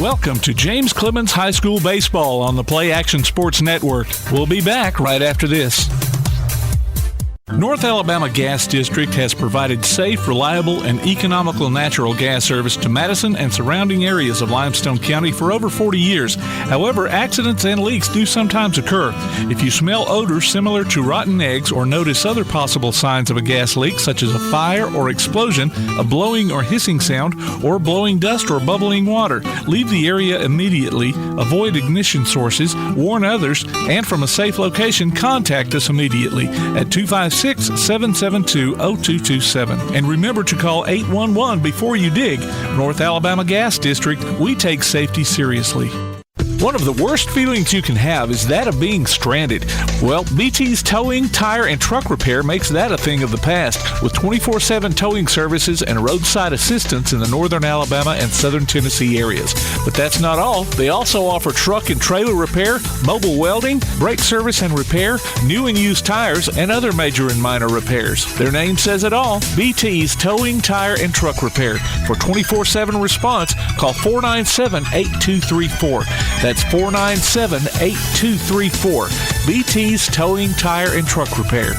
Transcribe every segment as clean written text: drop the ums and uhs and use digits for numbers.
Welcome to James Clemens High School Baseball on the Play Action Sports Network. We'll be back right after this. North Alabama Gas District has provided safe, reliable, and economical natural gas service to Madison and surrounding areas of Limestone County for over 40 years. However, accidents and leaks do sometimes occur. If you smell odors similar to rotten eggs or notice other possible signs of a gas leak, such as a fire or explosion, a blowing or hissing sound, or blowing dust or bubbling water, leave the area immediately, avoid ignition sources, warn others, and from a safe location, contact us immediately at 256-772-0227. And remember to call 811 before you dig. North Alabama Gas District, we take safety seriously. One of the worst feelings you can have is that of being stranded. Well, BT's Towing, Tire, and Truck Repair makes that a thing of the past, with 24/7 towing services and roadside assistance in the northern Alabama and southern Tennessee areas. But that's not all. They also offer truck and trailer repair, mobile welding, brake service and repair, new and used tires, and other major and minor repairs. Their name says it all, BT's Towing, Tire, and Truck Repair. For 24/7 response, call 497-8234. That's 497-8234. BT's Towing, Tire, and Truck Repair.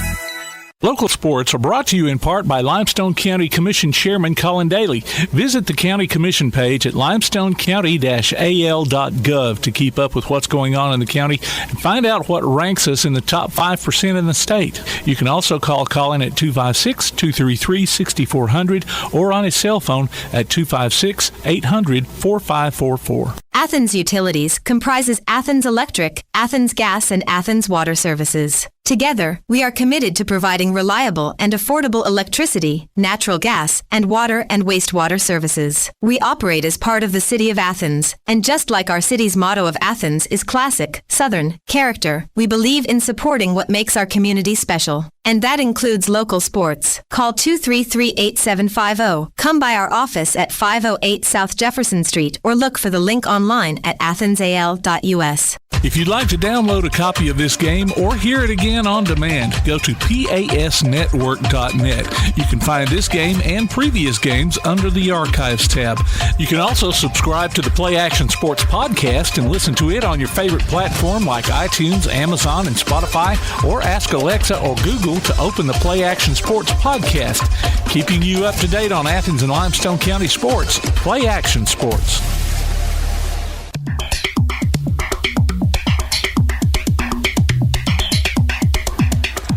Local sports are brought to you in part by Limestone County Commission Chairman Colin Daly. Visit the County Commission page at limestonecounty-al.gov to keep up with what's going on in the county and find out what ranks us in the top 5% in the state. You can also call Colin at 256-233-6400 or on his cell phone at 256-800-4544. Athens Utilities comprises Athens Electric, Athens Gas, and Athens Water Services. Together, we are committed to providing reliable and affordable electricity, natural gas, and water and wastewater services. We operate as part of the City of Athens, and just like our city's motto of Athens is classic, Southern, character, we believe in supporting what makes our community special. And that includes local sports. Call 233-8750. Come by our office at 508 South Jefferson Street or look for the link online at athensal.us. If you'd like to download a copy of this game or hear it again on demand, go to pasnetwork.net. You can find this game and previous games under the Archives tab. You can also subscribe to the Play Action Sports podcast and listen to it on your favorite platform like iTunes, Amazon, and Spotify, or ask Alexa or Google to open the Play Action Sports podcast, keeping you up to date on Athens and Limestone County sports. Play Action Sports.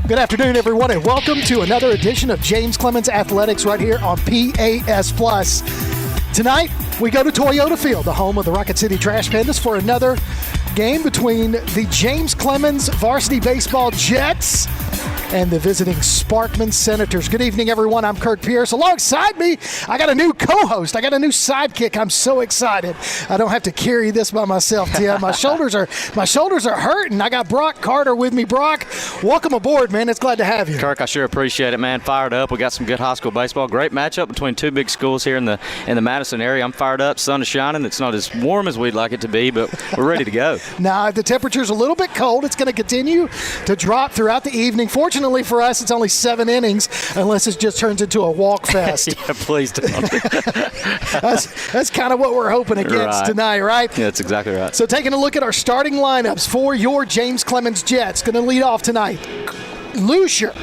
Good afternoon, everyone, and welcome to another edition of James Clemens Athletics right here on PAS Plus. Tonight, we go to Toyota Field, the home of the Rocket City Trash Pandas, for another game between the James Clemens Varsity Baseball Jets and the visiting Sparkman Senators. Good evening, everyone. I'm Kurt Pierce. Alongside me, I got a new co-host. I got a new sidekick. I'm so excited. I don't have to carry this by myself, Tim. My shoulders are hurting. I got Brock Carter with me. Brock, welcome aboard, man. It's glad to have you. Kirk, I sure appreciate it, man. Fired up. We got some good high school baseball. Great matchup between two big schools here in the Madison area. I'm fired up. Sun is shining. It's not as warm as we'd like it to be, but we're ready to go. Now, the temperature's a little bit cold. It's going to continue to drop throughout the evening. Fortunately for us, it's only 7 innings, unless it just turns into a walk fest. Yeah, please don't. That's kind of what we're hoping against tonight, right? Yeah, that's exactly right. So taking a look at our starting lineups for your James Clemens Jets. Going to lead off tonight, Lucier.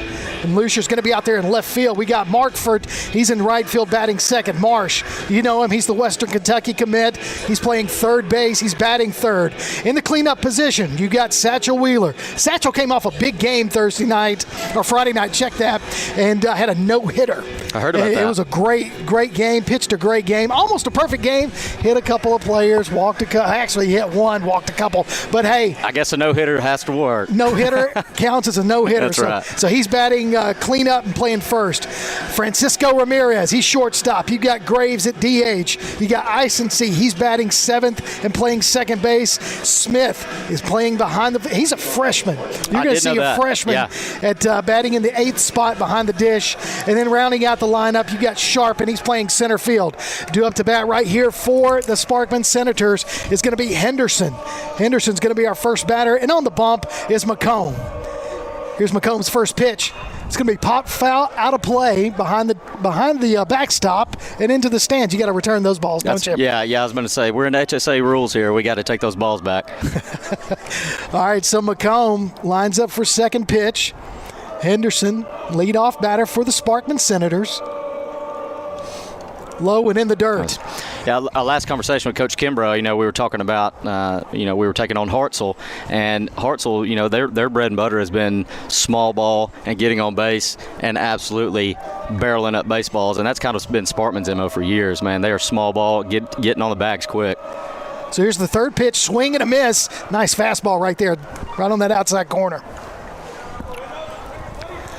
And Lucier's going to be out there in left field. We got Markford. He's in right field batting second. Marsh, you know him. He's the Western Kentucky commit. He's playing third base. He's batting third. In the cleanup position, you got Satchel Wheeler. Satchel came off a big game Friday night, check that, and had a no-hitter. I heard about that. It was a great game. Pitched a great game. Almost a perfect game. Hit a couple of players. Actually hit one, walked a couple. But, hey. I guess a no-hitter has to work. No-hitter counts as a no-hitter. That's right. So he's batting cleanup and playing first. Francisco Ramirez, he's shortstop. You got Graves at DH. You got Isency, he's batting seventh and playing second base. Smith is playing behind he's a freshman. You're going to see a freshman at batting in the 8th spot behind the dish. And then rounding out the lineup, you got Sharp, and he's playing center field. Due up to bat right here for the Sparkman Senators is going to be Henderson. Henderson's going to be our first batter. And on the bump is McComb. Here's McComb's first pitch. It's going to be pop foul out of play behind the backstop and into the stands. You got to return those balls, don't you? Yeah. I was going to say, we're in HSA rules here. We got to take those balls back. All right, so McComb lines up for second pitch. Henderson, leadoff batter for the Sparkman Senators. Low and in the dirt. Yeah, our last conversation with Coach Kimbrough, we were talking about, we were taking on Hartzell. And Hartzell, their bread and butter has been small ball and getting on base and absolutely barreling up baseballs. And that's kind of been Sparkman's MO for years, man. They are small ball, getting on the bags quick. So here's the third pitch, swing and a miss. Nice fastball right there, right on that outside corner.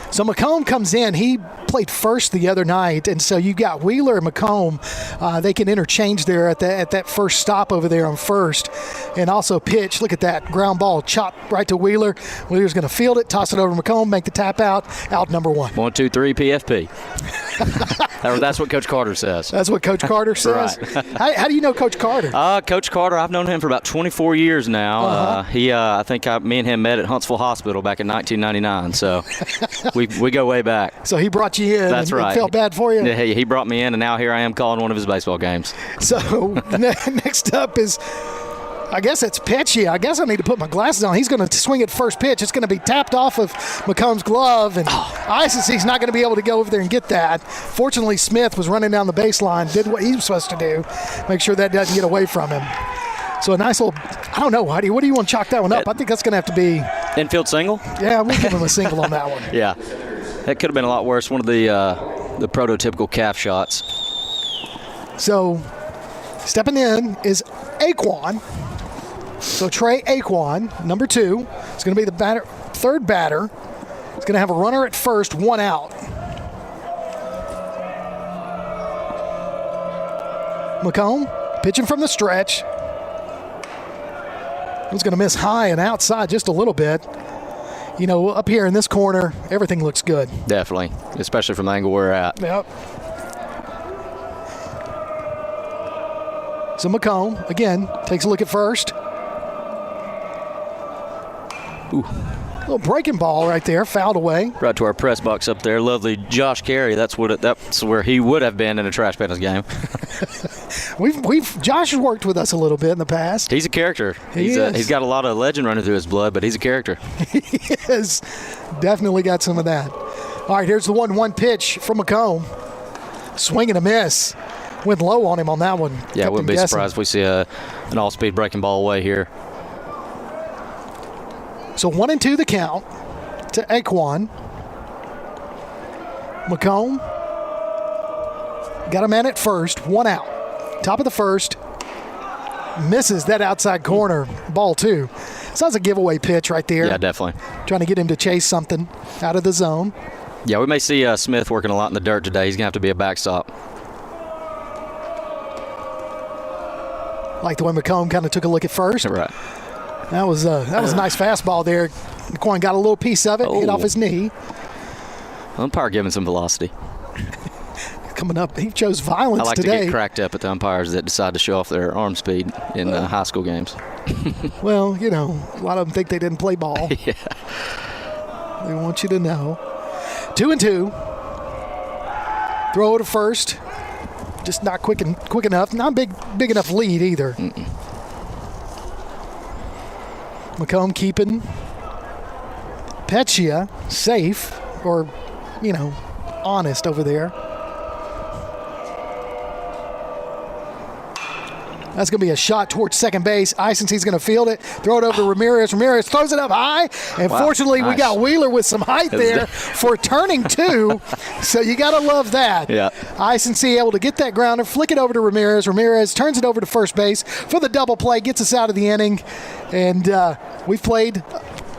So McComb comes in. He played first the other night, and so you've got Wheeler and McComb. They can interchange there at that first stop over there on first, and also pitch. Look at that ground ball, chopped right to Wheeler. Wheeler's going to field it, toss it over to McComb, make the tap out number one. 1, 2, 3, PFP. That's what Coach Carter says. That's what Coach Carter says. Right. How do you know Coach Carter? Coach Carter, I've known him for about 24 years now. I think me and him met at Huntsville Hospital back in 1999. So we go way back. So he brought you in. That's right. It felt bad for you? Yeah, he brought me in, and now here I am calling one of his baseball games. So next up is, I guess it's Pesci. I guess I need to put my glasses on. He's going to swing at first pitch. It's going to be tapped off of McComb's glove, and he's not going to be able to go over there and get that. Fortunately, Smith was running down the baseline, did what he was supposed to do, make sure that doesn't get away from him. So a nice little, I don't know, what do you want to chalk that one up? I think that's going to have to be infield single. Yeah, we'll give him a single on that one. Yeah, that could have been a lot worse. One of the prototypical calf shots. So stepping in is Aquan. So Trey Aquan, number 2, is going to be the third batter. He's going to have a runner at first, 1 out. McComb pitching from the stretch. He's going to miss high and outside just a little bit. Up here in this corner, everything looks good. Definitely, especially from the angle we're at. Yep. So McComb, again, takes a look at first. Ooh. Little breaking ball right there, fouled away. Right to our press box up there. Lovely Josh Carey. That's where he would have been in a Trash Pandas game. Josh has worked with us a little bit in the past. He's a character. He's got a lot of legend running through his blood, but he's a character. He has definitely got some of that. All right, here's the 1-1 pitch from McComb. Swing and a miss. Went low on him on that one. Yeah, I wouldn't be surprised if we see an all-speed breaking ball away here. So 1-2 the count to Aquan. McComb got a man at first, 1 out. Top of the first. Misses that outside corner. Ball 2. Sounds a giveaway pitch right there. Yeah, definitely. Trying to get him to chase something out of the zone. Yeah, we may see Smith working a lot in the dirt today. He's going to have to be a backstop. Like the way McComb kind of took a look at first. Right. That was a nice fastball there. McCoy got a little piece of it, hit off his knee. Umpire giving some velocity. Coming up, he chose violence today. I like to get cracked up at the umpires that decide to show off their arm speed in high school games. Well, a lot of them think they didn't play ball. Yeah. They want you to know. 2-2. Throw to first. Just not quick enough. Not big enough lead either. McComb keeping Petchia safe or, honest over there. That's going to be a shot towards second base. Isensee's going to field it, throw it over to Ramirez. Ramirez throws it up high, and fortunately we got Wheeler with some height there for turning 2. So you got to love that. Yeah. Isensee able to get that grounder, flick it over to Ramirez. Ramirez turns it over to first base for the double play, gets us out of the inning, and we've played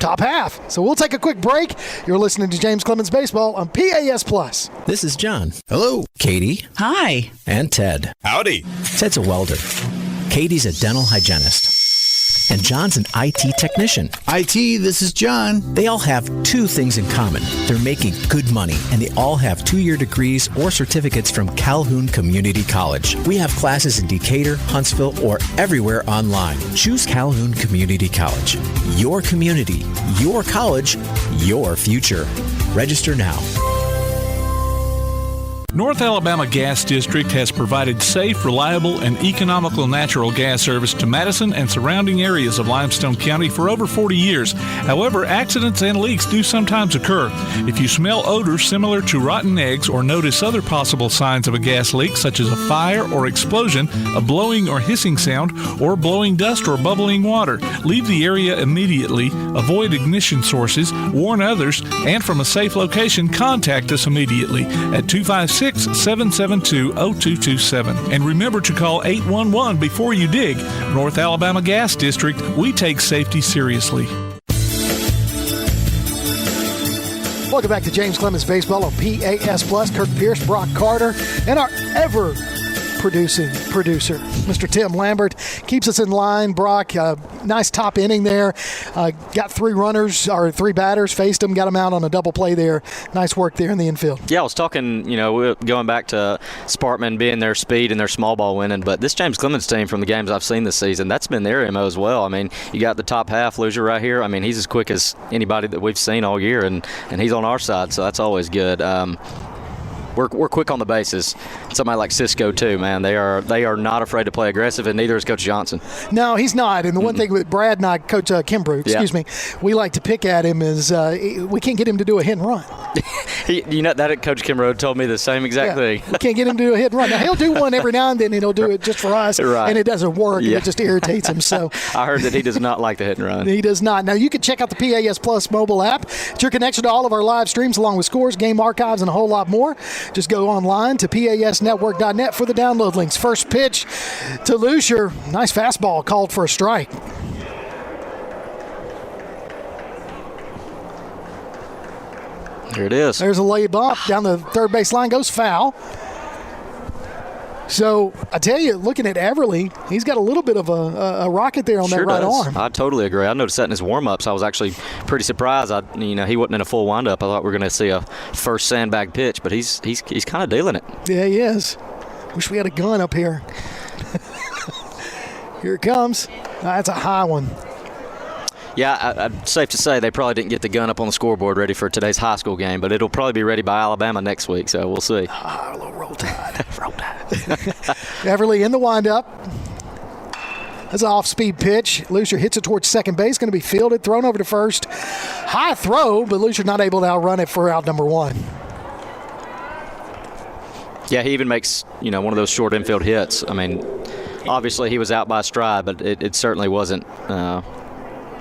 top half. So we'll take a quick break. You're listening to James Clemens Baseball on PAS Plus. This is John. Hello. Katie. Hi. And Ted. Howdy. Ted's a welder. Katie's a dental hygienist. And John's an IT technician. IT, this is John. They all have 2 things in common. They're making good money, and they all have 2-year degrees or certificates from Calhoun Community College. We have classes in Decatur, Huntsville, or everywhere online. Choose Calhoun Community College. Your community, your college, your future. Register now. North Alabama Gas District has provided safe, reliable, and economical natural gas service to Madison and surrounding areas of Limestone County for over 40 years. However, accidents and leaks do sometimes occur. If you smell odors similar to rotten eggs or notice other possible signs of a gas leak, such as a fire or explosion, a blowing or hissing sound, or blowing dust or bubbling water, leave the area immediately, avoid ignition sources, warn others, and from a safe location, contact us immediately at 256-772-0227. And remember to call 811 before you dig. North Alabama Gas District, we take safety seriously. Welcome back to James Clemens Baseball on PAS Plus. Kirk Pierce, Brock Carter, and our ever-producing producer, Mr. Tim Lambert, keeps us in line. Brock, nice top inning there. Got three batters, faced them, got them out on a double play there. Nice work there in the infield. Yeah, I was talking, going back to Sparkman being their speed and their small ball winning, but this James Clemens team from the games I've seen this season, that's been their MO as well. I mean, you got the top half loser right here. I mean, he's as quick as anybody that we've seen all year, and he's on our side, so that's always good. We're quick on the bases. Somebody like Cisco too, man. They are not afraid to play aggressive, and neither is Coach Johnson. No, he's not. And the one thing with Brad and I, Coach Kimbrough, we like to pick at him is we can't get him to do a hit and run. That Coach Kimbrough told me the same exact thing. We can't get him to do a hit and run. Now he'll do one every now and then, and he'll do it just for us, right. And it doesn't work. Yeah. It just irritates him. So I heard that he does not like the hit and run. He does not. Now you can check out the PAS Plus mobile app. It's your connection to all of our live streams, along with scores, game archives, and a whole lot more. Just go online to pasnetwork.net for the download links. First pitch to Lucier. Nice fastball called for a strike. There it is. There's a lay bump down the third base line, goes foul. So I tell you, looking at Everly, he's got a little bit of a rocket there on that right arm. I totally agree. I noticed that in his warm-ups. I was actually pretty surprised. He wasn't in a full windup. I thought we were going to see a first sandbag pitch, but he's kind of dealing it. Yeah, he is. Wish we had a gun up here. Here it comes. That's a high one. Yeah, safe to say they probably didn't get the gun up on the scoreboard ready for today's high school game, but it'll probably be ready by Alabama next week, so we'll see. A little roll tide. Roll tide. Everly in the windup. That's an off-speed pitch. Lucier hits it towards second base. Going to be fielded, thrown over to first. High throw, but Lucier not able to outrun it for out number one. Yeah, he even makes, one of those short infield hits. I mean, obviously he was out by a stride, but it certainly wasn't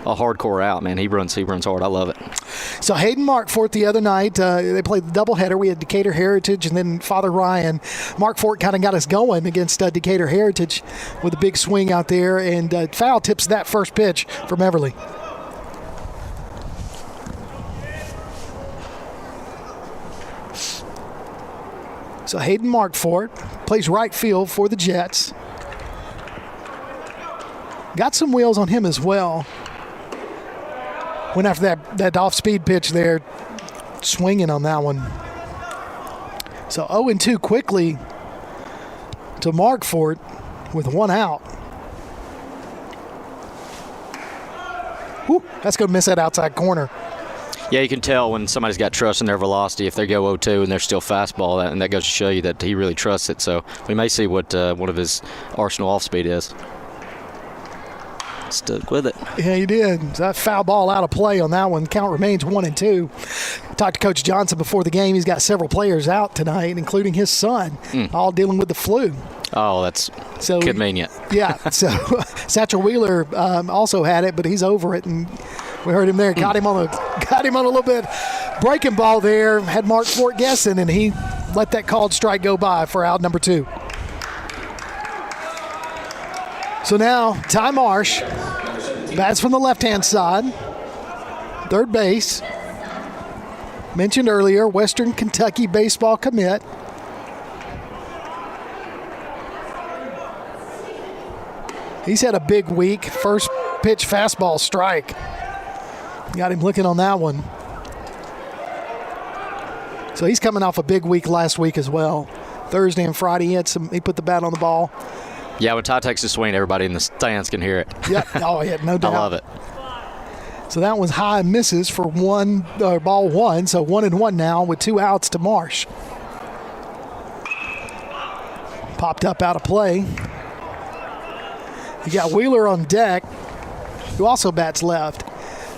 a hardcore out, man. He runs hard. I love it. So Hayden Markfort the other night, they played the doubleheader. We had Decatur Heritage and then Father Ryan. Markfort kind of got us going against Decatur Heritage with a big swing out there, and foul tips that first pitch from Everly. So Hayden Markfort plays right field for the Jets. Got some wheels on him as well. Went after that off-speed pitch there, swinging on that one. So 0-2 quickly to Markfort with one out. Whew, that's going to miss that outside corner. Yeah, you can tell when somebody's got trust in their velocity. If they go 0-2 and they're still fastball, and that goes to show you that he really trusts it. So we may see what one of his arsenal off-speed is. Stuck with it. Yeah, he did. That foul ball out of play on that one. Count remains 1-2. Talked to Coach Johnson before the game. He's got several players out tonight, including his son, all dealing with the flu. Oh, that's convenient. Yeah. So Satchel Wheeler also had it, but he's over it, and we heard him there. Got him on a little bit breaking ball there. Had Markfort guessing, and he let that called strike go by for out number 2. So now, Ty Marsh bats from the left-hand side. Third base. Mentioned earlier, Western Kentucky baseball commit. He's had a big week. First pitch fastball strike. Got him looking on that one. So he's coming off a big week last week as well. Thursday and Friday, he put the bat on the ball. Yeah, when Ty takes a swing, everybody in the stands can hear it. Yeah, no doubt. I love it. So that one's high, misses for ball one. So 1-1 now with 2 outs to Marsh. Popped up out of play. You got Wheeler on deck, who also bats left.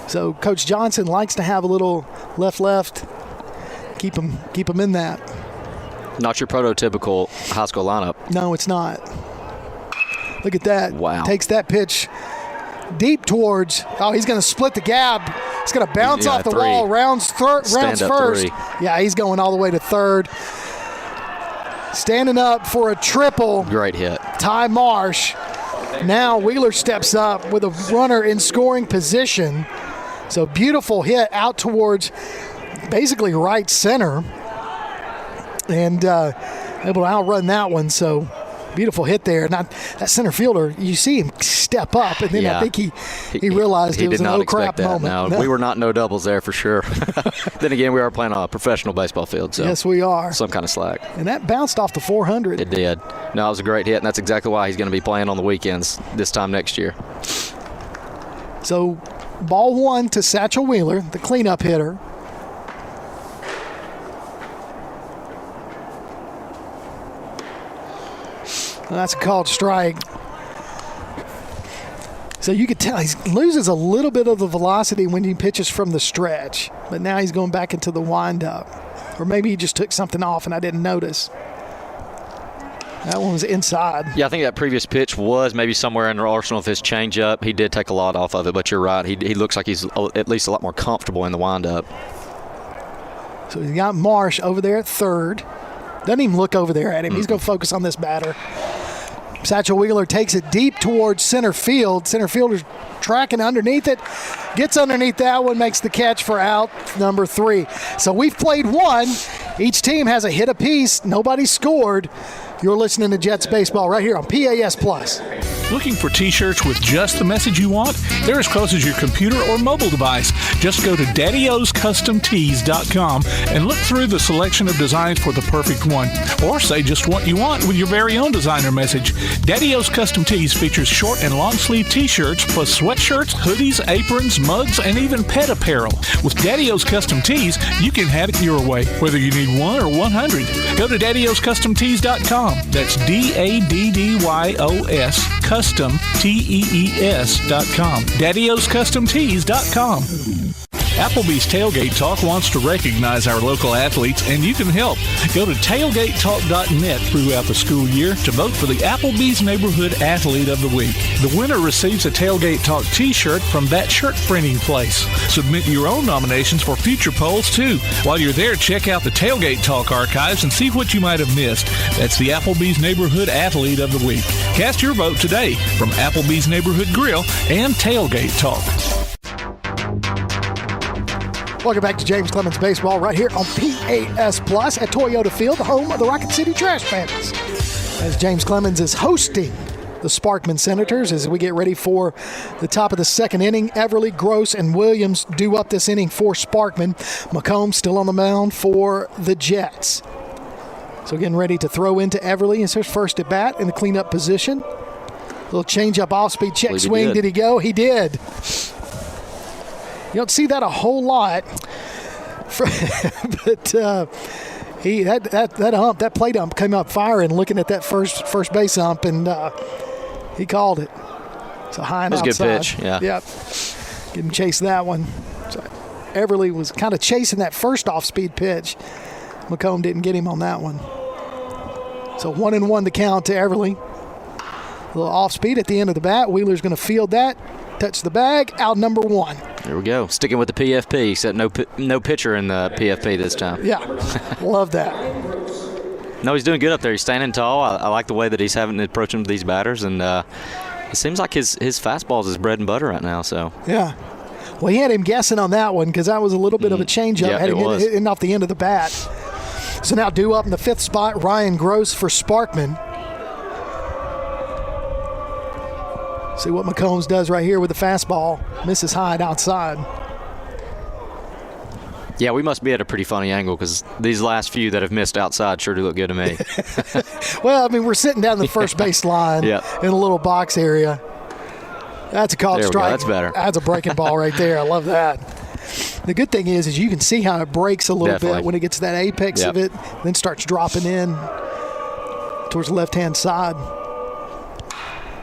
So Coach Johnson likes to have a little left. Keep him in that. Not your prototypical high school lineup. No, it's not. Look at that. Wow. Takes that pitch deep towards. Oh, he's going to split the gap. It's going to bounce off the wall. Rounds first. Three. Yeah, he's going all the way to third. Standing up for a triple. Great hit. Ty Marsh. Now Wheeler steps up with a runner in scoring position. So beautiful hit out towards basically right center. And able to outrun that one. So beautiful hit there. Now, that center fielder, you see him step up, and then I think he realized it was an oh crap moment. No, we were not no doubles there for sure. Then again, we are playing on a professional baseball field, so yes, we are. Some kind of slack. And that bounced off the 400. It did. No, it was a great hit, and that's exactly why he's going to be playing on the weekends this time next year. So ball one to Satchel Wheeler, the cleanup hitter. That's a called strike. So you could tell he loses a little bit of the velocity when he pitches from the stretch. But now he's going back into the windup. Or maybe he just took something off and I didn't notice. That one was inside. Yeah, I think that previous pitch was maybe somewhere in the arsenal of his changeup. He did take a lot off of it, but you're right. He looks like he's at least a lot more comfortable in the windup. So he's got Marsh over there at third. Doesn't even look over there at him. He's going to focus on this batter. Satchel Wheeler takes it deep towards center field. Center fielder's tracking underneath it. Gets underneath that one, makes the catch for out number 3. So we've played one. Each team has a hit apiece. Nobody scored. You're listening to Jets Baseball right here on PAS Plus. Looking for T-shirts with just the message you want? They're as close as your computer or mobile device. Just go to daddyoscustomtees.com and look through the selection of designs for the perfect one. Or say just what you want with your very own designer message. Daddy O's Custom Tees features short and long sleeve T-shirts plus sweatshirts, hoodies, aprons, mugs, and even pet apparel. With Daddy O's Custom Tees, you can have it your way, whether you need 1 or 100. Go to daddyoscustomtees.com. That's DADDYOS Custom TEES.com. DaddyOsCustomTees.com. Applebee's Tailgate Talk wants to recognize our local athletes, and you can help. Go to tailgatetalk.net throughout the school year to vote for the Applebee's Neighborhood Athlete of the Week. The winner receives a Tailgate Talk t-shirt from that shirt printing place. Submit your own nominations for future polls, too. While you're there, check out the Tailgate Talk archives and see what you might have missed. That's the Applebee's Neighborhood Athlete of the Week. Cast your vote today from Applebee's Neighborhood Grill and Tailgate Talk. Welcome back to James Clemens Baseball right here on PAS Plus at Toyota Field, the home of the Rocket City Trash Pandas. As James Clemens is hosting the Sparkman Senators as we get ready for the top of the second inning. Everly, Gross, and Williams do up this inning for Sparkman. McComb still on the mound for the Jets. So getting ready to throw into Everly. It's his first at bat in the cleanup position. Little change-up off-speed check swing. Did he go? He did. You don't see that a whole lot, but that plate ump came up firing, looking at that first base ump, and he called it. So high and outside. That was a good pitch. Yeah. Yep. Didn't chase that one. So Everly was kind of chasing that first off-speed pitch. McComb didn't get him on that one. So 1-1 the count to Everly. A little off-speed at the end of the bat. Wheeler's going to field that. Touch the bag, out number 1. There we go. Sticking with the PFP, except no pitcher in the PFP this time. Yeah, love that. No, he's doing good up there. He's standing tall. I like the way that he's having to approach him to these batters, and it seems like his fastball is his bread and butter right now. So yeah, well, he had him guessing on that one because that was a little bit of a changeup, yeah, hitting off the end of the bat. So now due up in the 5th spot, Ryan Gross for Sparkman. See what McCombs does right here with the fastball. Misses high and outside. Yeah, we must be at a pretty funny angle because these last few that have missed outside sure do look good to me. Well, I mean, we're sitting down the first base line in a little box area. That's a called strike. That's better. That's a breaking ball right there. I love that. The good thing is you can see how it breaks a little bit when it gets to that apex of it, then starts dropping in towards the left-hand side.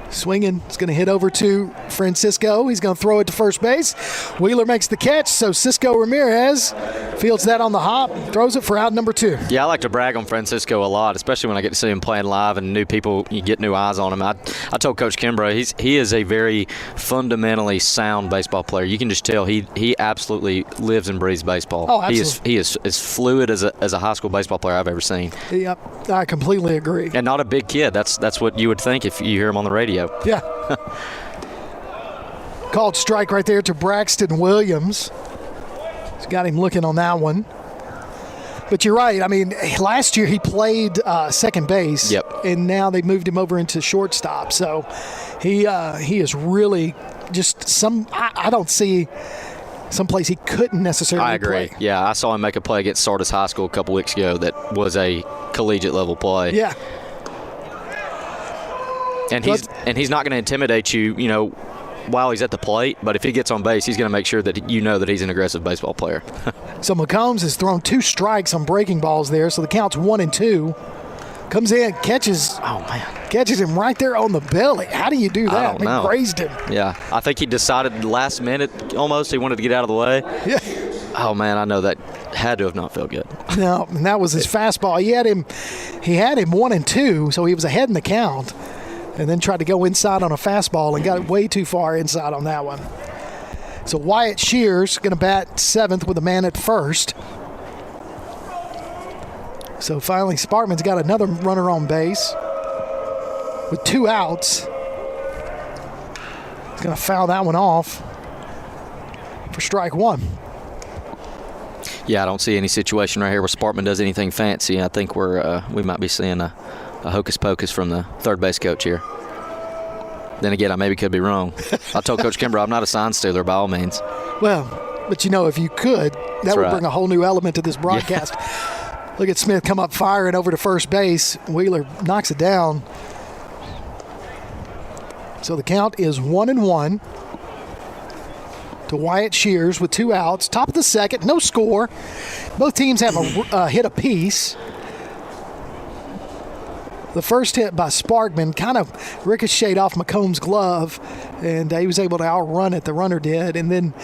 Swinging. It's going to hit over to Francisco. He's going to throw it to first base. Wheeler makes the catch, so Cisco Ramirez fields that on the hop, throws it for out number 2. Yeah, I like to brag on Francisco a lot, especially when I get to see him playing live and new people, you get new eyes on him. I told Coach Kimbrough, he is a very fundamentally sound baseball player. You can just tell he absolutely lives and breathes baseball. Oh, absolutely. He is as fluid as a high school baseball player I've ever seen. Yep, I completely agree. And not a big kid. That's what you would think if you hear him on the radio. Yeah. Called strike right there to Braxton Williams. He's got him looking on that one. But you're right. I mean, last year he played second base. Yep. And now they moved him over into shortstop. So he is really just I don't see someplace he couldn't necessarily I agree. play. Yeah, I saw him make a play against Sardis High School a couple weeks ago that was a collegiate level play. Yeah. And he's not going to intimidate you, while he's at the plate. But if he gets on base, he's going to make sure that you know that he's an aggressive baseball player. So McCombs has thrown 2 strikes on breaking balls there, so the count's 1-2. Comes in, catches him right there on the belly. How do you do that? I don't know. Grazed him. Yeah, I think he decided last minute almost he wanted to get out of the way. Yeah. Oh man, I know that had to have not felt good. No, and that was his fastball. He had him 1-2, so he was ahead in the count. And then tried to go inside on a fastball and got way too far inside on that one. So Wyatt Shears going to bat 7th with a man at first. So finally Sparkman's got another runner on base with 2 outs. He's going to foul that one off for strike 1. Yeah, I don't see any situation right here where Sparkman does anything fancy. I think we might be seeing a hocus pocus from the third base coach here. Then again, I maybe could be wrong. I told Coach Kimbrough I'm not a sign stealer by all means. Well, but if you could, that would bring a whole new element to this broadcast. Yeah. Look at Smith come up firing over to first base. Wheeler knocks it down. So the count is 1-1 to Wyatt Shears with 2 outs. Top of the second, no score. Both teams have a hit apiece. The first hit by Sparkman kind of ricocheted off McCombs' glove, and he was able to outrun it. The runner did. And then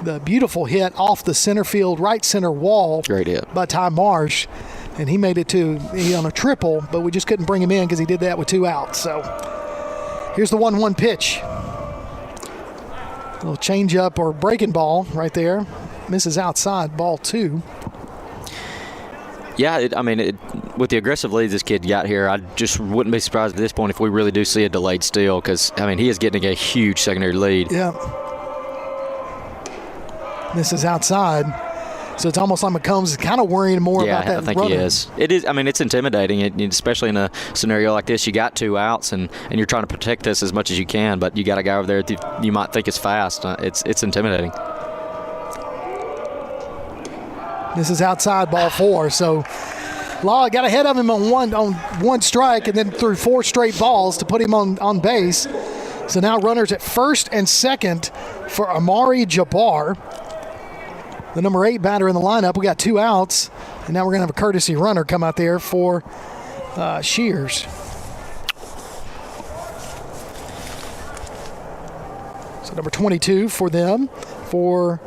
the beautiful hit off the center field, right center wall. Great hit. By Ty Marsh. And he made it on a triple, but we just couldn't bring him in because he did that with 2 outs. So here's the 1-1 pitch. A little change-up or breaking ball right there. Misses outside, ball 2. Yeah, with the aggressive lead this kid got here, I just wouldn't be surprised at this point if we really do see a delayed steal because, he is getting a huge secondary lead. Yeah. This is outside. So it's almost like McCombs is kind of worrying more about that Yeah, I think runner. he is. It is. It's intimidating, especially in a scenario like this. You got 2 outs, and you're trying to protect this as much as you can, but you got a guy over there that you might think is fast. It's intimidating. This is outside, ball 4. So Law got ahead of him on one strike and then threw 4 straight balls to put him on base. So now runners at first and second for Amari Jabbar, the number 8 batter in the lineup. We got 2 outs, and now we're going to have a courtesy runner come out there for Shears. So number 22 for them. For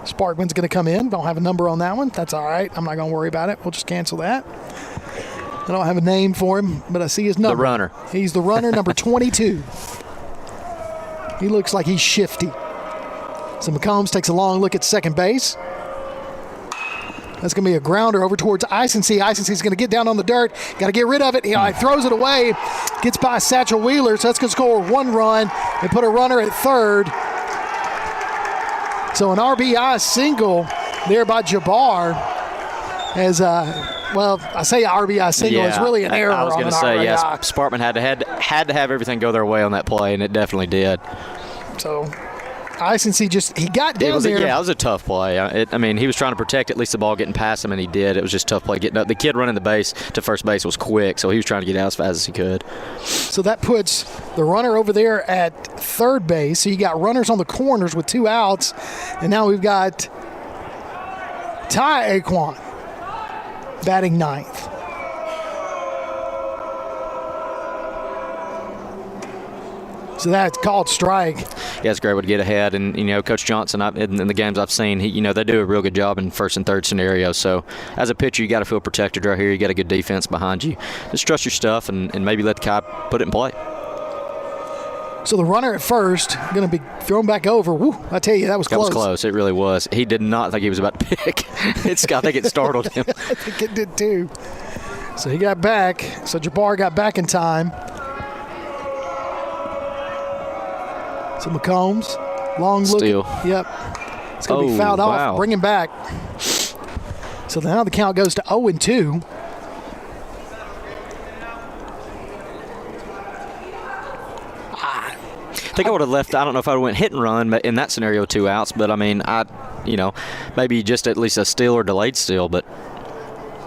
Sparkman's going to come in. Don't have a number on that one. That's all right. I'm not going to worry about it. We'll just cancel that. I don't have a name for him, but I see his number. The runner. He's the runner, number 22. He looks like he's shifty. So McCombs takes a long look at second base. That's going to be a grounder over towards Icensee. Icensee's going to get down on the dirt. Got to get rid of it. He throws it away. Gets by Satchel Wheeler, so that's going to score 1 run and put a runner at third. So an RBI single there by Jabbar. As I say RBI single. It's really an error. I was going to say, yes. Sparkman had to have everything go their way on that play, and it definitely did. So Icensee he got down there. Yeah, it was a tough play. He was trying to protect at least the ball getting past him, and he did. It was just a tough play getting up. The kid running the base to first base was quick, so he was trying to get out as fast as he could. So that puts the runner over there at third base. So you got runners on the corners with 2 outs, and now we've got Ty Aquan batting ninth. So that's called strike. Yeah, it's a great way to get ahead. And, Coach Johnson, in the games I've seen, they do a real good job in first and third scenarios. So as a pitcher, you got to feel protected right here. You got a good defense behind you. Just trust your stuff and maybe let the guy put it in play. So the runner at first going to be thrown back over. Woo, I tell you, that was close. That was close. It really was. He did not think he was about to pick. I think it startled him. I think it did too. So he got back. So Jabbar got back in time. So McCombs, long look. Steal. Yep. It's going to be fouled off. Bring him back. So now the count goes to 0-2. I think I would have left. I don't know if I would have went hit and run in that scenario, 2 outs. But maybe just at least a steal or delayed steal. But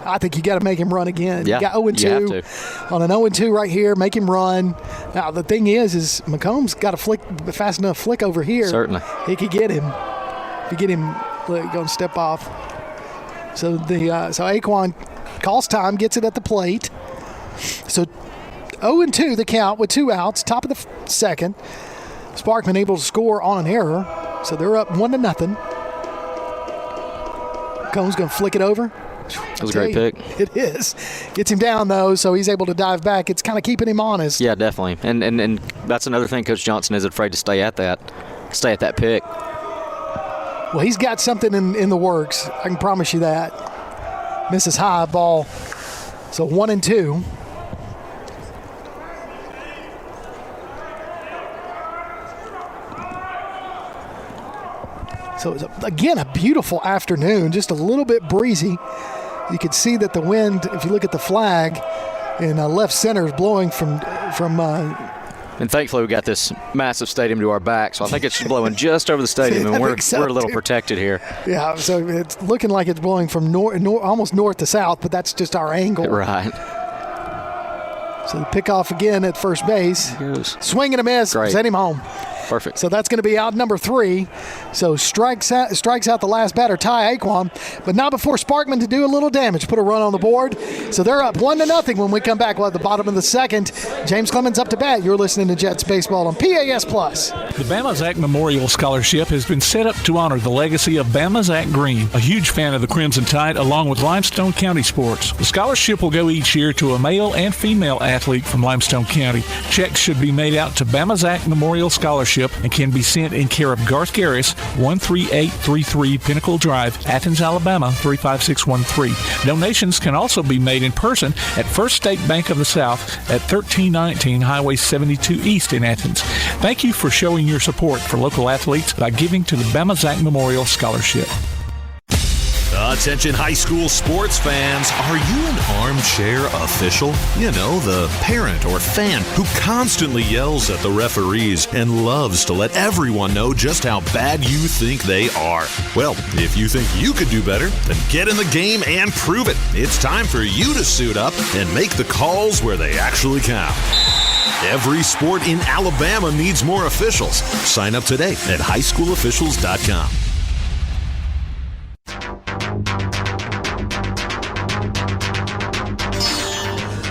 I think you got to make him run again. Yeah, you got 0-2 on an 0-2 right here. Make him run. Now the thing is McCombs got a fast enough flick over here. Certainly, he could get him. If you get him, going to step off. So Aquan calls time, gets it at the plate. So 0-2 the count with 2 outs. Top of the second. Sparkman able to score on an error. So they're up 1-0. McCombs going to flick it over. That was a great pick. It is. Gets him down, though, so he's able to dive back. It's kind of keeping him honest. Yeah, definitely. And that's another thing Coach Johnson isn't afraid to stay at that pick. Well, he's got something in the works. I can promise you that. Misses high ball. So 1-2. So it's, again, a beautiful afternoon, just a little bit breezy. You can see that the wind, if you look at the flag, in left center is blowing from and thankfully we got this massive stadium to our back, so I think it's blowing just over the stadium, and we're a little protected here. Yeah, so it's looking like it's blowing from almost north to south, but that's just our angle. Right. So the pickoff again at first base. Swing and a miss. Great. Send him home. Perfect. So that's going to be out number 3. So strikes out the last batter, Ty Aquan, but not before Sparkman to do a little damage, put a run on the board. So they're up 1-0 when we come back. We'll at the bottom of the second. James Clemens up to bat. You're listening to Jets Baseball on PAS Plus. The Bama Zach Memorial Scholarship has been set up to honor the legacy of Bama Zach Green, a huge fan of the Crimson Tide, along with Limestone County sports. The scholarship will go each year to a male and female athlete from Limestone County. Checks should be made out to Bama Zach Memorial Scholarship and can be sent in care of Garth Garris, 13833 Pinnacle Drive, Athens, Alabama, 35613. Donations can also be made in person at First State Bank of the South at 1319 Highway 72 East in Athens. Thank you for showing your support for local athletes by giving to the Bama Zach Memorial Scholarship. Attention high school sports fans, are you an armchair official? You know, the parent or fan who constantly yells at the referees and loves to let everyone know just how bad you think they are. Well, if you think you could do better, then get in the game and prove it. It's time for you to suit up and make the calls where they actually count. Every sport in Alabama needs more officials. Sign up today at highschoolofficials.com.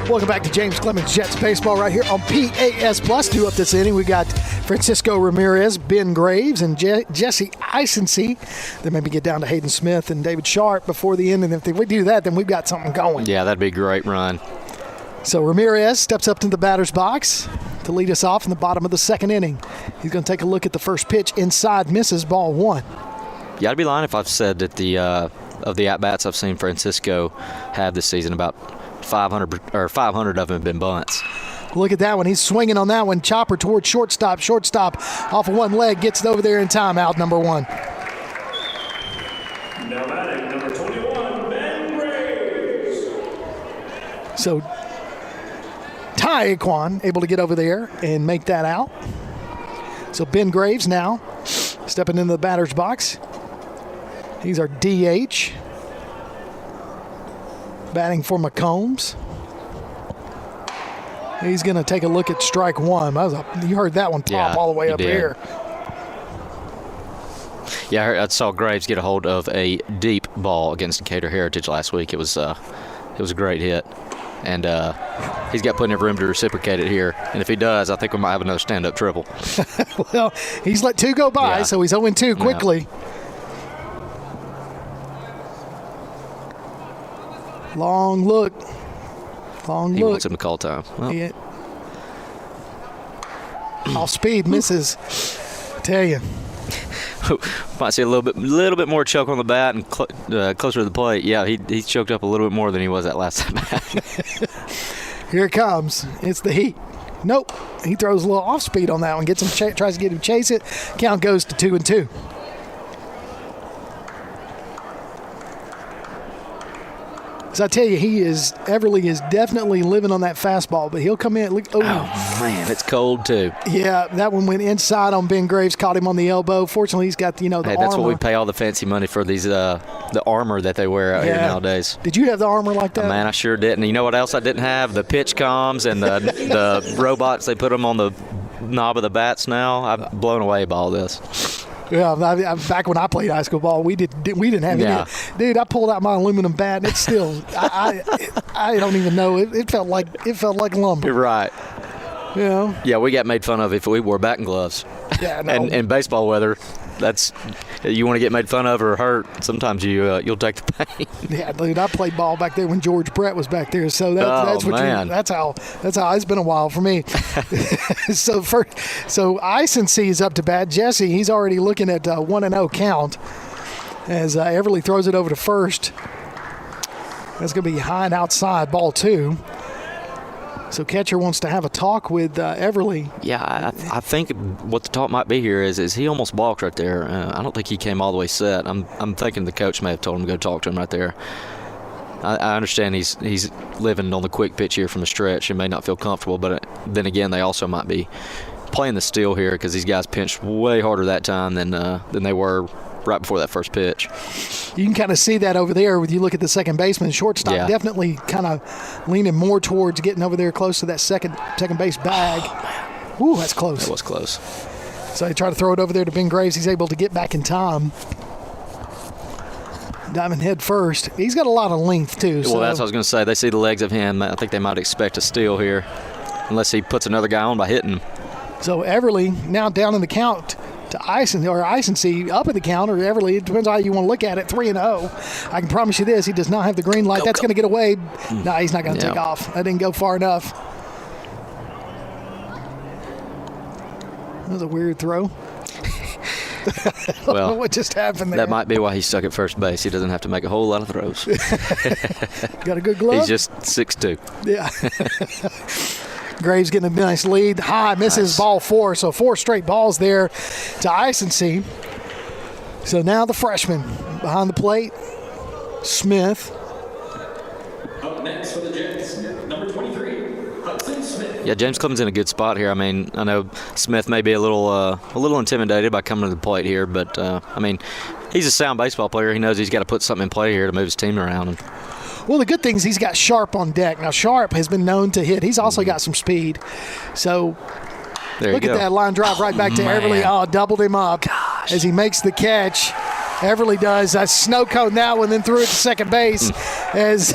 Welcome back to James Clemens Jets Baseball right here on PAS Plus. 2 up this inning. We got Francisco Ramirez, Ben Graves, and Jesse Icensee. Then maybe get down to Hayden Smith and David Sharp before the end. And if we do that, then we've got something going. Yeah, that'd be a great run. So Ramirez steps up to the batter's box to lead us off in the bottom of the second inning. He's going to take a look at the first pitch inside, misses, ball 1. Yeah, I'd be lying if I've said that of the at-bats I've seen Francisco have this season, about 500 of them have been bunts. Look at that one. He's swinging on that one. Chopper towards shortstop. Shortstop off of one leg. Gets it over there in time. Out number 1. Now batting number 21, Ben Graves. So Ty Aquan able to get over there and make that out. So Ben Graves now Stepping into the batter's box, he's our DH. Batting for McCombs. He's going to take a look at strike one. You heard that one pop all the way up here. Yeah, I saw Graves get a hold of a deep ball against Decatur Heritage last week. It was a great hit. And he's got plenty of room to reciprocate it here. And if he does, I think we might have another stand-up triple. Well, he's let two go by, so he's 0-2 quickly. Yeah. Long look. He wants him to call time. Well. Off speed, misses. I tell you. Might see a little bit more choke on the bat and closer to the plate. Yeah, he's choked up a little bit more than he was that last time. Here it comes. It's the heat. Nope. He throws a little off speed on that one. Gets him, tries to get him to chase it. Count goes to 2-2. So I tell you, Everly is definitely living on that fastball, but he'll come in. Oh, man, it's cold too. Yeah, that one went inside on Ben Graves, caught him on the elbow. Fortunately, he's got the armor. That's what we pay all the fancy money for, these the armor that they wear out here nowadays. Did you have the armor like that? Man, I sure didn't. You know what else I didn't have? The pitch comms and the robots. They put them on the knob of the bats now. I'm blown away by all this. Yeah, back when I played high school ball, we didn't have any. Dude, I pulled out my aluminum bat, and it's still I don't even know. It felt like lumber. You're right. Yeah. Yeah, we got made fun of if we wore batting gloves. Yeah, no. And in baseball weather, that's you want to get made fun of or hurt. Sometimes you'll take the pain. Yeah, dude, I played ball back there when George Brett was back there, so that's how it's been a while for me. So Ison sees up to bat. Jesse, he's already looking at 1-0 count as Everly throws it over to first. That's going to be high and outside, ball 2. So catcher wants to have a talk with Everly. Yeah, I think what the talk might be here is he almost balked right there. I don't think he came all the way set. I'm thinking the coach may have told him to go talk to him right there. I understand he's living on the quick pitch here from the stretch and may not feel comfortable, but then again, they also might be playing the steal here because these guys pinched way harder that time than they were right before that first pitch. You can kind of see that over there when you look at the second baseman. Shortstop definitely kind of leaning more towards getting over there close to that second base bag. Ooh, that's close. That was close. So they try to throw it over there to Ben Graves. He's able to get back in time. Diving head first. He's got a lot of length, too. Well, that's what I was going to say. They see the legs of him. I think they might expect a steal here unless he puts another guy on by hitting. So Everly now down in the count to Ison see up in the count, or Everly. It depends on how you want to look at it. 3-0. I can promise you this: he does not have the green light. That's going to get away. No, he's not going to take off. That didn't go far enough. That was a weird throw. Well, what just happened there? That might be why he's stuck at first base. He doesn't have to make a whole lot of throws. Got a good glove. He's just 6'2". Yeah. Graves getting a nice lead. High, misses nice. Ball 4. So 4 straight balls there to Ison. So now the freshman behind the plate, Smith. Up next for the Jets, number 23, Hudson Smith. Yeah, James Clemens in a good spot here. I mean, I know Smith may be a little intimidated by coming to the plate here, but I mean, he's a sound baseball player. He knows he's got to put something in play here to move his team around. Well, the good thing is he's got Sharp on deck. Now, Sharp has been known to hit. He's also got some speed. So look at that line drive right back to Everly. Oh, doubled him up as he makes the catch. Everly does. Snow cone that one, then threw it to second base as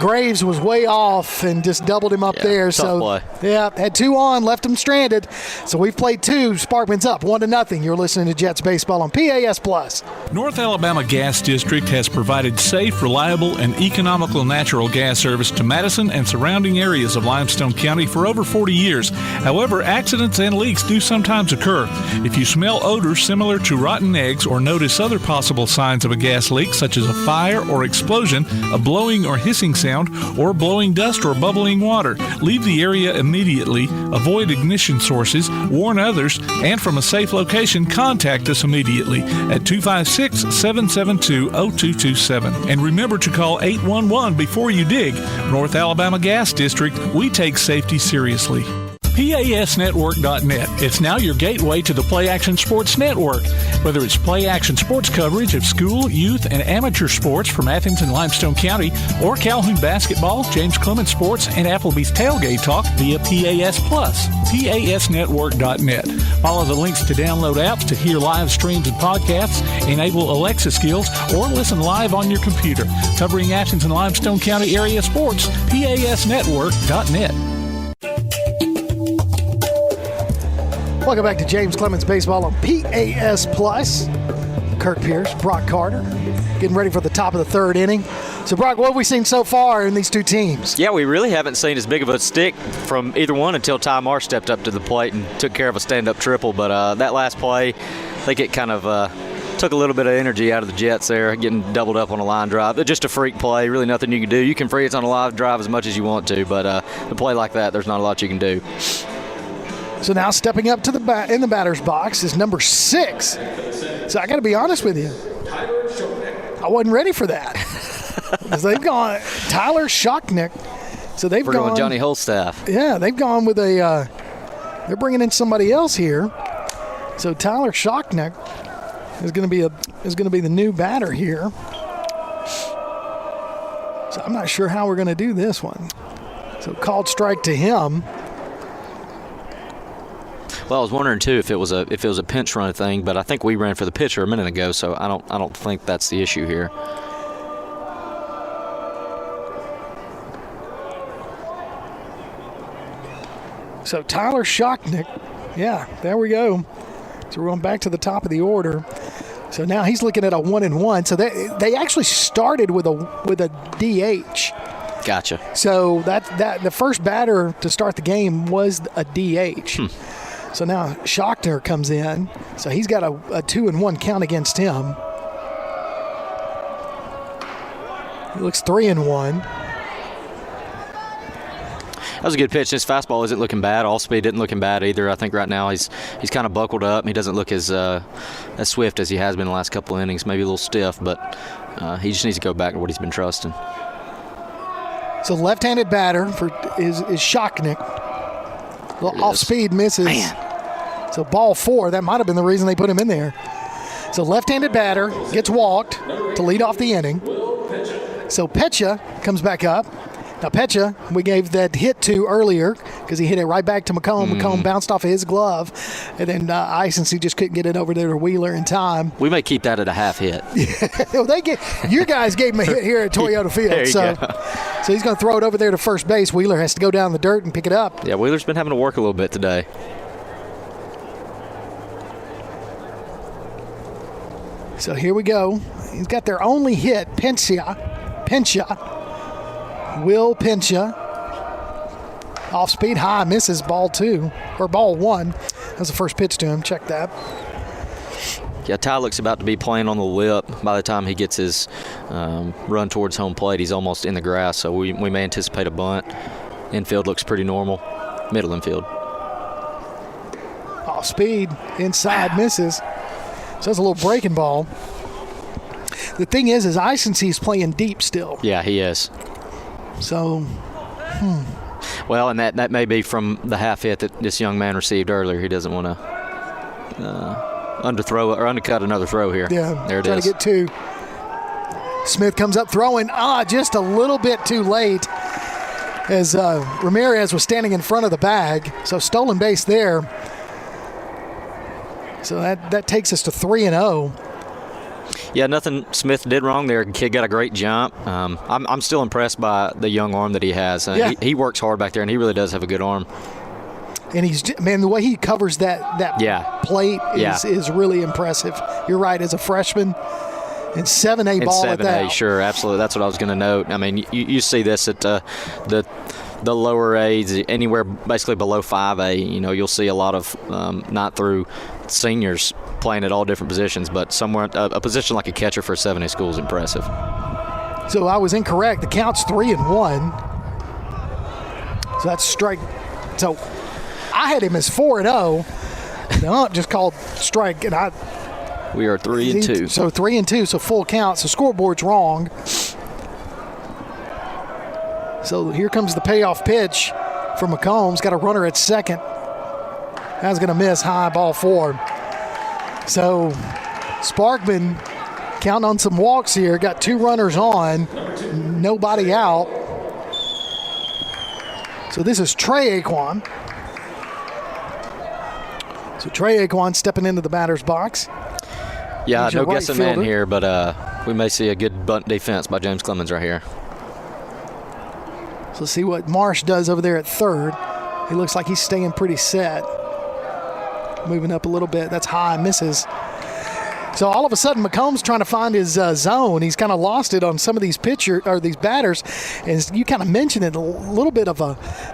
Graves was way off and just doubled him up there. So play. Yeah, had 2 on, left him stranded. So we've played 2. Sparkman's up 1-0. You're listening to Jets Baseball on PAS Plus. North Alabama Gas District has provided safe, reliable, and economical natural gas service to Madison and surrounding areas of Limestone County for over 40 years. However, accidents and leaks do sometimes occur. If you smell odors similar to rotten eggs or notice other possible signs of a gas leak, such as a fire or explosion, a blowing or hissing sound, or blowing dust or bubbling water, leave the area immediately, avoid ignition sources, warn others, and from a safe location, contact us immediately at 256-772-0227. And remember to call 811 before you dig. North Alabama Gas District, we take safety seriously. PASnetwork.net. It's now your gateway to the Play Action Sports Network. Whether it's Play Action Sports coverage of school, youth, and amateur sports from Athens and Limestone County, or Calhoun basketball, James Clemens sports, and Applebee's tailgate talk via PAS Plus. PASnetwork.net. Follow the links to download apps to hear live streams and podcasts, enable Alexa skills, or listen live on your computer. Covering Athens and Limestone County area sports, PASnetwork.net. Welcome back to James Clemens Baseball on PAS Plus. Kirk Pierce, Brock Carter, getting ready for the top of the third inning. So, Brock, what have we seen so far in these two teams? Yeah, we really haven't seen as big of a stick from either one until Ty Marsh stepped up to the plate and took care of a stand-up triple. But that last play, I think it kind of took a little bit of energy out of the Jets there, getting doubled up on a line drive. Just a freak play, really nothing you can do. You can freeze on a live drive as much as you want to, but a play like that, there's not a lot you can do. So now stepping up to the in the batter's box is number 6. So I got to be honest with you, I wasn't ready for that. Because they've gone Tyler Shocknick. So they've gone going Johnny Holstaff. Yeah, they've gone with a. They're bringing in somebody else here. So Tyler Shocknick is going to be the new batter here. So I'm not sure how we're going to do this one. So called strike to him. Well, I was wondering too if it was a pinch run thing, but I think we ran for the pitcher a minute ago, so I don't think that's the issue here. So Tyler Shocknick, yeah, there we go. So we're going back to the top of the order. So now he's looking at a 1-1. So they actually started with a DH. Gotcha. So that the first batter to start the game was a DH. So now Shockner comes in. So he's got a 2-1 count against him. He looks 3-1. That was a good pitch. His fastball isn't looking bad. All speed isn't looking bad either. I think right now he's kind of buckled up. He doesn't look as swift as he has been the last couple of innings. Maybe a little stiff, but he just needs to go back to what he's been trusting. So left-handed batter is Shocknick. Off speed misses. Man. So ball 4. That might have been the reason they put him in there. So left-handed batter gets walked to lead off the inning. So Pecha comes back up. Now Pecha, we gave that hit to earlier because he hit it right back to McComb. McComb bounced off of his glove, and then Icency just couldn't get it over there to Wheeler in time. We may keep that at a half hit. Well, you guys gave him a hit here at Toyota Field. So he's going to throw it over there to first base. Wheeler has to go down the dirt and pick it up. Yeah, Wheeler's been having to work a little bit today. So here we go. He's got their only hit, Pencha. Will Pencha. Off speed high, misses ball 2, or ball 1. That's the first pitch to him. Check that. Yeah, Ty looks about to be playing on the lip by the time he gets his run towards home plate. He's almost in the grass, so we may anticipate a bunt. Infield looks pretty normal. Middle infield. Off speed, inside, misses. So that's a little breaking ball. The thing is Icency's playing deep still. Yeah, he is. So, Well, and that may be from the half hit that this young man received earlier. He doesn't want to underthrow or undercut another throw here. Yeah, there it trying is. to get 2. Smith comes up throwing. Just a little bit too late as Ramirez was standing in front of the bag. So stolen base there. So that takes us to 3-0. Yeah, nothing Smith did wrong there. Kid got a great jump. I'm still impressed by the young arm that he has. He works hard back there, and he really does have a good arm. And the way he covers that plate is really impressive. You're right, as a freshman. And 7A ball at that. 7A, sure, absolutely. That's what I was going to note. I mean, you see this at the lower A's, anywhere basically below 5A. You'll see a lot of not through seniors playing at all different positions, but somewhere a position like a catcher for a 7A school is impressive. So I was incorrect. The count's 3-1. So that's strike. So I had him as 4-0. The ump just called strike, and we are 3-2. So 3-2. So full count. So scoreboard's wrong. So here comes the payoff pitch. for McCombs. Got a runner at second. That's going to miss, high, ball 4. So Sparkman counting on some walks here. Got 2 runners on, nobody out. So this is Trey Aquan. So Trey Aquan stepping into the batter's box. Yeah, He's no your guessing right man fielder. here, but we may see a good bunt defense by James Clemens right here. So let's see what Marsh does over there at third. He looks like he's staying pretty set. Moving up a little bit. That's high, misses. So all of a sudden, McCombs trying to find his zone. He's kind of lost it on some of these these batters. And you kind of mentioned it, a little bit of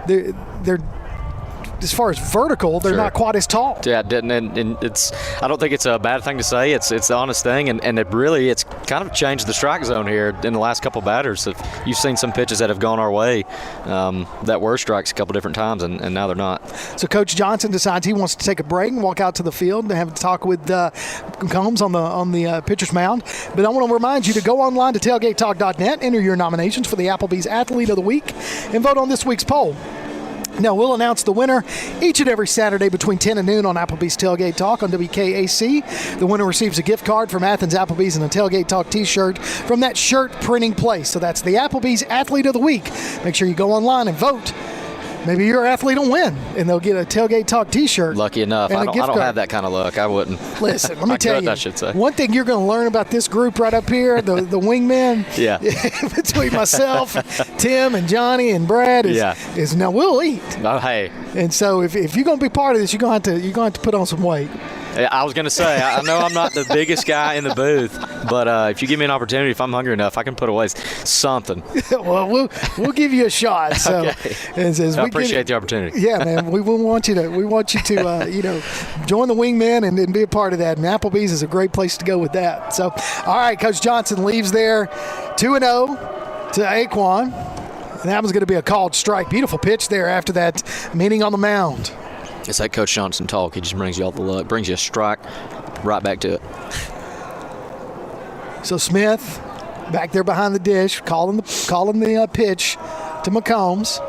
they're as far as vertical, they're not quite as tall. Yeah, and it's. I don't think it's a bad thing to say. It's the honest thing, and it's kind of changed the strike zone here in the last couple batters. If you've seen some pitches that have gone our way that were strikes a couple different times, and now they're not. So Coach Johnson decides he wants to take a break and walk out to the field and have a talk with Combs on the pitcher's mound. But I want to remind you to go online to tailgatetalk.net, enter your nominations for the Applebee's Athlete of the Week, and vote on this week's poll. Now, we'll announce the winner each and every Saturday between 10 and noon on Applebee's Tailgate Talk on WKAC. The winner receives a gift card from Athens Applebee's and a Tailgate Talk t-shirt from that shirt printing place. So that's the Applebee's Athlete of the Week. Make sure you go online and vote. Maybe your athlete will win, and they'll get a Tailgate Talk t-shirt. Lucky enough. I don't have that kind of luck. I wouldn't. Listen, let me tell you, I should say. One thing you're going to learn about this group right up here, the wingmen, between myself, Tim, and Johnny, and Brad, is now we'll eat. Oh, hey. And so if you're going to be part of this, you're going to have to put on some weight. I was going to say, I know I'm not the biggest guy in the booth, but if you give me an opportunity, if I'm hungry enough, I can put away something. Well, we'll give you a shot. So, okay. I appreciate the opportunity. Yeah, man, we want you to join the wingmen and be a part of that. And Applebee's is a great place to go with that. So, all right, Coach Johnson leaves there 2-0 to Aquan. And that was going to be a called strike. Beautiful pitch there after that meeting on the mound. It's like Coach Johnson talk. He just brings you all the luck, brings you a strike, right back to it. So Smith back there behind the dish, calling the pitch to McCombs.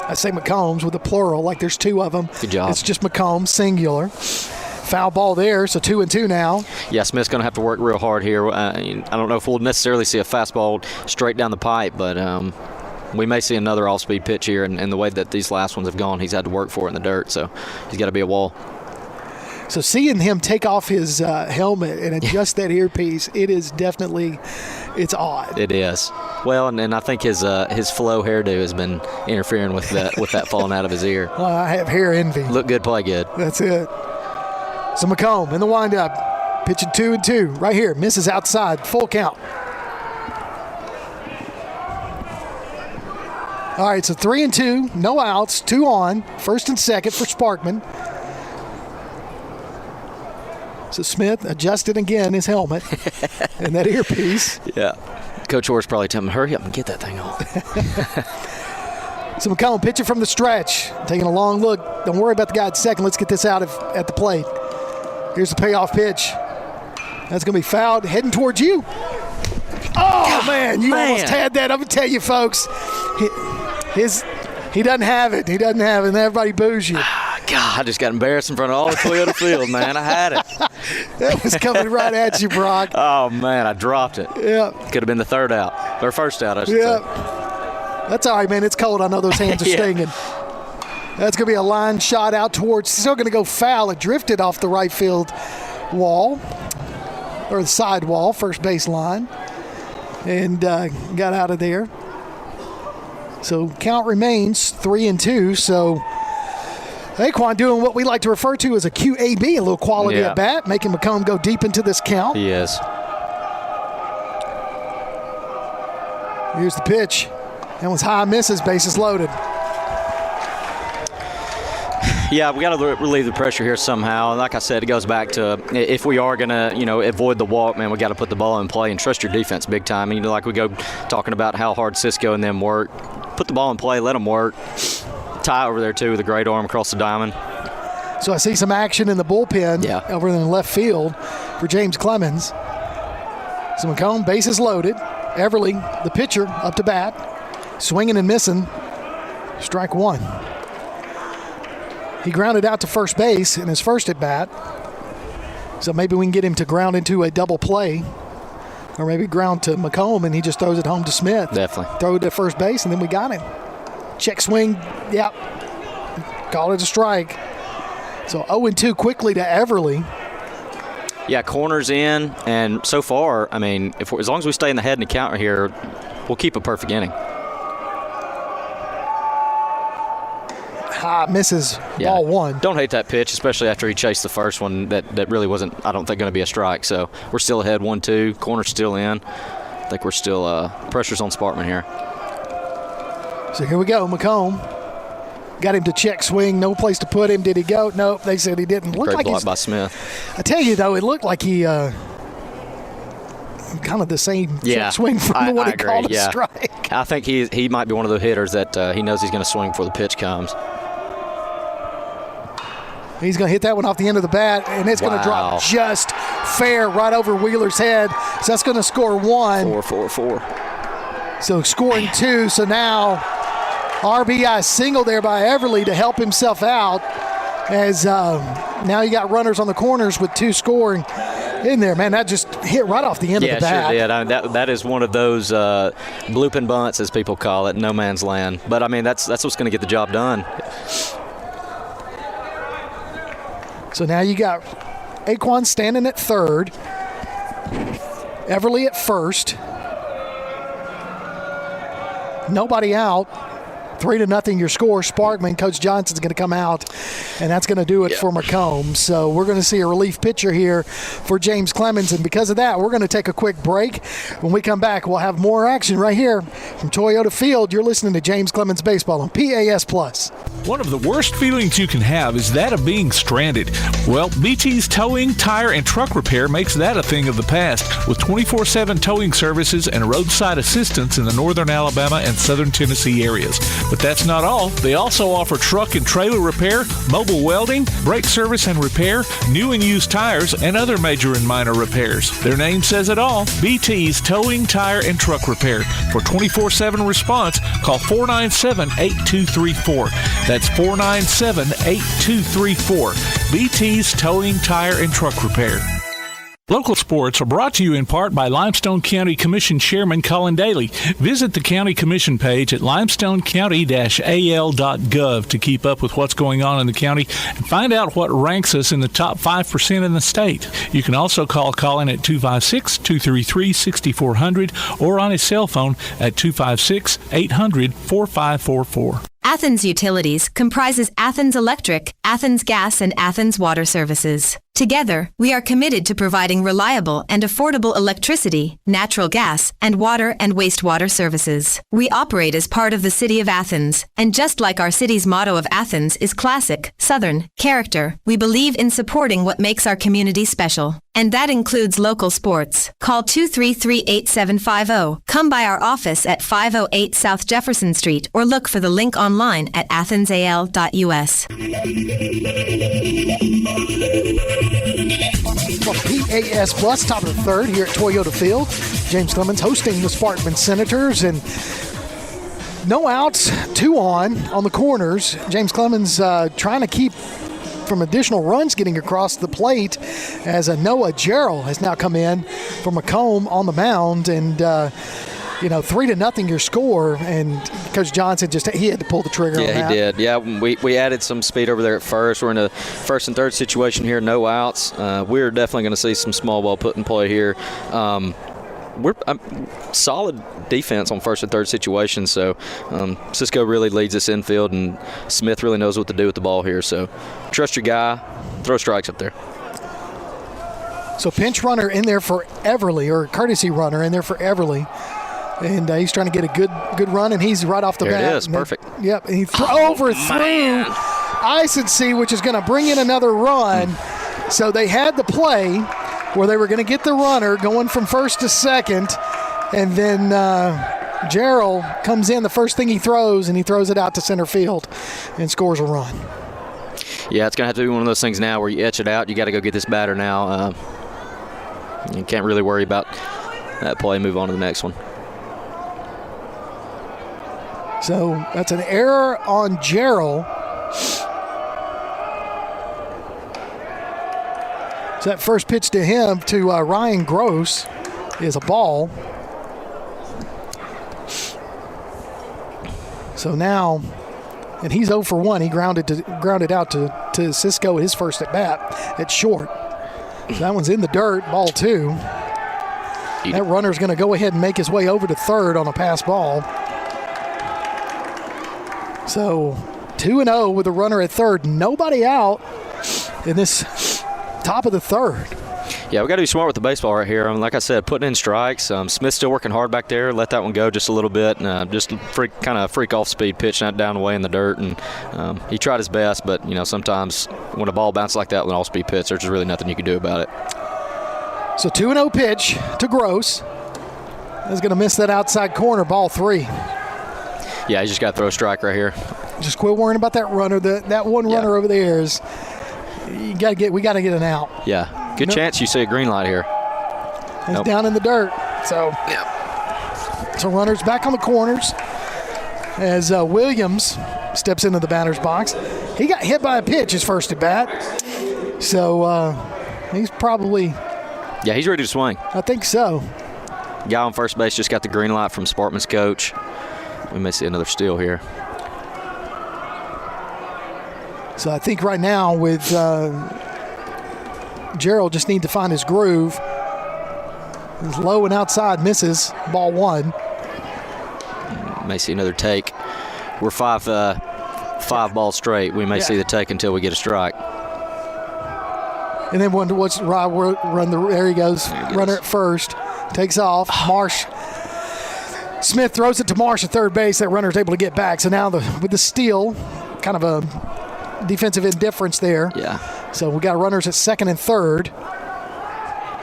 I say McCombs with a plural, like there's 2 of them. Good job. It's just McCombs, singular. Foul ball there, so 2-2 now. Yeah, Smith's going to have to work real hard here. I don't know if we'll necessarily see a fastball straight down the pipe, but we may see another off-speed pitch here, and the way that these last ones have gone, he's had to work for it in the dirt, so he's got to be a wall. So seeing him take off his helmet and adjust that earpiece, it's odd. It is. Well, and I think his flow hairdo has been interfering with that falling out of his ear. Well, I have hair envy. Look good, play good. That's it. So McComb in the windup, pitching 2-2 right here, misses outside, full count. All right, so 3-2, no outs, 2 on, first and second for Sparkman. So Smith adjusted again his helmet and that earpiece. Yeah. Coach Orr's probably telling him, hurry up and get that thing off. So McCollum pitching from the stretch, taking a long look. Don't worry about the guy at second. Let's get this out at the plate. Here's the payoff pitch. That's going to be fouled, heading towards you. Oh, man, you almost had that. I'm going to tell you, folks, he doesn't have it. He doesn't have it, and everybody boos you. God, I just got embarrassed in front of all the Toyota field, man. I had it. That was coming right at you, Brock. Oh, man, I dropped it. Yeah. Could have been the third out, or first out, I should say. That's all right, man. It's cold. I know those hands are stinging. That's going to be a line shot out towards, still going to go foul. It drifted off the right field wall, or the side wall, first base line, and got out of there. So count remains 3-2. So Aquan doing what we like to refer to as a QAB, a little quality at bat, making McComb go deep into this count. He is. Here's the pitch. That one's high, misses, bases loaded. Yeah, we got to relieve the pressure here somehow. And like I said, it goes back to if we are going to, avoid the walk, man, we got to put the ball in play and trust your defense big time. And, like we go talking about how hard Cisco and them work. Put the ball in play, let them work. Ty over there, too, with a great arm across the diamond. So I see some action in the bullpen over in the left field for James Clemens. So McComb, bases loaded. Everly, the pitcher, up to bat. Swinging and missing. Strike one. He grounded out to first base in his first at bat. So maybe we can get him to ground into a double play. Or maybe ground to McComb and he just throws it home to Smith. Definitely. Throw it to first base and then we got him. Check swing. Yep. Call it a strike. So 0-2 quickly to Everly. Yeah, corners in, and so far, I mean, as long as we stay in the head and the counter here, we'll keep a perfect inning. Misses ball one. Don't hate that pitch, especially after he chased the first one. That really wasn't, I don't think, going to be a strike. So we're still ahead 1-2. Corner's still in. I think we're still pressure's on Sparkman here. So here we go, McComb. Got him to check swing. No place to put him. Did he go? Nope. They said he didn't. Looked Great like block by Smith. I tell you though, it looked like he kind of the same check swing from what he called a strike. I think he might be one of the hitters that he knows he's going to swing before the pitch comes. He's going to hit that one off the end of the bat, and it's going to drop just fair right over Wheeler's head. So that's going to score one. 4-4-4. So scoring two. So now RBI single there by Everly to help himself out. As now you got runners on the corners with two scoring in there. Man, that just hit right off the end of the bat. Yeah, sure did. That is one of those blooping bunts, as people call it, no man's land. But, I mean, that's what's going to get the job done. So now you got Aquan standing at third, Everly at first. Nobody out. 3-0 your score. Sparkman, Coach Johnson's going to come out, and that's going to do it for McComb. So we're going to see a relief pitcher here for James Clemens, and because of that, we're going to take a quick break. When we come back, we'll have more action right here from Toyota Field. You're listening to James Clemens Baseball on PAS+. One of the worst feelings you can have is that of being stranded. Well, BT's Towing, Tire, and Truck Repair makes that a thing of the past with 24/7 towing services and roadside assistance in the northern Alabama and southern Tennessee areas. But that's not all. They also offer truck and trailer repair, mobile welding, brake service and repair, new and used tires, and other major and minor repairs. Their name says it all. BT's Towing, Tire, and Truck Repair. For 24/7 response, call 497-8234. That's 497-8234. BT's Towing, Tire, and Truck Repair. Local sports are brought to you in part by Limestone County Commission Chairman Colin Daly. Visit the County Commission page at limestonecounty-al.gov to keep up with what's going on in the county and find out what ranks us in the top 5% in the state. You can also call Colin at 256-233-6400 or on his cell phone at 256-800-4544. Athens Utilities comprises Athens Electric, Athens Gas, and Athens Water Services. Together, we are committed to providing reliable and affordable electricity, natural gas, and water and wastewater services. We operate as part of the City of Athens, and just like our city's motto of Athens is classic, Southern, character, we believe in supporting what makes our community special. And that includes local sports. Call 233-8750. Come by our office at 508 South Jefferson Street or look for the link online at athensal.us. PAS Plus, top of the third here at Toyota Field. James Clemens hosting the Sparkman Senators, and no outs, 2 on the corners. James Clemens trying to keep from additional runs getting across the plate as Noah Jarrell has now come in for McComb on the mound, and 3-0 your score, and Coach Johnson he had to pull the trigger on that. Yeah, he did. Yeah, we added some speed over there at first. We're in a first and third situation here, no outs. We're definitely going to see some small ball put in play here. We're solid defense on first and third situations, so Cisco really leads us infield, and Smith really knows what to do with the ball here. So trust your guy, throw strikes up there. So pinch runner in there for Everly, or courtesy runner in there for Everly. And he's trying to get a good run, and he's right off the bat. There it is, perfect. Yep, and he overthrew Isense, which is going to bring in another run. So they had the play where they were going to get the runner going from first to second, and then Jarrell comes in, the first thing he throws, and he throws it out to center field and scores a run. Yeah, it's going to have to be one of those things now where you etch it out. You got to go get this batter now. You can't really worry about that play, move on to the next one. So that's an error on Gerald. So that first pitch to him, to Ryan Gross, is a ball. So now, and he's 0 for 1. He grounded out to Cisco his first at bat at short. So that one's in the dirt, ball 2. That runner's going to go ahead and make his way over to third on a pass ball. So 2-0 with a runner at third. Nobody out in this top of the third. Yeah, we got to be smart with the baseball right here. I mean, like I said, putting in strikes. Smith's still working hard back there. Let that one go just a little bit. Just freak off speed pitch that down away in the dirt. And he tried his best, but sometimes when a ball bounces like that with an off-speed pitch, there's just really nothing you can do about it. So 2-0 pitch to Gross. He's going to miss that outside corner, ball 3. Yeah, you just got to throw a strike right here. Just quit worrying about that runner. That one runner over there is. We got to get an out. Yeah, good chance you see a green light here. He's down in the dirt. So, so runners back on the corners as Williams steps into the batter's box. He got hit by a pitch his first at bat. So he's probably. Yeah, he's ready to swing. I think so. Guy on first base just got the green light from Sparkman's coach. We may see another steal here. So I think right now with Gerald just need to find his groove. He's low and outside, misses, ball 1. May see another take. We're five balls straight. We may see the take until we get a strike. And then there he goes. Runner at first. Takes off. Marsh. Smith throws it to Marsh at third base. That runner's able to get back. So now with the steal, kind of a defensive indifference there. Yeah. So we got runners at second and third.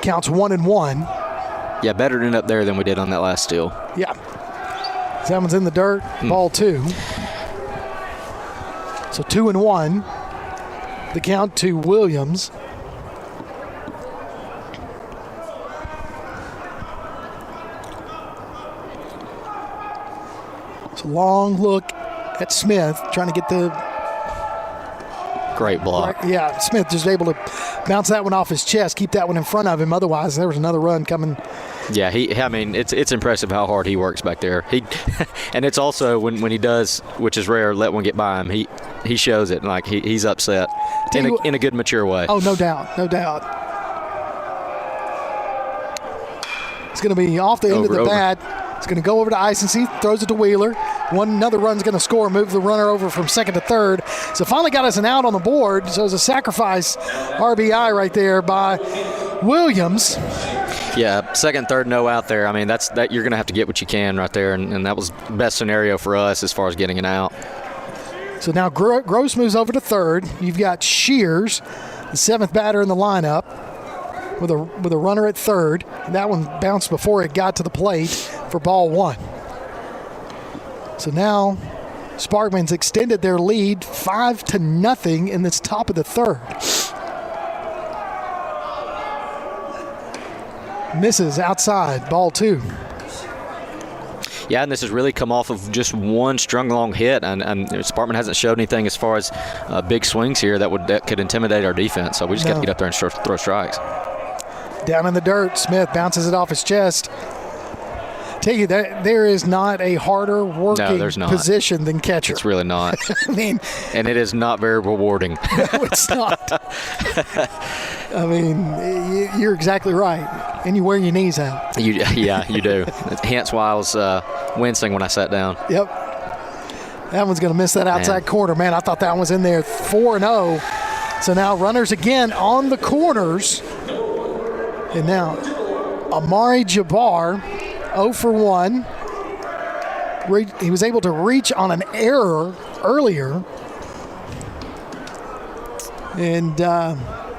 Counts 1-1. Yeah, better to end up there than we did on that last steal. Yeah. So that one's in the dirt. Ball 2. So 2-1. The count to Williams. It's a long look at Smith, trying to get the. Great block. Yeah, Smith just able to bounce that one off his chest, keep that one in front of him. Otherwise, there was another run coming. Yeah, it's impressive how hard he works back there. And it's also when he does, which is rare, let one get by him. He shows it like he's upset in a good, mature way. Oh, no doubt. It's going to be off the end of the bat. It's going to go over to Eisenseith, throws it to Wheeler. Another run's going to score, move the runner over from second to third. So finally got us an out on the board. So it's a sacrifice RBI right there by Williams. Yeah, second, third, no out there. I mean, that you're going to have to get what you can right there, and that was the best scenario for us as far as getting an out. So now Gross moves over to third. You've got Shears, the seventh batter in the lineup, with a runner at third. And that one bounced before it got to the plate for ball 1. So now Sparkman's extended their lead 5-0 in this top of the third. Misses outside, ball 2. Yeah, and this has really come off of just one strung along hit, and Sparkman hasn't showed anything as far as big swings here that could intimidate our defense. So we just got to get up there and throw strikes. Down in the dirt, Smith bounces it off his chest. Tell you that there is not a harder working position than catcher. It's really not. I mean, and it is not very rewarding. No, it's not. I mean, you're exactly right, and you wear your knees out. Yeah, you do. Hence why I was wincing when I sat down. Yep. That one's going to miss that outside corner. Man, I thought that one was in there. 4-0. So now runners again on the corners. And now Amari Jabbar, 0 for 1. He was able to reach on an error earlier. And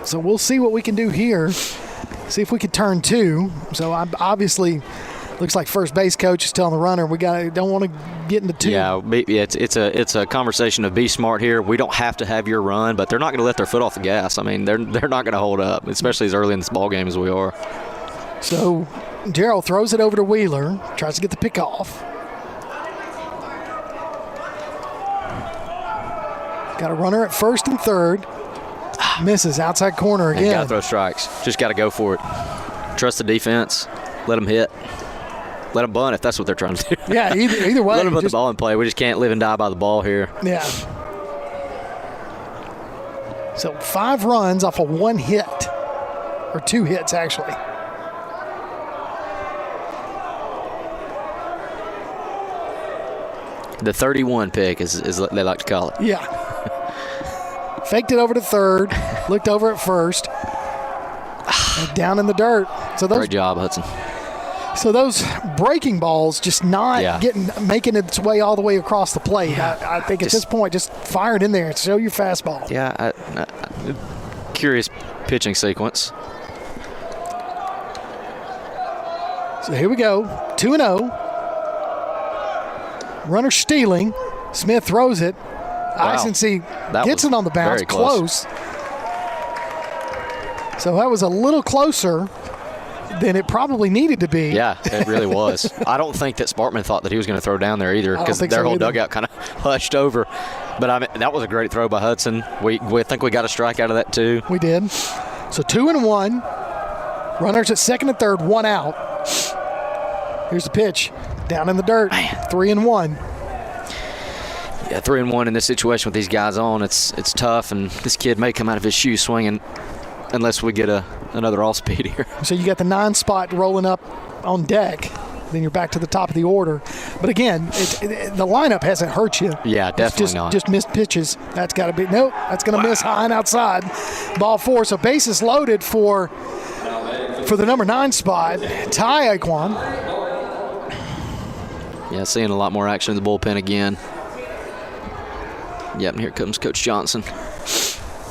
so we'll see what we can do here. See if we can turn 2. So obviously looks like first base coach is telling the runner don't want to get into 2. Yeah, it's a conversation of be smart here. We don't have to have your run, but they're not going to let their foot off the gas. I mean, they're not going to hold up, especially as early in this ball game as we are. So Gerald throws it over to Wheeler, tries to get the pick off. Got a runner at first and third. Misses outside corner again. You got to throw strikes. Just got to go for it. Trust the defense. Let them hit. Let them bunt if that's what they're trying to do. Yeah, either way. Let them put the ball in play. We just can't live and die by the ball here. Yeah. So 5 runs off of 1 hit, or 2 hits actually. The 31 pick is what they like to call it. Yeah. Faked it over to third, looked over at first, and down in the dirt. So Great job, Hudson. So those breaking balls just not making its way all the way across the plate. I think at this point, just fire it in there and show your fastball. Yeah, curious pitching sequence. So here we go, 2-0. Runner stealing. Smith throws it. Wow. Eisenstein gets it on the bounce. Close. So that was a little closer than it probably needed to be. Yeah, it really was. I don't think that Sparkman thought that he was going to throw down there either, because their whole dugout kind of hushed over. But I mean, that was a great throw by Hudson. We think we got a strike out of that too. We did. So 2-1. Runners at second and third, 1 out. Here's the pitch. Down in the dirt. 3-1. Yeah, 3-1 in this situation with these guys on. It's tough, and this kid may come out of his shoes swinging unless we get another all-speed here. So you got the 9 spot rolling up on deck. Then you're back to the top of the order. But again, the lineup hasn't hurt you. Yeah, definitely not. Just missed pitches. That's got to be – nope, that's going to miss high and outside. Ball 4. So bases loaded for the number 9 spot, Ty Aquan. Yeah, seeing a lot more action in the bullpen again. Yep, and here comes Coach Johnson.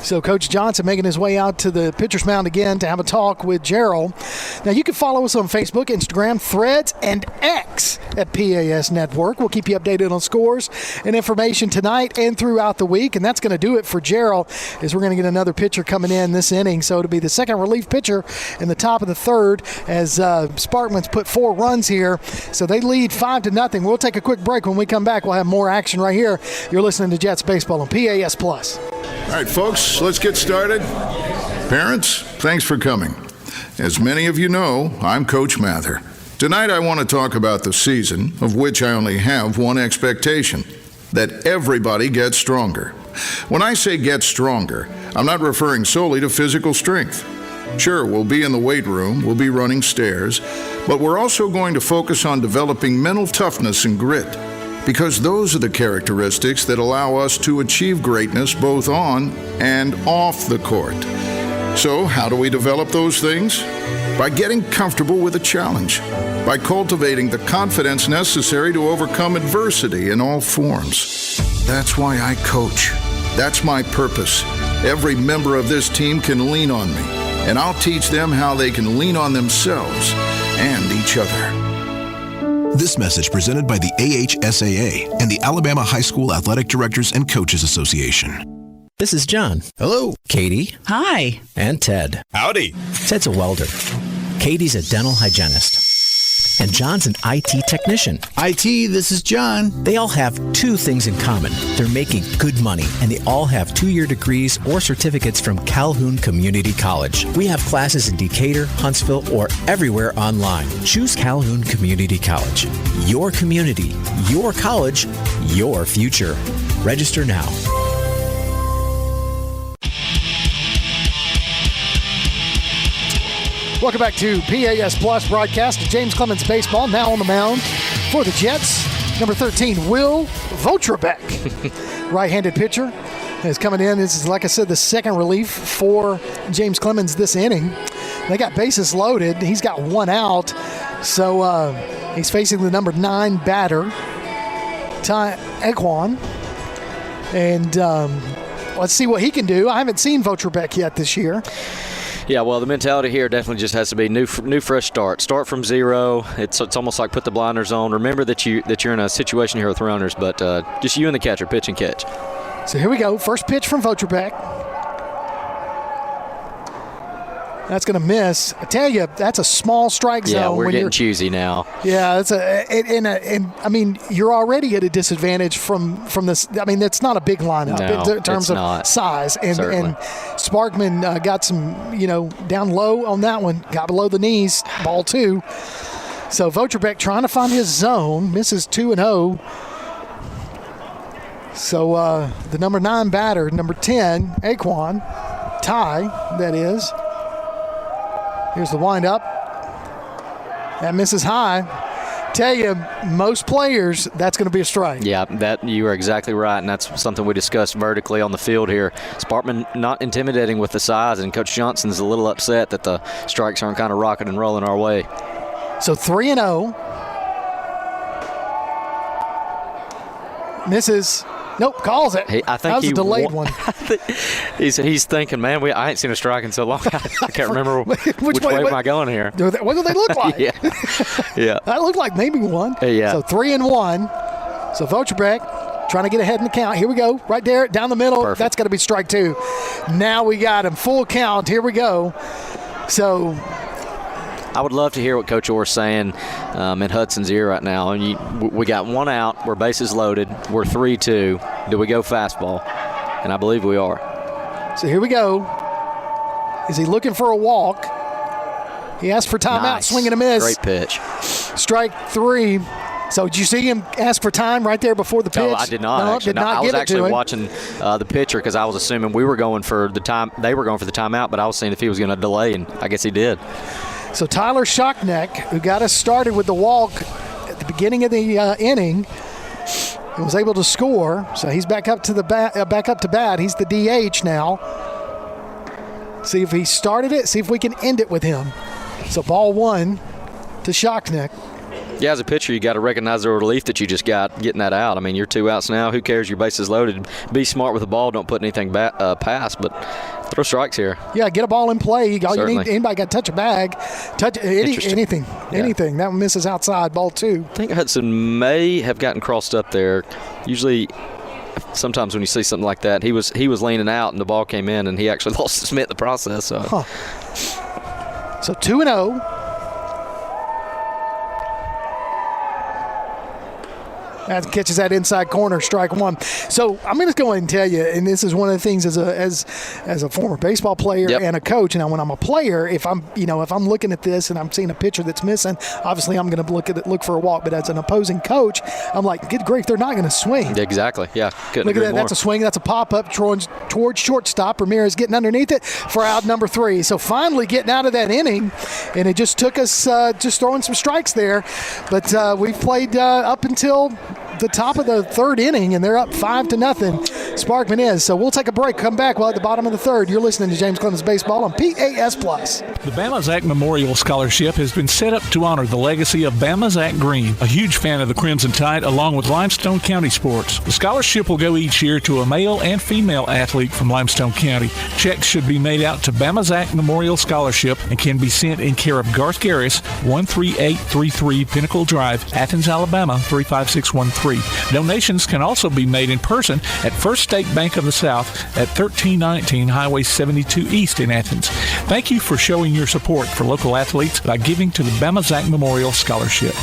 So Coach Johnson making his way out to the pitcher's mound again to have a talk with Gerald. Now you can follow us on Facebook, Instagram, Threads, and X at PAS Network. We'll keep you updated on scores and information tonight and throughout the week. And that's going to do it for Gerald, as we're going to get another pitcher coming in this inning. So it'll be the second relief pitcher in the top of the third, as Sparkman's put 4 runs here. So they lead 5-0. We'll take a quick break. When we come back, we'll have more action right here. You're listening to Jets Baseball on PAS Plus. All right, folks, let's get started. Parents, thanks for coming. As many of you know, I'm Coach Mather. Tonight I want to talk about the season, of which I only have one expectation: that everybody gets stronger. When I say get stronger, I'm not referring solely to physical strength. Sure, we'll be in the weight room, we'll be running stairs, but we're also going to focus on developing mental toughness and grit, because those are the characteristics that allow us to achieve greatness both on and off the court. So how do we develop those things? By getting comfortable with a challenge, by cultivating the confidence necessary to overcome adversity in all forms. That's why I coach. That's my purpose. Every member of this team can lean on me, and I'll teach them how they can lean on themselves and each other. This message presented by the AHSAA and the Alabama High School Athletic Directors and Coaches Association. This is John. Hello. Katie. Hi. And Ted. Howdy. Ted's a welder. Katie's a dental hygienist. And John's an IT technician. IT, this is John. They all have 2 things in common. They're making good money, and they all have 2-year degrees or certificates from Calhoun Community College. We have classes in Decatur, Huntsville, or everywhere online. Choose Calhoun Community College. Your community, your college, your future. Register now. Welcome back to PAS Plus broadcast of James Clemens Baseball. Now on the mound for the Jets, number 13, Will Votrabek. Right-handed pitcher is coming in. This is, like I said, the second relief for James Clemens this inning. They got bases loaded. He's got 1 out. So he's facing the number 9 batter, Ty Aquan. And let's see what he can do. I haven't seen Votrabek yet this year. Yeah, well, the mentality here definitely just has to be new fresh start. Start from zero. It's almost like put the blinders on. Remember that you're in a situation here with runners, but just you and the catcher, pitch and catch. So here we go. First pitch from Votrabek. That's going to miss. I tell you, that's a small strike zone. Yeah, we're getting choosy now. Yeah, that's and I mean, you're already at a disadvantage from this. I mean, that's not a big lineup in terms of size. And Sparkman got some, down low on that one, got below the knees, ball 2. So Votrbeck trying to find his zone, misses 2-0. So the number 9 batter, number 10, Aquan, Ty, that is. Here's the windup. That misses high. Tell you, most players, that's going to be a strike. Yeah, that you are exactly right, and that's something we discussed vertically on the field here. Sparkman not intimidating with the size, and Coach Johnson's a little upset that the strikes aren't kind of rocking and rolling our way. So 3-0. Misses. Nope, calls it. I think that was a delayed one. He's thinking, man, I ain't seen a strike in so long. I can't remember which way am I going here. What do they look like? Yeah. That looked like maybe one. Yeah. So 3-1. So Votrbeck trying to get ahead in the count. Here we go. Right there, down the middle. Perfect. That's got to be strike 2. Now we got him. Full count. Here we go. So I would love to hear what Coach Orr's saying in Hudson's ear right now. And we got one out. We're bases loaded. We're 3-2. Do we go fastball? And I believe we are. So here we go. Is he looking for a walk? He asked for timeout, Nice. Swing and a miss. Great pitch. Strike 3. So did you see him ask for time right there before the pitch? No, I did not. No, actually. did not I get was it to actually him. watching the pitcher because I was assuming we were going for the time. They were going for the timeout, but I was seeing if he was going to delay, and I guess he did. So Tyler Shockneck, who got us started with the walk at the beginning of the inning, was able to score. So he's back up to bat. He's the DH now. See if he started it. See if we can end it with him. So ball 1 to Shockneck. Yeah, as a pitcher, you got to recognize the relief that you just got getting that out. I mean, you're 2 outs now. Who cares? Your bases loaded. Be smart with the ball. Don't put anything past, but throw strikes here. Yeah, get a ball in play. All you Certainly. need, anybody got to touch a bag, touch anything. Anything. That one misses outside, ball 2. I think Hudson may have gotten crossed up there. Usually, sometimes when you see something like that, he was leaning out and the ball came in, and he actually lost his mitt in the process. So 2-0. That catches that inside corner, strike 1. So I'm going to go ahead and tell you, and this is one of the things as a former baseball player and a coach. Now, when I'm a player, if I'm looking at this and I'm seeing a pitcher that's missing, obviously I'm going to look for a walk. But as an opposing coach, I'm like, good grief, they're not going to swing. Exactly. Yeah. Look at that. That's a swing. That's a pop up towards shortstop. Ramirez getting underneath it for out number 3. So finally getting out of that inning, and it just took us just throwing some strikes there. But we played up until the top of the 3rd inning, and they're up 5-0. Sparkman is. So we'll take a break. Come back. Well, at the bottom of the 3rd, you're listening to James Clemens Baseball on PAS+. The Bama Zach Memorial Scholarship has been set up to honor the legacy of Bama Zach Green, a huge fan of the Crimson Tide, along with Limestone County sports. The scholarship will go each year to a male and female athlete from Limestone County. Checks should be made out to Bama Zach Memorial Scholarship and can be sent in care of Garth Garris, 13833 Pinnacle Drive, Athens, Alabama, 35613. Donations can also be made in person at First State Bank of the South at 1319 Highway 72 East in Athens. Thank you for showing your support for local athletes by giving to the Bama Zach Memorial Scholarship.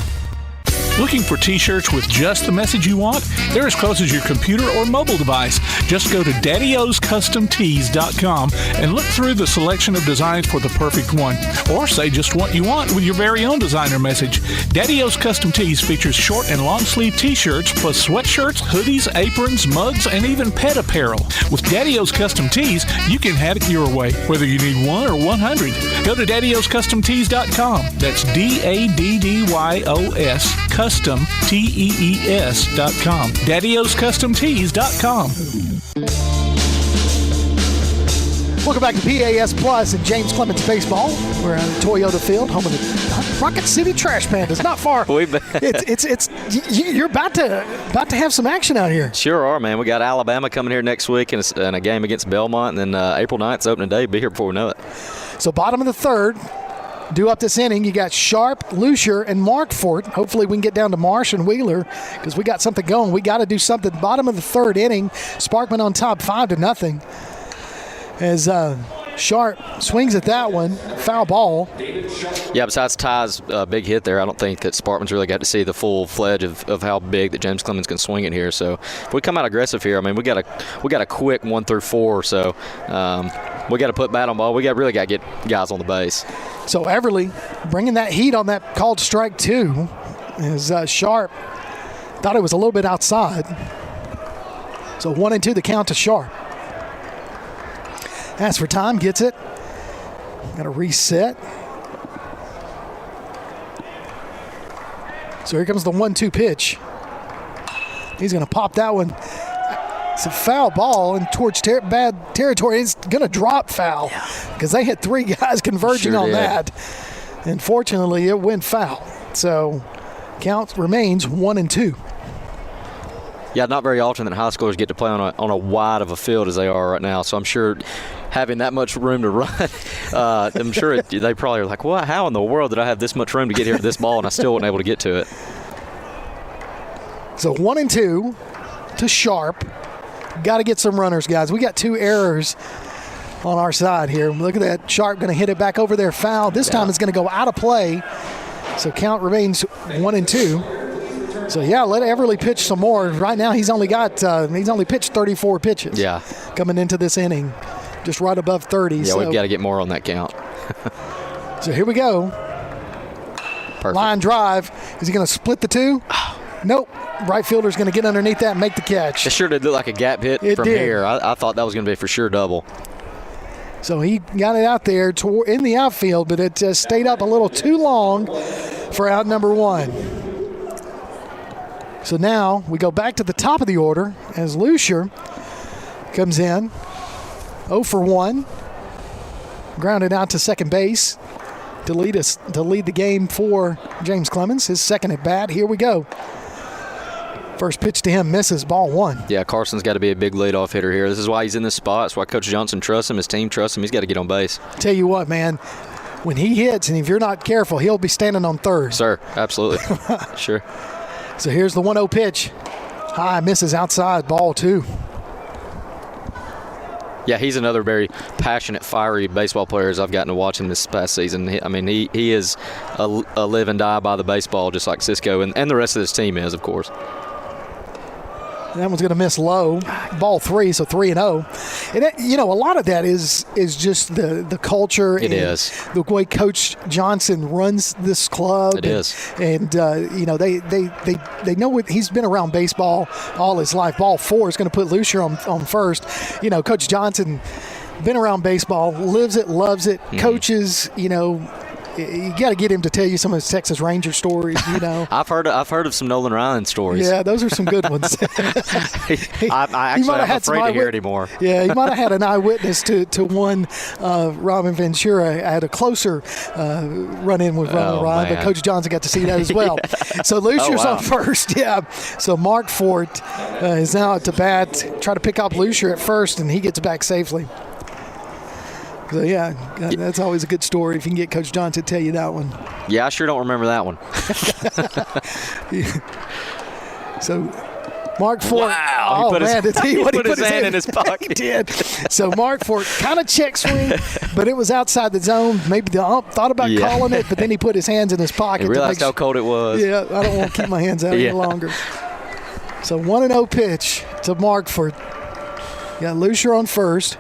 Looking for t-shirts with just the message you want? They're as close as your computer or mobile device. Just go to daddyoscustomtees.com and look through the selection of designs for the perfect one. Or say just what you want with your very own designer message. Daddy O's Custom Tees features short and long sleeve t-shirts plus sweatshirts, hoodies, aprons, mugs, and even pet apparel. With Daddy O's Custom Tees, you can have it your way, whether you need 1 or 100. Go to daddyoscustomtees.com. That's DADDYOS Custom TEES.com. DaddyOsCustomTees.com. Welcome back to PAS Plus and James Clemens Baseball. We're at Toyota Field, home of the Rocket City Trash Pandas. Not far. You're about to have some action out here. Sure are, man. We got Alabama coming here next week and a game against Belmont, and then April 9th's opening day. Be here before we know it. So bottom of the 3rd. Due up this inning, you got Sharp, Lucier, and Markford. Hopefully we can get down to Marsh and Wheeler because we got something going. We got to do something. Bottom of the 3rd inning, Sparkman on top, 5-0. As Sharp swings at that one. Foul ball. Yeah, besides Ty's big hit there, I don't think that Sparkman's really got to see the full fledge of how big that James Clemens can swing it here. So if we come out aggressive here, I mean, we got a quick 1 through 4. So we got to put bat on ball. We really got to get guys on the base. So Everly bringing that heat on that called strike 2 is Sharp. Thought it was a little bit outside. So 1-2 the count to Sharp. As for time, gets it. Got to reset. So here comes the 1-2 pitch. He's going to pop that one. It's a foul ball and towards bad territory. It's going to drop foul because they had 3 guys converging on that. Unfortunately, it went foul. So count remains 1-2. Yeah, not very often that high schoolers get to play on a wide of a field as they are right now. So I'm sure having that much room to run, I'm sure they probably are like, well, how in the world did I have this much room to get here to this ball and I still wasn't able to get to it? So 1-2 to Sharp. Got to get some runners, guys. We got 2 errors on our side here. Look at that. Sharp going to hit it back over there. Foul. This time it's going to go out of play. So count remains 1-2. So, yeah, let Everly pitch some more. Right now he's only pitched 34 pitches. Yeah. Coming into this inning. Just right above 30. Yeah, we've got to get more on that count. So here we go. Perfect. Line drive. Is he going to split the 2? Nope. Right fielder's going to get underneath that and make the catch. It sure did look like a gap hit from here. I thought that was going to be for sure double. So he got it out there in the outfield, but it just stayed up a little too long for out number 1. So now we go back to the top of the order as Lucier comes in. 0 for 1. Grounded out to second base to lead the game for James Clemens. His second at bat. Here we go. First pitch to him misses, ball 1. Yeah, Carson's got to be a big leadoff hitter here. This is why he's in this spot. That's why Coach Johnson trusts him. His team trusts him. He's got to get on base. Tell you what, man, when he hits, and if you're not careful, he'll be standing on third. Sir, absolutely. Sure. So here's the 1-0 pitch. High, misses outside, ball 2. Yeah, he's another very passionate, fiery baseball player as I've gotten to watch him this past season. He is a live and die by the baseball, just like Cisco and the rest of this team is, of course. That one's going to miss low. Ball 3, so 3-0. And, a lot of that is just the culture. It is. The way Coach Johnson runs this club. It is. And they know what he's been around baseball all his life. Ball 4 is going to put Lucier on first. Coach Johnson, been around baseball, lives it, loves it, coaches, you got to get him to tell you some of his Texas Ranger stories, I've heard of some Nolan Ryan stories. Yeah, those are some good ones. I'm afraid to hear anymore. Yeah, he might have had an eyewitness to one Robin Ventura. I had a closer run-in with Ryan, but Coach Johnson got to see that as well. So Lucier's on first, yeah. So Mark Fort is now at the bat, try to pick up Lucier at first, and he gets back safely. So, yeah, that's always a good story if you can get Coach Johnson to tell you that one. Yeah, I sure don't remember that one. So, Mark Fort. Wow. He put his hand in his pocket. He did. So, Mark Fort kind of check swing, but it was outside the zone. Maybe the ump thought about calling it, but then he put his hands in his pocket. He realized how cold it was. Yeah, I don't want to keep my hands out any longer. So, 1-0 pitch to Mark Fort. Got Lucier on first.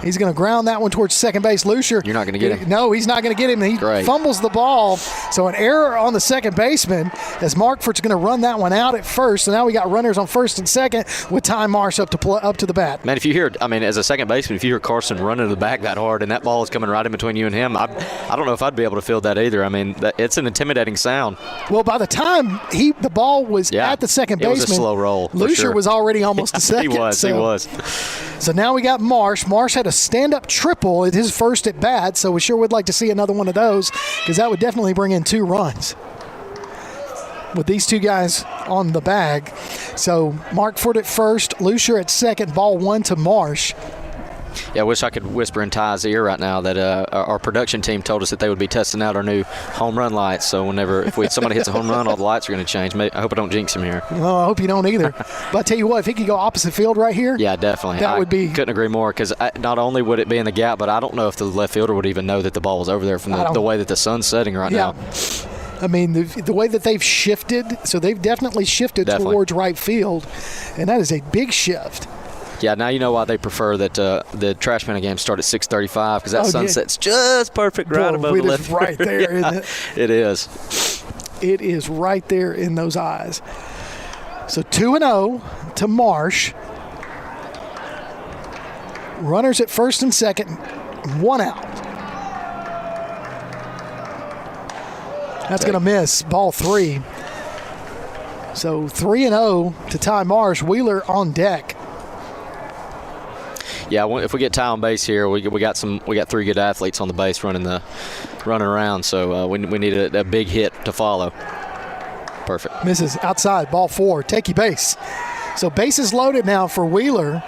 He's going to ground that one towards second base. Lucier. You're not going to get him. No, he's not going to get him. He fumbles the ball. So an error on the second baseman as Markfort's going to run that one out at first. So now we got runners on first and second with Ty Marsh up to the bat. Man, if you hear, as a second baseman, if you hear Carson running to the back that hard and that ball is coming right in between you and him, I don't know if I'd be able to field that either. It's an intimidating sound. Well, by the time the ball was at the second baseman, it was a slow roll. Lucier was already almost to second. He was. So now we got Marsh. Marsh had a stand-up triple at his first at bat, so we sure would like to see another one of those because that would definitely bring in 2 runs with these 2 guys on the bag. So Mark Ford at first, Lucier at second, ball 1 to Marsh. Yeah, I wish I could whisper in Ty's ear right now that our production team told us that they would be testing out our new home run lights. So if somebody hits a home run, all the lights are going to change. I hope I don't jinx him here. Well, I hope you don't either. But I tell you what, if he could go opposite field right here. Yeah, definitely. That would be. Couldn't agree more, because not only would it be in the gap, but I don't know if the left fielder would even know that the ball was over there from the way that the sun's setting right now. I mean, the way that they've shifted, so they've definitely shifted towards right field, and that is a big shift. Yeah, now you know why they prefer that the Trash Panda game start at 6:35, because that sunset's just perfect right above the left. Right there, isn't it? It is. It is right there in those eyes. So 2-0 to Marsh. Runners at first and second, 1 out. That's going to miss, ball 3. So 3-0 to Ty Marsh. Wheeler on deck. Yeah, if we get Ty on base here, we got 3 good athletes on the base running around. So we need a big hit to follow. Perfect. Misses outside, ball 4. Takey base. So bases loaded now for Wheeler.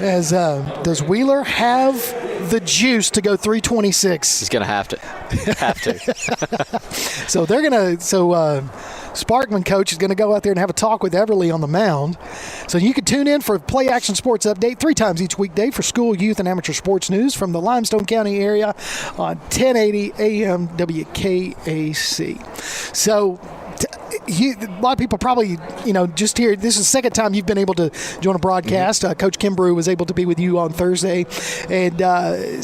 As does Wheeler have the juice to go 326? He's going to have to. So they're going to. Sparkman coach is going to go out there and have a talk with Everly on the mound. So you can tune in for Play Action Sports Update 3 times each weekday for school, youth, and amateur sports news from the Limestone County area on 1080 AM WKAC. So a lot of people probably, just here, this is the second time you've been able to join a broadcast. Coach Kimbrough was able to be with you on Thursday. And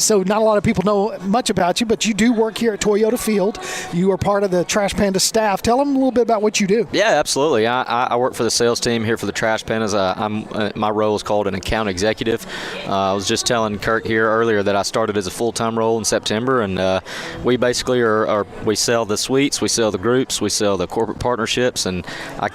so not a lot of people know much about you, but you do work here at Toyota Field. You are part of the Trash Panda staff. Tell them a little bit about what you do. Yeah, absolutely. I work for the sales team here for the Trash Pandas. My role is called an account executive. I was just telling Kirk here earlier that I started as a full-time role in September, and we basically we sell the suites, we sell the groups, we sell the corporate partnerships, and I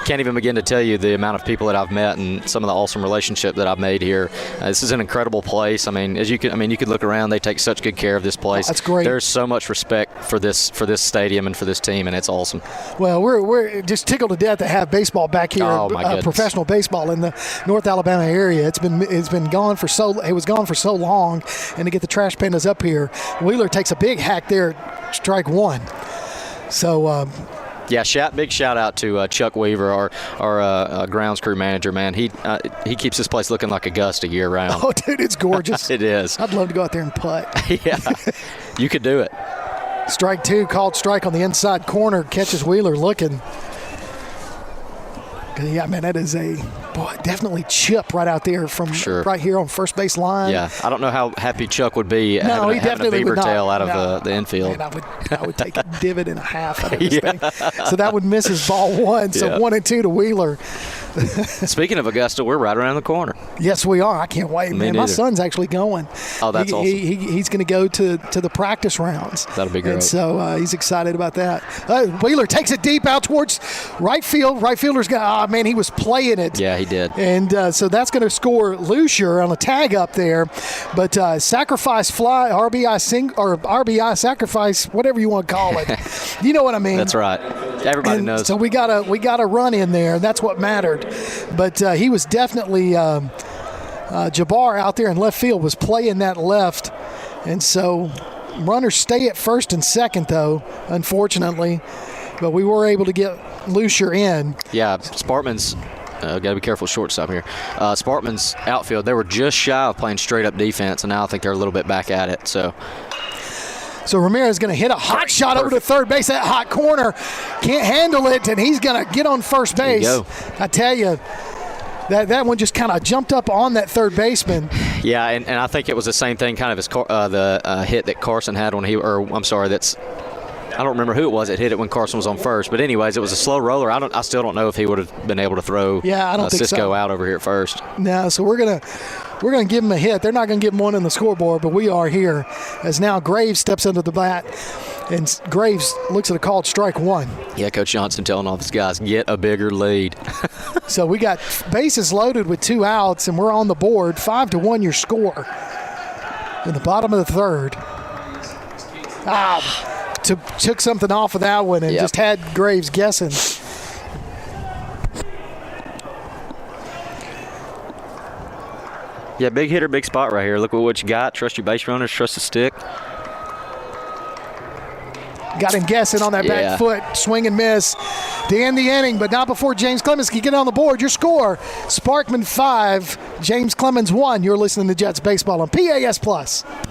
can't even begin to tell you the amount of people that I've met and some of the awesome relationships that I've made here. This is an incredible place. I mean, you could look around. They take such good care of this place. That's great. There's so much respect for this stadium and for this team, and it's awesome. Well, we're just tickled to death to have baseball back here. Oh, my goodness. Professional baseball in the North Alabama area. It was gone for so long, and to get the Trash Pandas up here, Wheeler takes a big hack there, strike 1. So. Yeah, big shout out to Chuck Weaver, our grounds crew manager. Man, he keeps this place looking like Augusta year round. Oh, dude, it's gorgeous. It is. I'd love to go out there and putt. Yeah, you could do it. Strike 2, called strike on the inside corner. Catches Wheeler looking. Yeah, man, that is definitely chip right out there from right here on first base line. Yeah, I don't know how happy Chuck would be having a beaver tail out of the infield. Man, I would take a divot and a half out of this thing. So that would miss his ball 1. So 1 and 2 to Wheeler. Speaking of Augusta, we're right around the corner. Yes, we are. I can't wait, man. My son's actually going. Oh, that's awesome. He's going to go to the practice rounds. That'll be great. And so he's excited about that. Wheeler takes it deep out towards right field. Right fielder's going, man, he was playing it. Yeah, he did. And so that's going to score Lucier on a tag up there. But sacrifice fly, RBI sacrifice, whatever you want to call it. You know what I mean? That's right. Everybody knows. So we got a run in there, and that's what mattered. But he was definitely Jabbar out there in left field was playing that left. And so runners stay at first and second, though, unfortunately. But we were able to get Lucier in. Yeah, Sparkman's got to be careful shortstop here. Sparkman's outfield, they were just shy of playing straight-up defense, and now I think they're a little bit back at it. So Ramirez is going to hit a hot shot over to third base. That hot corner can't handle it, and he's going to get on first base. There you go. I tell you, that one just kind of jumped up on that third baseman. Yeah, and I think it was the same thing kind of as the hit that Carson had when I don't remember who it was that hit it when Carson was on first. But anyways, it was a slow roller. I still don't know if he would have been able to throw I don't think Cisco out over here at first. No, so we're gonna give him a hit. They're not gonna give him one on the scoreboard, but we are here as now Graves steps into the bat. And Graves looks at a called strike 1. Yeah, Coach Johnson telling all these guys, get a bigger lead. So we got bases loaded with 2 outs, and we're on the board. 5-1 your score. In the bottom of the third. Took something off of that one and just had Graves guessing. Yeah, big hitter, big spot right here. Look at what you got. Trust your base runners. Trust the stick. Got him guessing on that back foot. Swing and miss to end the inning, but not before James Clemens can get on the board. Your score, Sparkman 5, James Clemens 1. You're listening to Jets Baseball on PAS+.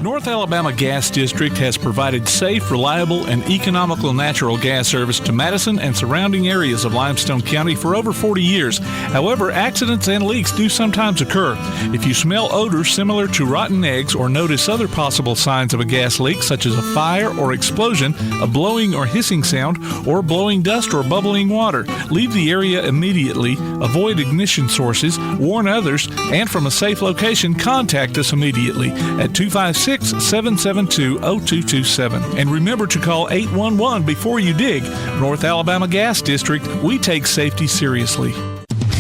North Alabama Gas District has provided safe, reliable, and economical natural gas service to Madison and surrounding areas of Limestone County for over 40 years. However, accidents and leaks do sometimes occur. If you smell odors similar to rotten eggs or notice other possible signs of a gas leak, such as a fire or explosion, a blowing or hissing sound, or blowing dust or bubbling water, leave the area immediately, avoid ignition sources, warn others, and from a safe location, contact us immediately at 256-772-0227. And remember to call 811 before you dig. North Alabama Gas District, we take safety seriously.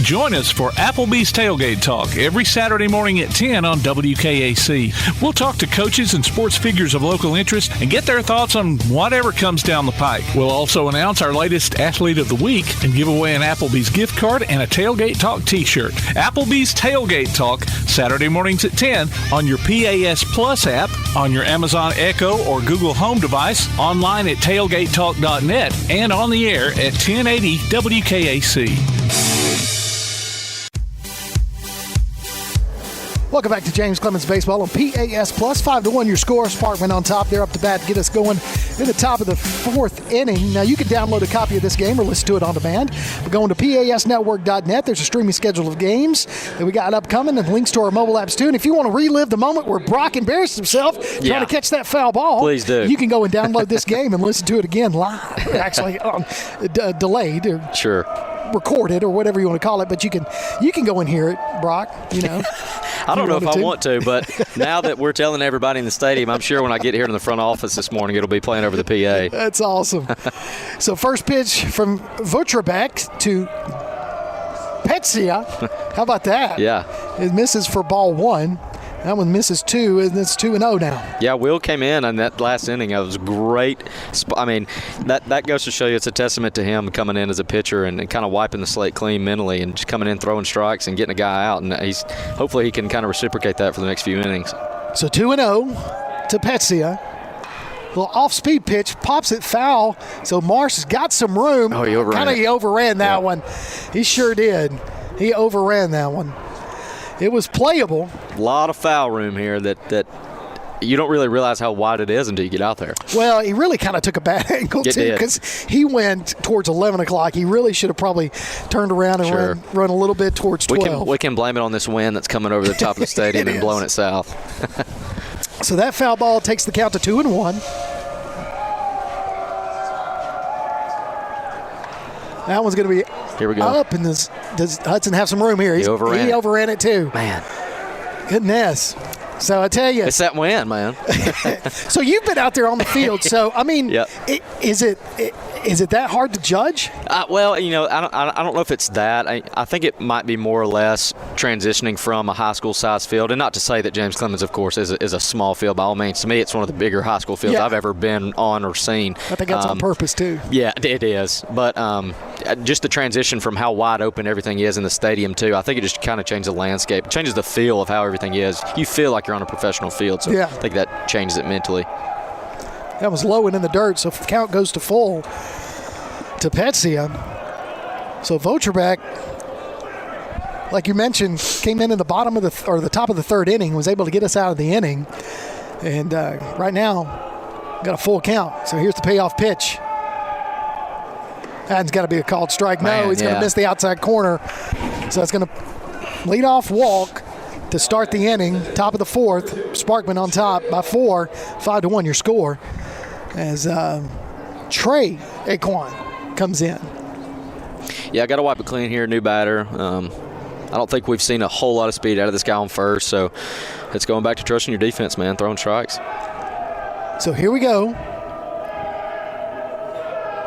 Join us for Applebee's Tailgate Talk every Saturday morning at 10 on WKAC. We'll talk to coaches and sports figures of local interest and get their thoughts on whatever comes down the pike. We'll also announce our latest Athlete of the Week and give away an Applebee's gift card and a Tailgate Talk t-shirt. Applebee's Tailgate Talk, Saturday mornings at 10 on your PAS Plus app, on your Amazon Echo or Google Home device, online at tailgatetalk.net, and on the air at 1080 WKAC. Welcome back to James Clemens Baseball on PAS+. 5-1 your score. Sparkman on top there up to bat to get us going in the top of the fourth inning. Now, you can download a copy of this game or listen to it on demand. We're going to PASnetwork.net. There's a streaming schedule of games that we got upcoming and links to our mobile apps, too. And if you want to relive the moment where Brock embarrassed himself trying to catch that foul ball, please do. You can go and download this game and listen to it again live, actually delayed or recorded or whatever you want to call it. But you can go and hear it, Brock, you know. I don't know if I want to, but now that we're telling everybody in the stadium, I'm sure when I get here in the front office this morning, it'll be playing over the PA. That's awesome. So first pitch from Votrabek to Petsia. How about that? Yeah. It misses for ball one. That one misses two, and it's 2-0 now. Yeah, Will came in on that last inning. It was great. I mean, that goes to show you it's a testament to him coming in as a pitcher and kind of wiping the slate clean mentally and just coming in throwing strikes and getting a guy out. And hopefully he can kind of reciprocate that for the next few innings. So 2-0 to Petsia. Little off-speed pitch, pops it foul. So Marsh has got some room. Oh, he overran it. He overran that one. He sure did. He overran that one. It was playable. A lot of foul room here that you don't really realize how wide it is until you get out there. Well, he really kind of took a bad angle, too, because he went towards 11 o'clock. He really should have probably turned around and run a little bit towards 12. We can blame it on this wind that's coming over the top of the stadium and blowing it south. So that foul ball takes the count to 2-1. That one's going to be here we go. Up, and does Hudson have some room here? He overran it too. Man. Goodness. So I tell you. It's that wind, man. So you've been out there on the field. So, I mean, is it that hard to judge? Well, you know, I don't know if it's that. I think it might be more or less transitioning from a high school size field. And not to say that James Clemens, of course, is a small field by all means. To me, it's one of the bigger high school fields I've ever been on or seen. I think that's on purpose, too. Yeah, it is. But just the transition from how wide open everything is in the stadium, too, I think it just kind of changes the landscape. It changes the feel of how everything is. You feel like you're on a professional field. So I think that changes it mentally. That was low and in the dirt, so the count goes to full to Petsia. So Votrabek, like you mentioned, came in the bottom of the top of the third inning, was able to get us out of the inning, and right now got a full count. So here's the payoff pitch. That's got to be a called strike. No, he's going to miss the outside corner. So it's going to lead off walk to start the inning. Top of the fourth. Sparkman on top by 4. 5-1 your score. As Trey Aquan comes in. Yeah, I got to wipe it clean here. New batter. I don't think we've seen a whole lot of speed out of this guy on first. So it's going back to trusting your defense, man. Throwing strikes. So here we go.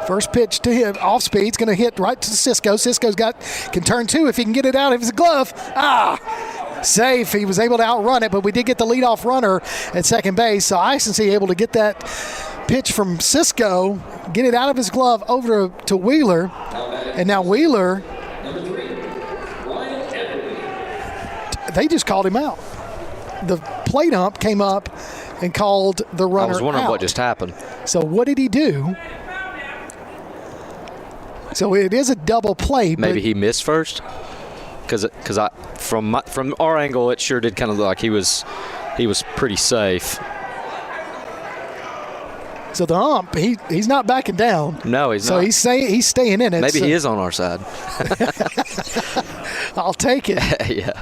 First pitch to him, off speed. It's going to hit right to Cisco. Cisco's can turn two if he can get it out of his glove. Safe. He was able to outrun it, but we did get the leadoff runner at second base. So Isency able to get that pitch from Cisco, get it out of his glove over to Wheeler. And now Wheeler, they just called him out. the plate ump came up and called the runner out. I was wondering what just happened. So what did he do? So it is a double play. Maybe he missed first? Because from our angle, it sure did kind of look like he was pretty safe. So the ump, he's not backing down. No, he's not. So he's staying in it. Maybe he is on our side. I'll take it. Yeah.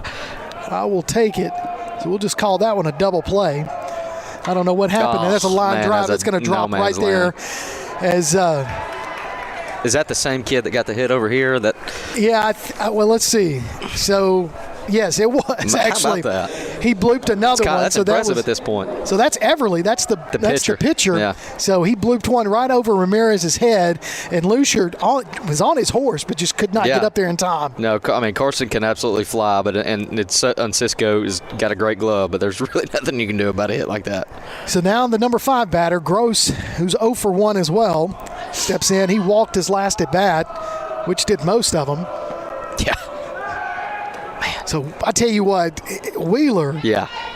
I will take it. So we'll just call that one a double play. I don't know what happened. That's a line drive that's going to drop right there. As is that the same kid that got the hit over here? Yeah. Well, let's see. So. Yes, it was actually. How about that? He blooped another one. That's impressive at this point. So that's Everly. That's the pitcher. Yeah. So he blooped one right over Ramirez's head, and Lucier was on his horse, but just could not get up there in time. No, I mean Carson can absolutely fly, and Cisco has got a great glove, but there's really nothing you can do about a hit like that. So now the number 5 batter, Gross, who's 0 for 1 as well, steps in. He walked his last at bat, which did most of them. Yeah. So I tell you what, Wheeler,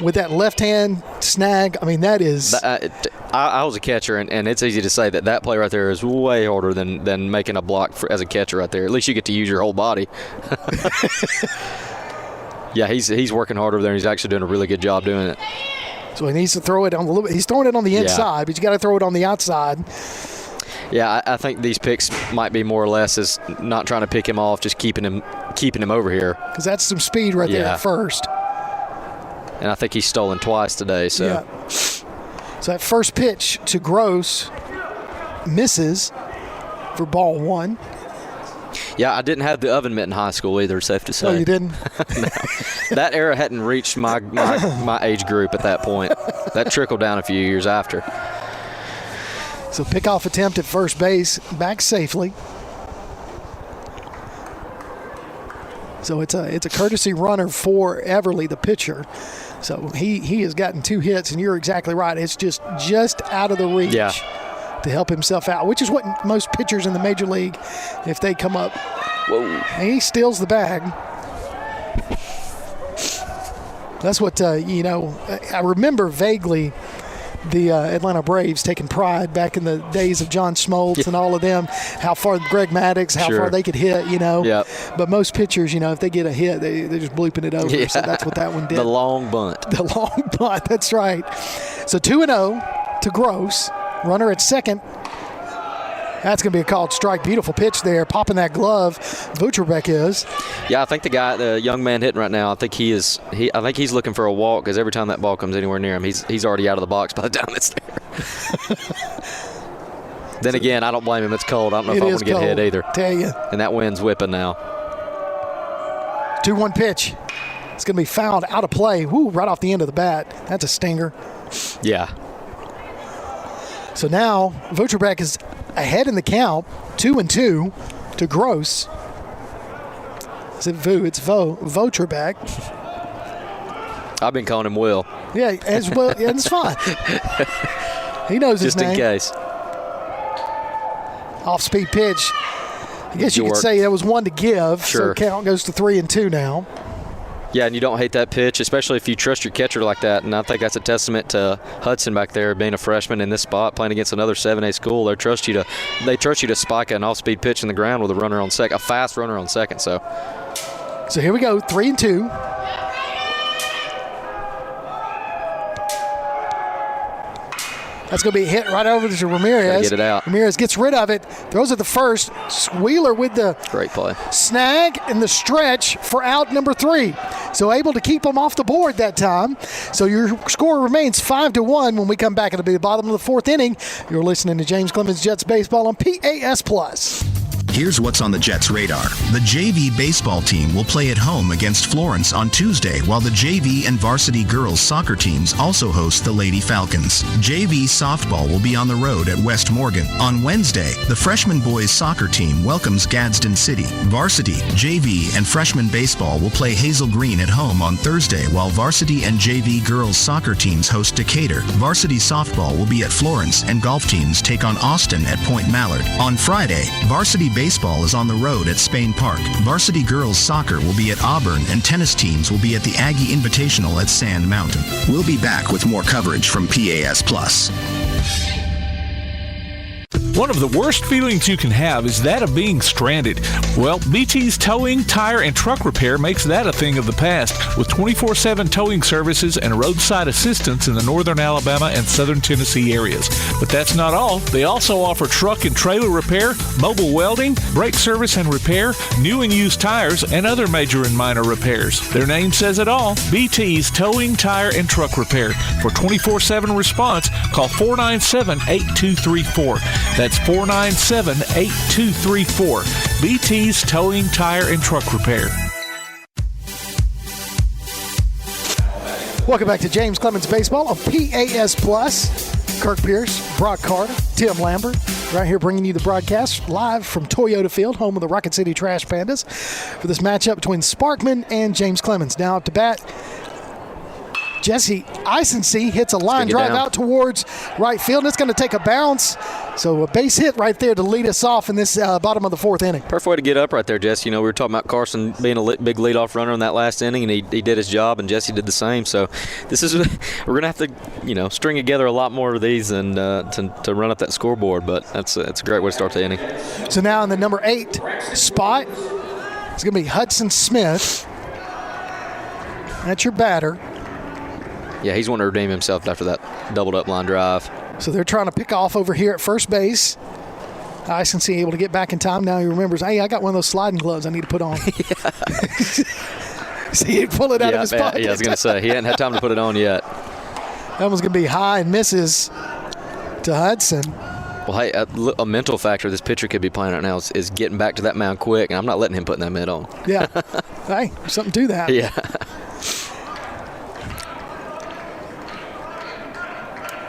with that left-hand snag, I mean, that is. I was a catcher, and it's easy to say that play right there is way harder than making a block as a catcher right there. At least you get to use your whole body. Yeah, he's working hard over there, and he's actually doing a really good job doing it. So he needs to throw it on he's throwing it on the inside, but you got to throw it on the outside. Yeah, I think these picks might be more or less as not trying to pick him off, just keeping him over here. Because that's some speed right there at first. And I think he's stolen twice today. So. Yeah. So that first pitch to Gross misses for ball 1. Yeah, I didn't have the oven mitt in high school either, safe to say. Oh, you didn't? No. That era hadn't reached my age group at that point. That trickled down a few years after. So pickoff attempt at first base, back safely. So it's a courtesy runner for Everly, the pitcher. So he has gotten 2 hits, and you're exactly right. It's just out of the reach to help himself out, which is what most pitchers in the major league, if they come up. Whoa. And he steals the bag. That's what, I remember vaguely the Atlanta Braves taking pride back in the days of John Smoltz and all of them, how far Greg Maddux, how far they could hit, Yep. But most pitchers, if they get a hit, they're just blooping it over. So that's what that one did. The long bunt. The long bunt, that's right. So 2-0 to Gross. Runner at second. That's going to be a called strike. Beautiful pitch there, popping that glove. Vucherbeck is. Yeah, I think the young man hitting right now, I think he's looking for a walk because every time that ball comes anywhere near him, he's already out of the box by the time it's there. Then again, I don't blame him. It's cold. I don't know if I want to get hit either. Tell you. And that wind's whipping now. 2-1 pitch. It's going to be fouled out of play. Woo, right off the end of the bat. That's a stinger. Yeah. So now Vucherbeck is ahead in the count, 2-2 to Gross. Is it Vu? It's Vucherbeck. I've been calling him Will. Yeah, as well. Yeah, it's fine. He knows his name. Just in case. Off-speed pitch. I guess you could say that was one to give. Sure. So count goes to 3-2 now. Yeah, and you don't hate that pitch, especially if you trust your catcher like that. And I think that's a testament to Hudson back there, being a freshman in this spot, playing against another 7A school. They trust you to spike an off-speed pitch in the ground with a runner on second, a fast runner on second. So here we go, 3-2. That's going to be hit right over to Ramirez. Get it out. Ramirez gets rid of it, throws it the first. Wheeler with the great play. Snag and the stretch for out number 3. So able to keep them off the board that time. So your score remains 5-1 when we come back. It'll be the bottom of the 4th inning. You're listening to James Clemens Jets Baseball on PAS+. Here's what's on the Jets' radar. The JV baseball team will play at home against Florence on Tuesday, while the JV and varsity girls soccer teams also host the Lady Falcons. JV softball will be on the road at West Morgan. On Wednesday, the freshman boys soccer team welcomes Gadsden City. Varsity, JV, and freshman baseball will play Hazel Green at home on Thursday, while varsity and JV girls soccer teams host Decatur. Varsity softball will be at Florence, and golf teams take on Austin at Point Mallard. On Friday, varsity baseball baseball is on the road at Spain Park. Varsity girls soccer will be at Auburn, and tennis teams will be at the Aggie Invitational at Sand Mountain. We'll be back with more coverage from PAS Plus. One of the worst feelings you can have is that of being stranded. Well, BT's Towing, Tire, and Truck Repair makes that a thing of the past with 24/7 towing services and roadside assistance in the northern Alabama and southern Tennessee areas. But that's not all. They also offer truck and trailer repair, mobile welding, brake service and repair, new and used tires, and other major and minor repairs. Their name says it all. BT's Towing, Tire, and Truck Repair. For 24/7 response, call 497-8234. That's 497-8234. BT's Towing, Tire, and Truck Repair. Welcome back to James Clemens Baseball on PAS Plus. Kirk Pierce, Brock Carter, Tim Lambert, right here bringing you the broadcast live from Toyota Field, home of the Rocket City Trash Pandas, for this matchup between Sparkman and James Clemens. Now up to bat, Jesse Isensee hits a line drive out towards right field, and it's going to take a bounce. So a base hit right there to lead us off in this bottom of the fourth inning. Perfect way to get up right there, Jesse. You know, we were talking about Carson being a big leadoff runner in that last inning, and he did his job, and Jesse did the same. So this is we're going to have to, string together a lot more of these and to run up that scoreboard. But it's a great way to start the inning. So now in the number 8 spot, it's going to be Hudson Smith. That's your batter. Yeah, he's wanting to redeem himself after that doubled-up line drive. So they're trying to pick off over here at first base. Isensee able to get back in time. Now he remembers, hey, I got one of those sliding gloves I need to put on. See, he'd pull it out of his pocket. Yeah, I was going to say, he hadn't had time to put it on yet. That one's going to be high and misses to Hudson. Well, hey, a mental factor this pitcher could be playing right now is getting back to that mound quick, and I'm not letting him put that mitt on. Yeah. Hey, something to that. Yeah.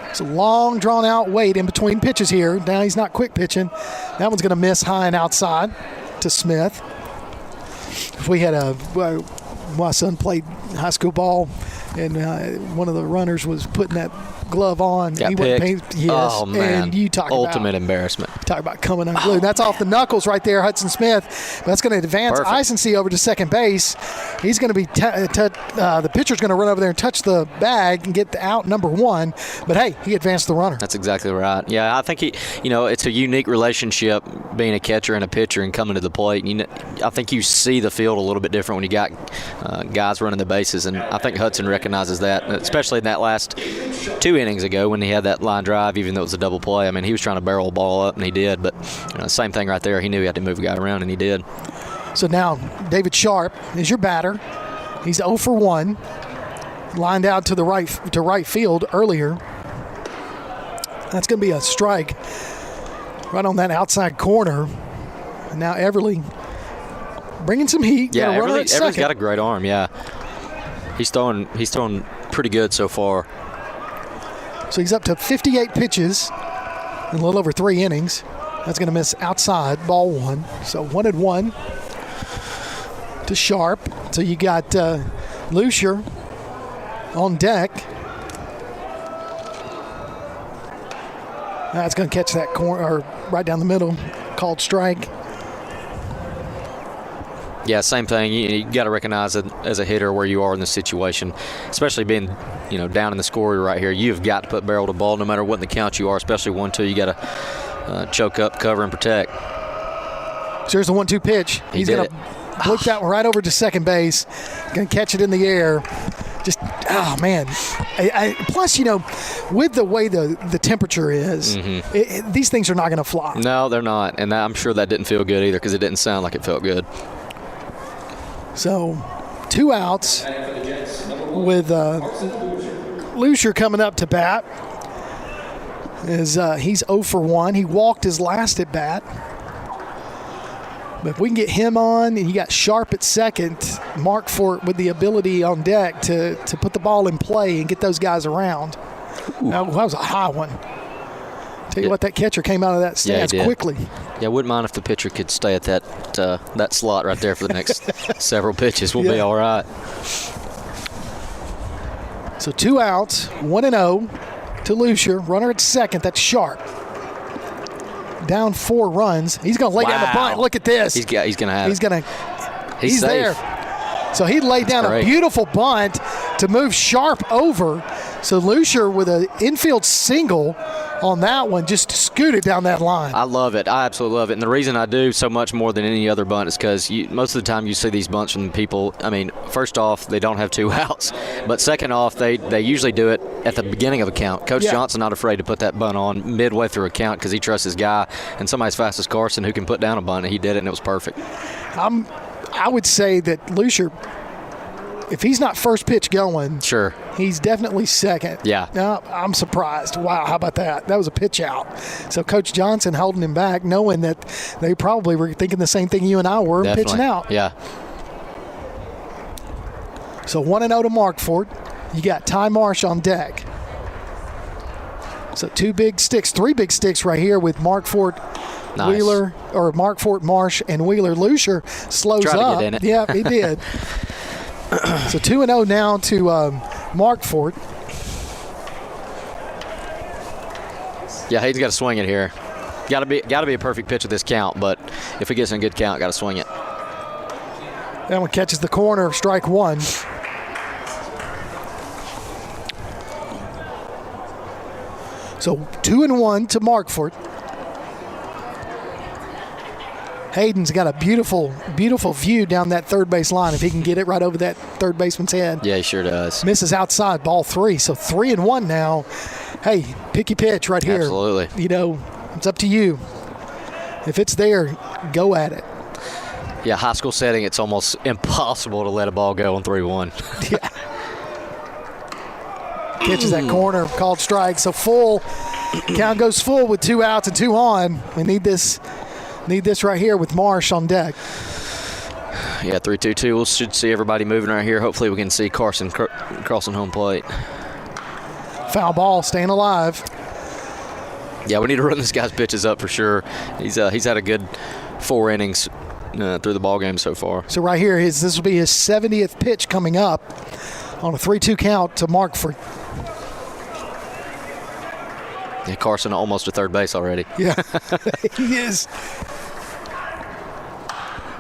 It's a long, drawn-out wait in between pitches here. Now he's not quick pitching. That one's going to miss high and outside to Smith. If we had my son played high school ball, and one of the runners was putting that glove on. Got he picked. Yes. Oh, man. And you talk ultimate about embarrassment. Talk about coming unglued. That's off the knuckles right there, Hudson Smith. That's going to advance Isensee over to second base. He's going to be the pitcher's going to run over there and touch the bag and get out number 1. But hey, he advanced the runner. That's exactly right. Yeah, I think it's a unique relationship being a catcher and a pitcher and coming to the plate. I think you see the field a little bit different when you got guys running the bases, and I think Hudson recognizes that, especially in that last 2 innings ago when he had that line drive, even though it was a double play. I mean, he was trying to barrel the ball up, and he did. But same thing right there. He knew he had to move a guy around, and he did. So now David Sharp is your batter. He's 0 for 1. Lined out to the right field earlier. That's going to be a strike right on that outside corner. And now Everly bringing some heat. Yeah, Everly's got a great arm. Yeah, he's throwing pretty good so far. So he's up to 58 pitches in a little over 3 innings. That's going to miss outside, ball 1. So 1-1 to Sharp. So you got Lucier on deck. That's going to catch that corner, or right down the middle, called strike. Yeah, same thing. You got to recognize it as a hitter where you are in this situation, especially being, down in the score right here. You've got to put barrel to ball no matter what in the count you are, especially 1-2. You got to choke up, cover, and protect. So here's the 1-2 pitch. He's going to look that one right over to second base. Going to catch it in the air. Just, oh, man. Plus, with the way the temperature is, these things are not going to fly. No, they're not. And I'm sure that didn't feel good either because it didn't sound like it felt good. So 2 outs with Lucier coming up to bat. He's 0 for 1. He walked his last at bat. But if we can get him on, and you got Sharp at second, Mark Fort with the ability on deck to put the ball in play and get those guys around. That was a high one. Tell you what, that catcher came out of that stance quickly. Yeah, I wouldn't mind if the pitcher could stay at that slot right there for the next several pitches. We'll be all right. So 2 outs, 1-0 to Lucier. Runner at second, that's Sharp. down 4 runs. He's going to lay down the bunt. Look at this. He's going to have it. He's there. So he laid down a beautiful bunt to move Sharp over. So Lucier with an infield single on that one, just scooted down that line. I love it. I absolutely love it. And the reason I do so much more than any other bunt is because most of the time you see these bunts from people. I mean, first off, they don't have 2 outs. But second off, they usually do it at the beginning of a count. Coach Johnson not afraid to put that bunt on midway through a count because he trusts his guy. And somebody as fast as Carson who can put down a bunt, and he did it, and it was perfect. I would say that Lucier, if he's not first pitch going, sure, he's definitely second. Yeah. No, I'm surprised. Wow, how about that? That was a pitch out. So Coach Johnson holding him back, knowing that they probably were thinking the same thing you and I were, pitching out. Yeah. So 1-0 to Markford. You got Ty Marsh on deck. So 3 big sticks right here with Markford, nice. Wheeler, or Markford, Marsh, and Wheeler. Lucier slows Try up. to get in it. Yeah, he did. So 2-0 now to Markford. Yeah, he's got to swing it here. Got to be a perfect pitch at this count, but if he gets in a good count, got to swing it. That one catches the corner, strike 1. So 2-1 to Markford. Hayden's got a beautiful, beautiful view down that third base line if he can get it right over that third baseman's head. Yeah, he sure does. Misses outside, ball 3. So 3-1 now. Hey, picky pitch right here. Absolutely. You know, it's up to you. If it's there, go at it. Yeah, high school setting, it's almost impossible to let a ball go on 3-1. Yeah. Catches that corner, called strike. So full. Count goes full with 2 outs and 2 on. We need this right here with Marsh on deck. Yeah, 3-2-2. We should see everybody moving right here. Hopefully we can see Carson crossing home plate. Foul ball, staying alive. Yeah, we need to run this guy's pitches up for sure. He's had a good 4 innings through the ball game so far. So right here, this will be his 70th pitch coming up on a 3-2 count to Markford. Yeah, Carson almost to third base already. Yeah, he is.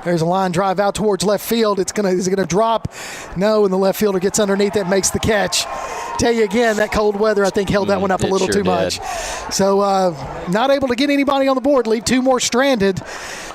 There's a line drive out towards left field. Is it gonna drop? No, and the left fielder gets underneath it and makes the catch. Tell you again, that cold weather, I think, held that one up a little too much. So not able to get anybody on the board. Leave 2 more stranded.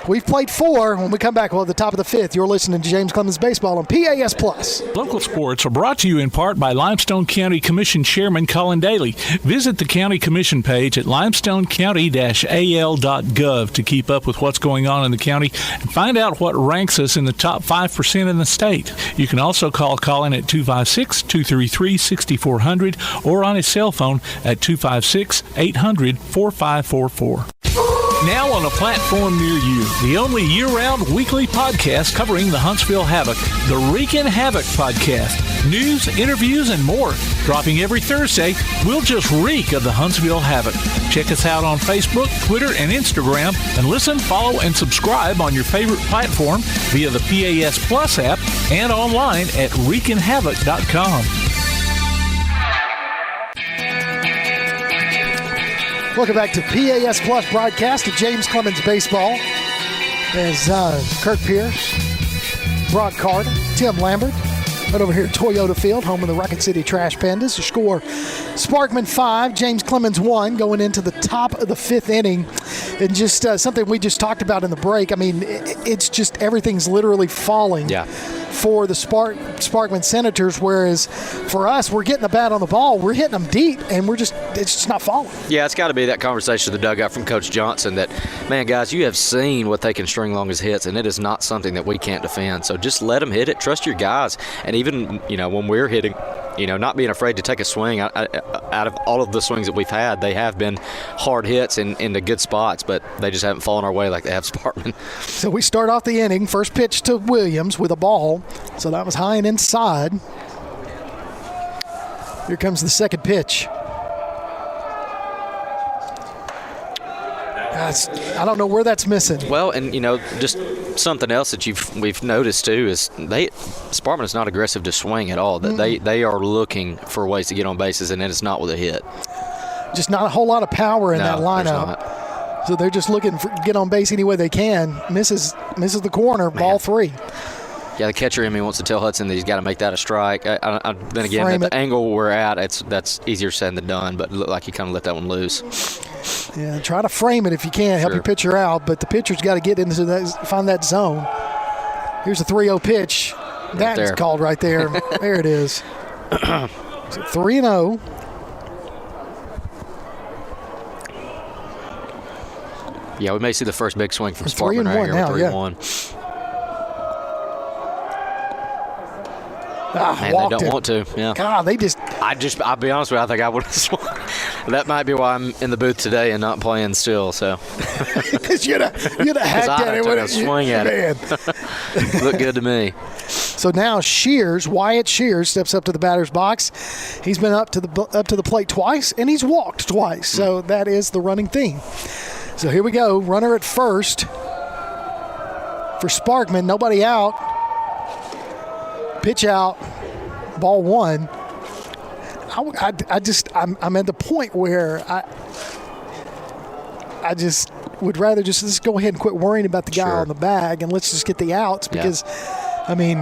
We've played 4. When we come back, at the top of the 5th, you're listening to James Clemens Baseball on PAS Plus. Local sports are brought to you in part by Limestone County Commission Chairman Colin Daly. Visit the County Commission page at limestonecounty-al.gov to keep up with what's going on in the county and find out what ranks us in the top 5% in the state. You can also call Colin at 256-233-6400 or on his cell phone at 256-800-4544. Now on a platform near you, the only year-round weekly podcast covering the Huntsville Havoc, the Wreakin' Havoc podcast. News, interviews, and more. Dropping every Thursday, we'll just reek of the Huntsville Havoc. Check us out on Facebook, Twitter, and Instagram, and listen, follow, and subscribe on your favorite platform via the PAS Plus app and online at wreakinhavoc.com. Welcome back to PAS Plus broadcast of James Clemens Baseball. As Kirk Pierce, Brock Carter, Tim Lambert, right over here at Toyota Field, home of the Rocket City Trash Pandas. The score, Sparkman 5, James Clemens 1, going into the top of the 5th inning. And just something we just talked about in the break. I mean, it's just everything's literally falling. Yeah. For the Sparkman Senators, whereas for us, we're getting the bat on the ball, we're hitting them deep, and it's just not falling. Yeah, it's got to be that conversation of the dugout from Coach Johnson that, man, guys, you have seen what they can string along as hits, and it is not something that we can't defend. So just let them hit it. Trust your guys. And even, when we're hitting, not being afraid to take a swing. Out of all of the swings that we've had, they have been hard hits in the good spots, but they just haven't fallen our way like they have Sparkman. So we start off the inning. First pitch to Williams with a ball. So that was high and inside. Here comes the second pitch. I don't know where that's missing. Well, and just something else that we've noticed too is Sparkman is not aggressive to swing at all. They are looking for ways to get on bases, and it's not with a hit. Just not a whole lot of power in that lineup. So they're just looking for get on base any way they can. Misses the corner, ball 3. Yeah, the catcher in me wants to tell Hudson that he's got to make that a strike. Then again, at the angle we're at, that's easier said than done, but it looked like he kind of let that one loose. Yeah, try to frame it if you can, help your pitcher out, but the pitcher's got to get into find that zone. Here's a 3-0 pitch. That's called right there. There it is. So 3-0. Yeah, we may see the first big swing from Sparkman right here with 3-1. Man, they don't want to. Yeah. God, I'll be honest with you, I think I would have swung. That might be why I'm in the booth today and not playing still. So. Because you'd have hacked at it. I'd swing at it. Looked good to me. So now Wyatt Shears steps up to the batter's box. He's been up to the plate twice, and he's walked twice. So that is the running theme. So here we go. Runner at first for Sparkman. Nobody out. Pitch out. Ball 1. I'm at the point where I just would rather just go ahead and quit worrying about the guy on the bag and let's just get the outs because, I mean,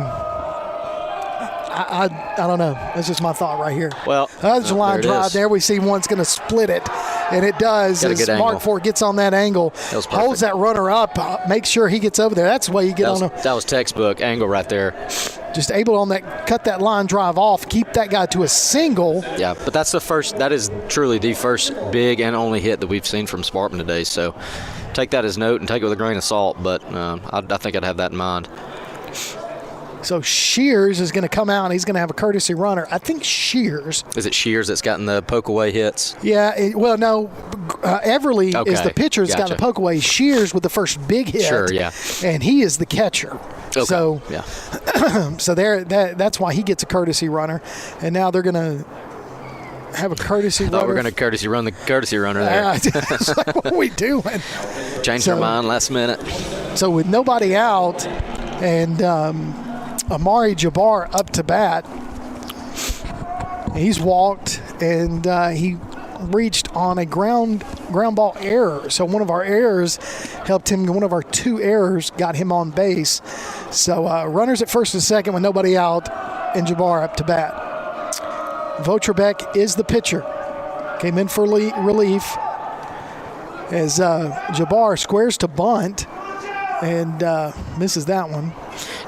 I don't know. That's just my thought right here. Well, there's a line drive there. We see one's going to split it, and it does. As Mark Ford gets on that angle, holds that runner up, makes sure he gets over there. That's the way you get on him. That was textbook angle right there. Just able to cut that line drive off, keep that guy to a single. Yeah, but that is truly the first big and only hit that we've seen from Sparkman today. So take that as note and take it with a grain of salt, but I think I'd have that in mind. So Shears is going to come out and he's going to have a courtesy runner. I think Shears. Is it Shears that's gotten the poke away hits? Yeah, no. Everly is the pitcher that's gotten the poke away. Shears with the first big hit. Sure, yeah. And he is the catcher. Okay. So, yeah. So that's why he gets a courtesy runner. And now they're going to have a courtesy runner. We're going to courtesy run the courtesy runner there. It's like, what are we doing? Changed our mind last minute. So with nobody out and Amari Jabbar up to bat, he's walked and he reached on a ground ball error. So one of our errors helped him. One of our 2 errors got him on base. So runners at first and second with nobody out and Jabbar up to bat. Votrbeck is the pitcher. Came in for relief as Jabbar squares to bunt and misses that one.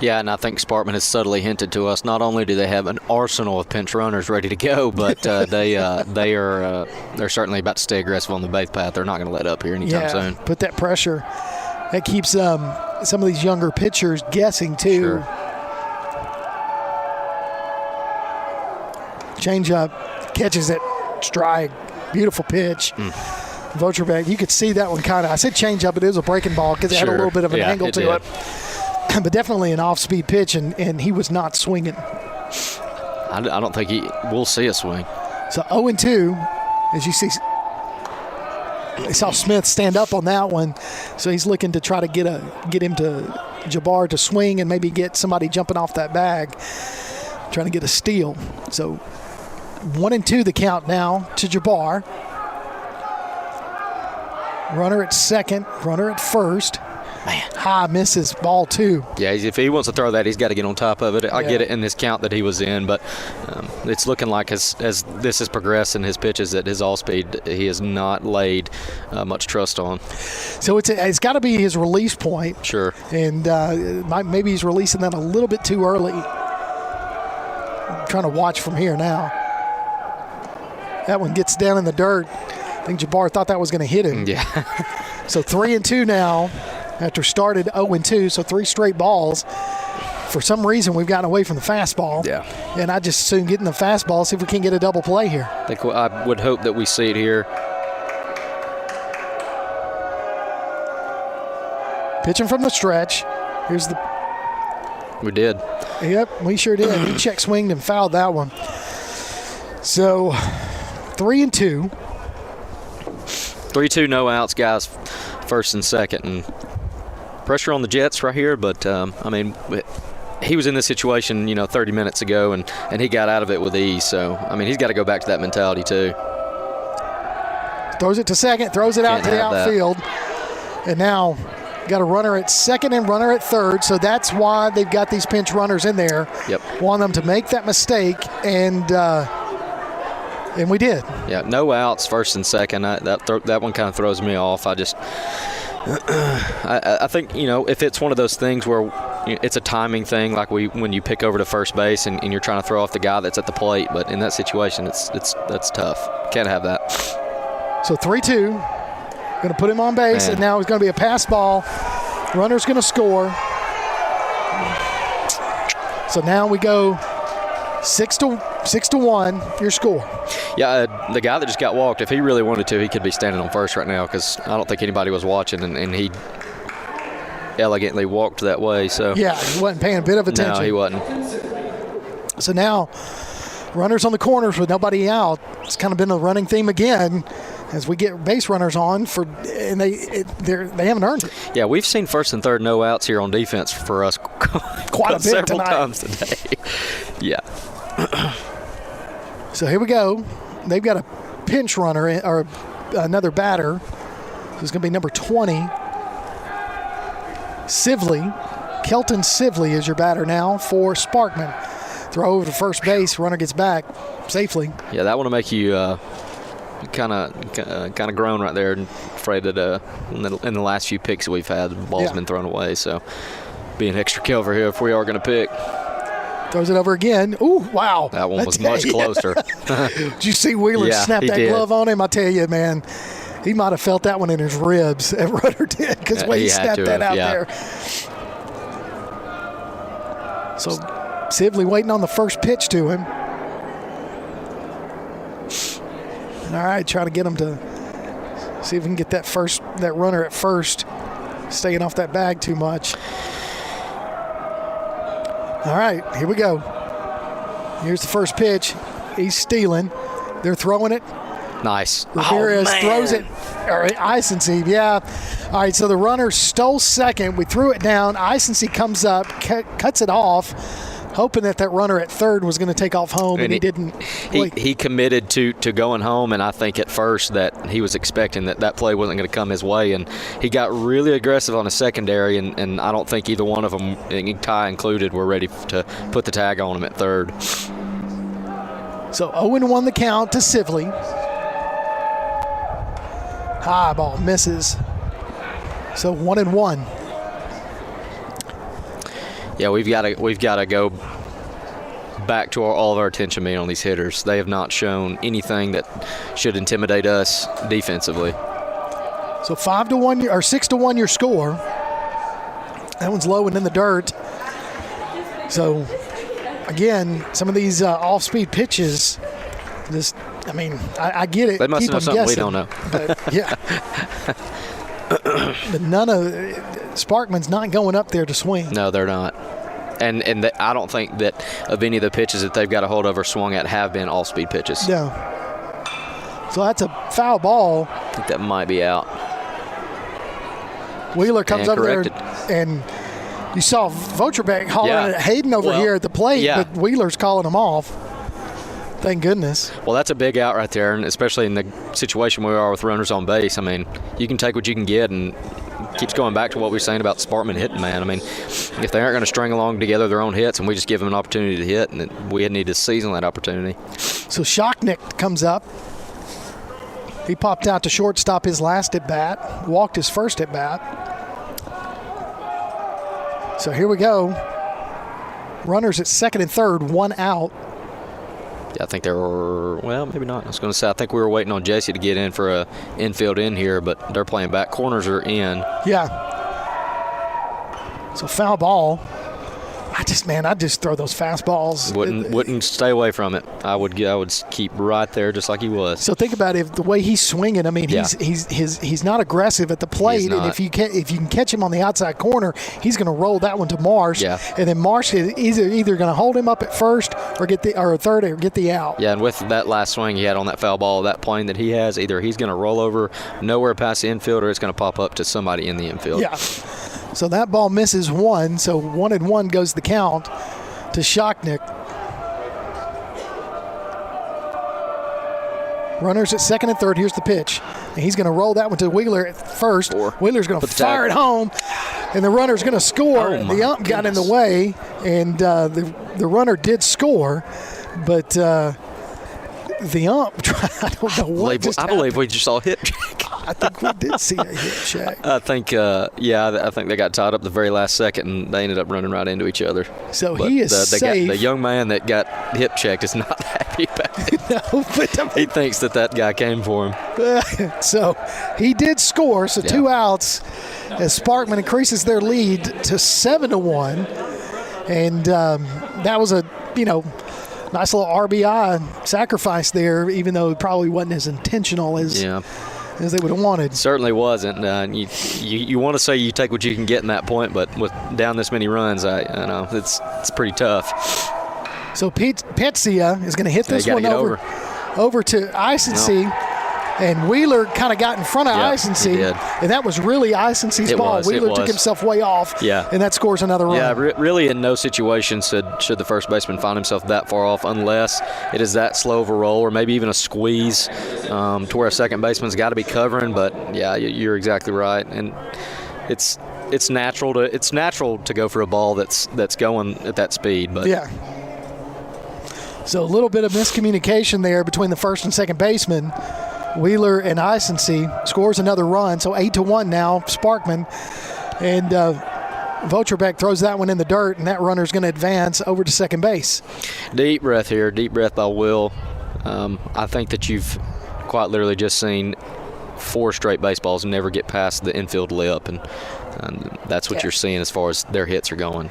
Yeah, and I think Sparkman has subtly hinted to us. Not only do they have an arsenal of pinch runners ready to go, but they're certainly about to stay aggressive on the base path. They're not going to let up here anytime soon. Put that pressure. That keeps some of these younger pitchers guessing too. Sure. Change up, catches it, strike, beautiful pitch. Votrbeck, you could see that one kind of. I said change up, it is a breaking ball because it had a little bit of an angle to it. But definitely an off-speed pitch, and he was not swinging. I don't think we'll see a swing. So 0-2, as you see. I saw Smith stand up on that one, so he's looking to try to get him to Jabbar to swing and maybe get somebody jumping off that bag, trying to get a steal. So 1-2 the count now to Jabbar. Runner at second, runner at first. Man. High misses, ball 2. Yeah, if he wants to throw that, he's got to get on top of it. I get it in this count that he was in, but it's looking like as this has progressed in his pitches that his all-speed he has not laid much trust on. So it's got to be his release point. Sure. And maybe he's releasing that a little bit too early. I'm trying to watch from here now. That one gets down in the dirt. I think Jabbar thought that was going to hit him. Yeah. So 3-2 now. After started 0-2, so 3 straight balls. For some reason, we've gotten away from the fastball. Yeah. And I just assume getting the fastball, see if we can get a double play here. I would hope that we see it here. Pitching from the stretch. Here's the. We did. Yep, we sure did. He check swinged and fouled that one. So 3-2. 3-2, no outs, guys. First and second, and pressure on the Jets right here, but I mean, he was in this situation 30 minutes ago and he got out of it with ease, so I mean he's got to go back to that mentality too. Throws it to second, throws it out to the outfield. And now got a runner at second and runner at third, so that's why they've got these pinch runners in there. Yep. Want them to make that mistake, and we did. Yeah, no outs, first and second. That one kind of throws me off. I think, if it's one of those things where it's a timing thing, like when you pick over to first base and you're trying to throw off the guy that's at the plate, but in that situation, that's tough. Can't have that. So 3-2, going to put him on base, and now it's going to be a pass ball. Runner's going to score. So now we go 6-1, your score. Yeah, the guy that just got walked, if he really wanted to, he could be standing on first right now because I don't think anybody was watching, and he elegantly walked that way. So yeah, he wasn't paying a bit of attention. No, he wasn't. So now runners on the corners with nobody out. It's kind of been a running theme again as we get base runners on and they haven't earned it. Yeah, we've seen first and third no outs here on defense for us quite a bit several tonight. times today. Yeah. So here we go. They've got a pinch runner or another batter. Who's going to be number 20. Kelton Sivley is your batter now for Sparkman. Throw over to first base. Runner gets back safely. Yeah, that one will make you kind of groan right there, and afraid that in the last few picks that we've had, the ball's been thrown away. So be an extra kill over here if we are going to pick. Throws it over again. Ooh, wow. That one was much closer. Did you see Wheeler snap that glove on him? I tell you, man, he might have felt that one in his ribs. That runner did because when he snapped that out there. So Sibley waiting on the first pitch to him. All right, trying to get him to see if we can get that runner at first, staying off that bag too much. All right, here we go. Here's the first pitch. He's stealing. They're throwing it. Nice. Ramirez throws it. Or Eisenseed, yeah. All right, so the runner stole second. We threw it down. Eisenseed comes up, cuts it off, hoping that runner at third was going to take off home, and he didn't. He committed to going home, and I think at first that he was expecting that play wasn't going to come his way, and he got really aggressive on a secondary, and I don't think either one of them, Ty included, were ready to put the tag on him at third. So 0-1 the count to Sivley. High ball misses. So 1-1. Yeah, we've got to go back to all of our attention being on these hitters. They have not shown anything that should intimidate us defensively. So 5-1 or 6-1 your score. That one's low and in the dirt. So again, some of these off-speed pitches, I get it. They must know something we don't know. But, yeah. But none of Sparkman's not going up there to swing. No, they're not. And I don't think that of any of the pitches that they've got a hold of or swung at have been all-speed pitches. No. So that's a foul ball. I think that might be out. Wheeler comes over there, and you saw Votrbeck hollering at Hayden over here at the plate, but Wheeler's calling him off. Thank goodness. Well, that's a big out right there, and especially in the situation we are with runners on base. I mean, you can take what you can get, and keeps going back to what we were saying about Sparkman hitting, man. I mean, if they aren't going to string along together their own hits and we just give them an opportunity to hit, and we need to seize on that opportunity. So Shocknick comes up. He popped out to shortstop his last at-bat, walked his first at-bat. So here we go. Runners at second and third, one out. Yeah, I think there were, well, maybe not. I was going to say, I think we were waiting on Jesse to get in for a infield in here, but they're playing back. Corners are in. Yeah. So foul ball. I just throw those fastballs. Wouldn't stay away from it. I would keep right there just like he was. So think about it, the way he's swinging. I mean, he's not aggressive at the plate, and if you can catch him on the outside corner, he's going to roll that one to Marsh. Yeah. And then Marsh is either going to hold him up at first or third or get the out. Yeah, and with that last swing he had on that foul ball, that plane that he has, either he's going to roll over nowhere past the infield or it's going to pop up to somebody in the infield. Yeah. So that ball misses one, so 1-1 goes the count to Shocknick. Runners at second and third. Here's the pitch. And he's going to roll that one to Wheeler at first. Wheeler's going to fire it home, and the runner's going to score. The ump got in the way, and the runner did score, but the ump, I don't know what I believe we just saw a hip check. I think we did see a hip check. I think they got tied up the very last second, and they ended up running right into each other. So he is safe. The young man that got hip checked is not happy about it. No, but he thinks that guy came for him. So he did score. So 2 outs as Sparkman increases their lead to 7-1, and that was a nice little RBI sacrifice there, even though it probably wasn't as intentional as they would have wanted. Certainly wasn't. You want to say you take what you can get in that point, but with down this many runs, I know it's pretty tough. So Petsia is going to hit this one over to Icency. And Wheeler kind of got in front of Icency, and that was really Icency's ball. Wheeler took himself way off, and that scores another run. Yeah, really in no situation should the first baseman find himself that far off unless it is that slow of a roll or maybe even a squeeze to where a second baseman's got to be covering. But, yeah, you're exactly right. And it's natural to go for a ball that's going at that speed. But yeah. So a little bit of miscommunication there between the first and second baseman. Wheeler and Icency scores another run, so 8-1 now, Sparkman. And Vocherbeck throws that one in the dirt, and that runner's going to advance over to second base. Deep breath here, deep breath by Will. I think that you've quite literally just seen 4 straight baseballs never get past the infield lip, and that's what you're seeing as far as their hits are going.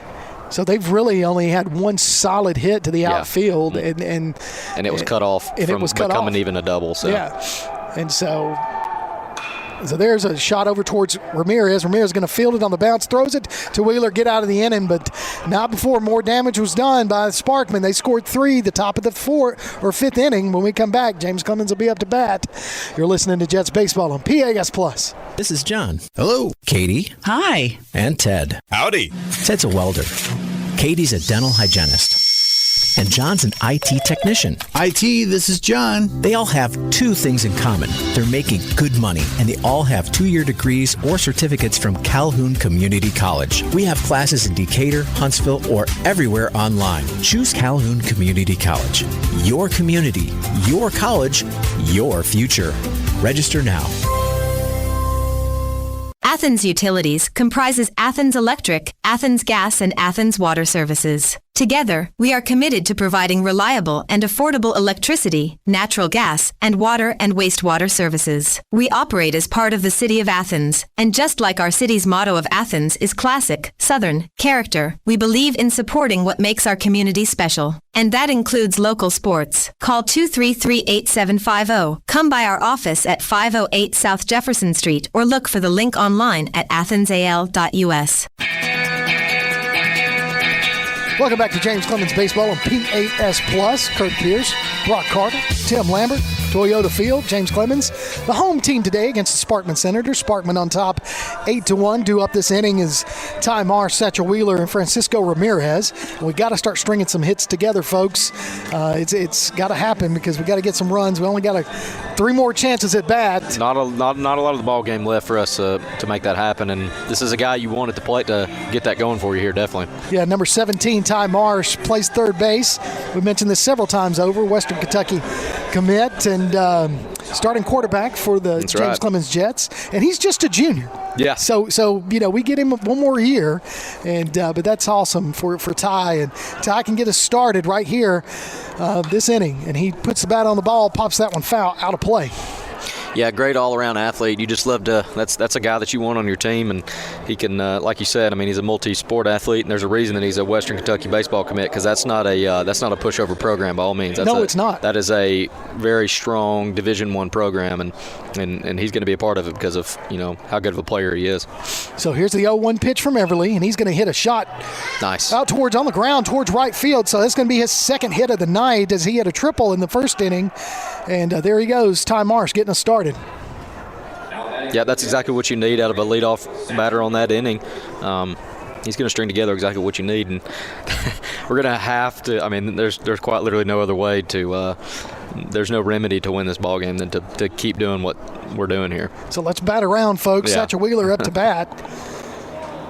So they've really only had one solid hit to the outfield, and it was cut off from becoming even a double. So. Yeah, and so there's a shot over towards Ramirez. Ramirez is going to field it on the bounce, throws it to Wheeler, get out of the inning, but not before more damage was done by Sparkman. They scored 3 the top of the 4th or 5th inning. When we come back, James Clemens will be up to bat. You're listening to Jets Baseball on PAS Plus. This is John. Hello. Katie. Hi. And Ted. Howdy. Ted's a welder. Katie's a dental hygienist. And John's an IT technician. IT, this is John. They all have 2 things in common. They're making good money, and they all have 2-year degrees or certificates from Calhoun Community College. We have classes in Decatur, Huntsville, or everywhere online. Choose Calhoun Community College. Your community, your college, your future. Register now. Athens Utilities comprises Athens Electric, Athens Gas, and Athens Water Services. Together, we are committed to providing reliable and affordable electricity, natural gas, and water and wastewater services. We operate as part of the City of Athens, and just like our city's motto of Athens is classic, Southern, character, we believe in supporting what makes our community special. And that includes local sports. Call 233-8750. Come by our office at 508 South Jefferson Street or look for the link online at athensal.us. Welcome back to James Clemens Baseball on PAS Plus. Kurt Pierce, Brock Carter, Tim Lambert, Toyota Field, James Clemens. The home team today against the Sparkman Senators. Sparkman on top, 8-1. Due up this inning is Ty Marsh, Satchel Wheeler, and Francisco Ramirez. We got to start stringing some hits together, folks. It's got to happen because we got to get some runs. We only got 3 more chances at bat. Not a lot of the ball game left for us to make that happen, and this is a guy you want at the plate to get that going for you here, definitely. Yeah, number 17, Ty Marsh, plays third base. We mentioned this several times over. Western Kentucky commit and starting quarterback for the James Clemens Jets, and he's just a junior. Yeah. So we get him 1 more year, and but that's awesome for Ty, and Ty can get us started right here this inning, and he puts the bat on the ball, pops that one foul out of play. Yeah, great all-around athlete. You just love to. That's a guy that you want on your team, and he can, like you said. I mean, he's a multi-sport athlete, and there's a reason that he's a Western Kentucky baseball commit because that's not a pushover program by all means. It's not. That is a very strong Division I program, and he's going to be a part of it because of how good of a player he is. So here's the 0-1 pitch from Everly, and he's going to hit a shot. Nice. On the ground towards right field. So that's going to be his second hit of the night as he had a triple in the first inning, and there he goes, Ty Marsh getting us started. Yeah, that's exactly what you need out of a leadoff batter on that inning. He's going to string together exactly what you need, and we're going to have to. I mean, there's quite literally no other way to there's no remedy to win this ball game than to keep doing what we're doing here. So let's bat around, folks. Yeah. Satchel Wheeler up to bat.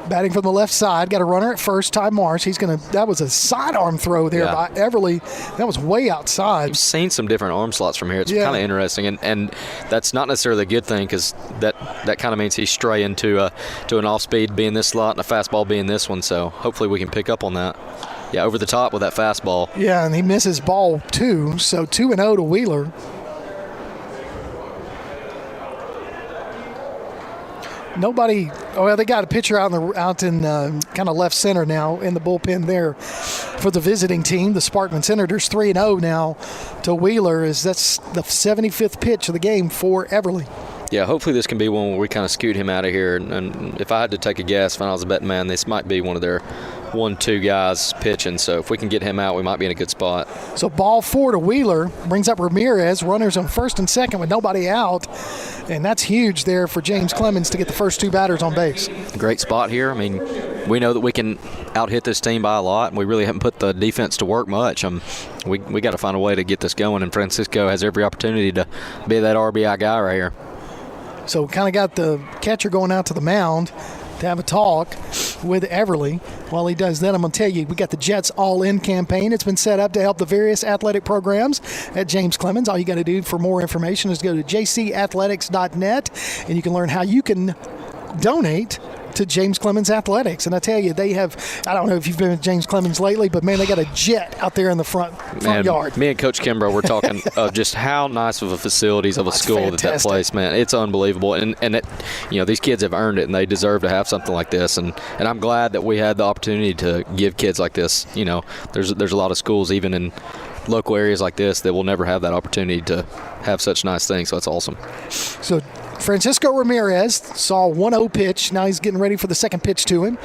Batting from the left side, got a runner at first, Ty Marsh. That was a sidearm throw there by Everly. That was way outside. You've seen some different arm slots from here. It's kind of interesting, and that's not necessarily a good thing because that kind of means he's straying to an off-speed being this slot and a fastball being this one. So hopefully we can pick up on that. Yeah, over the top with that fastball. Yeah, and he misses ball 2, so 2-0 to Wheeler. Nobody. Oh, well, they got a pitcher out in kind of left center now in the bullpen there for the visiting team. The Sparkman Senators 3-0 now to Wheeler. That's the 75th pitch of the game for Everly. Yeah, hopefully this can be one where we kind of scoot him out of here. And if I had to take a guess, if I was a betting man, this might be one of their 1-2 guys pitching. So if we can get him out, we might be in a good spot. So ball 4 to Wheeler, brings up Ramirez, runners on first and second with nobody out. And that's huge there for James Clemens to get the first 2 batters on base. Great spot here. I mean, we know that we can out-hit this team by a lot, and we really haven't put the defense to work much. We got to find a way to get this going, and Francisco has every opportunity to be that RBI guy right here. So kind of got the catcher going out to the mound to have a talk with Everly. While he does that, I'm going to tell you, we got the Jets All-In campaign. It's been set up to help the various athletic programs at James Clemens. All you got to do for more information is go to jcathletics.net, and you can learn how you can donate to James Clemens Athletics. And I tell you, they have, I don't know if you've been with James Clemens lately, but man, they got a jet out there in the front yard. Me and Coach Kimbrough were talking of just how nice of a facilities of a school that place, man. It's unbelievable. And it, these kids have earned it, and they deserve to have something like this. And I'm glad that we had the opportunity to give kids like this. There's a lot of schools, even in local areas like this, that will never have that opportunity to have such nice things. So that's awesome. So Francisco Ramirez saw 1-0 pitch. Now he's getting ready for the second pitch to him.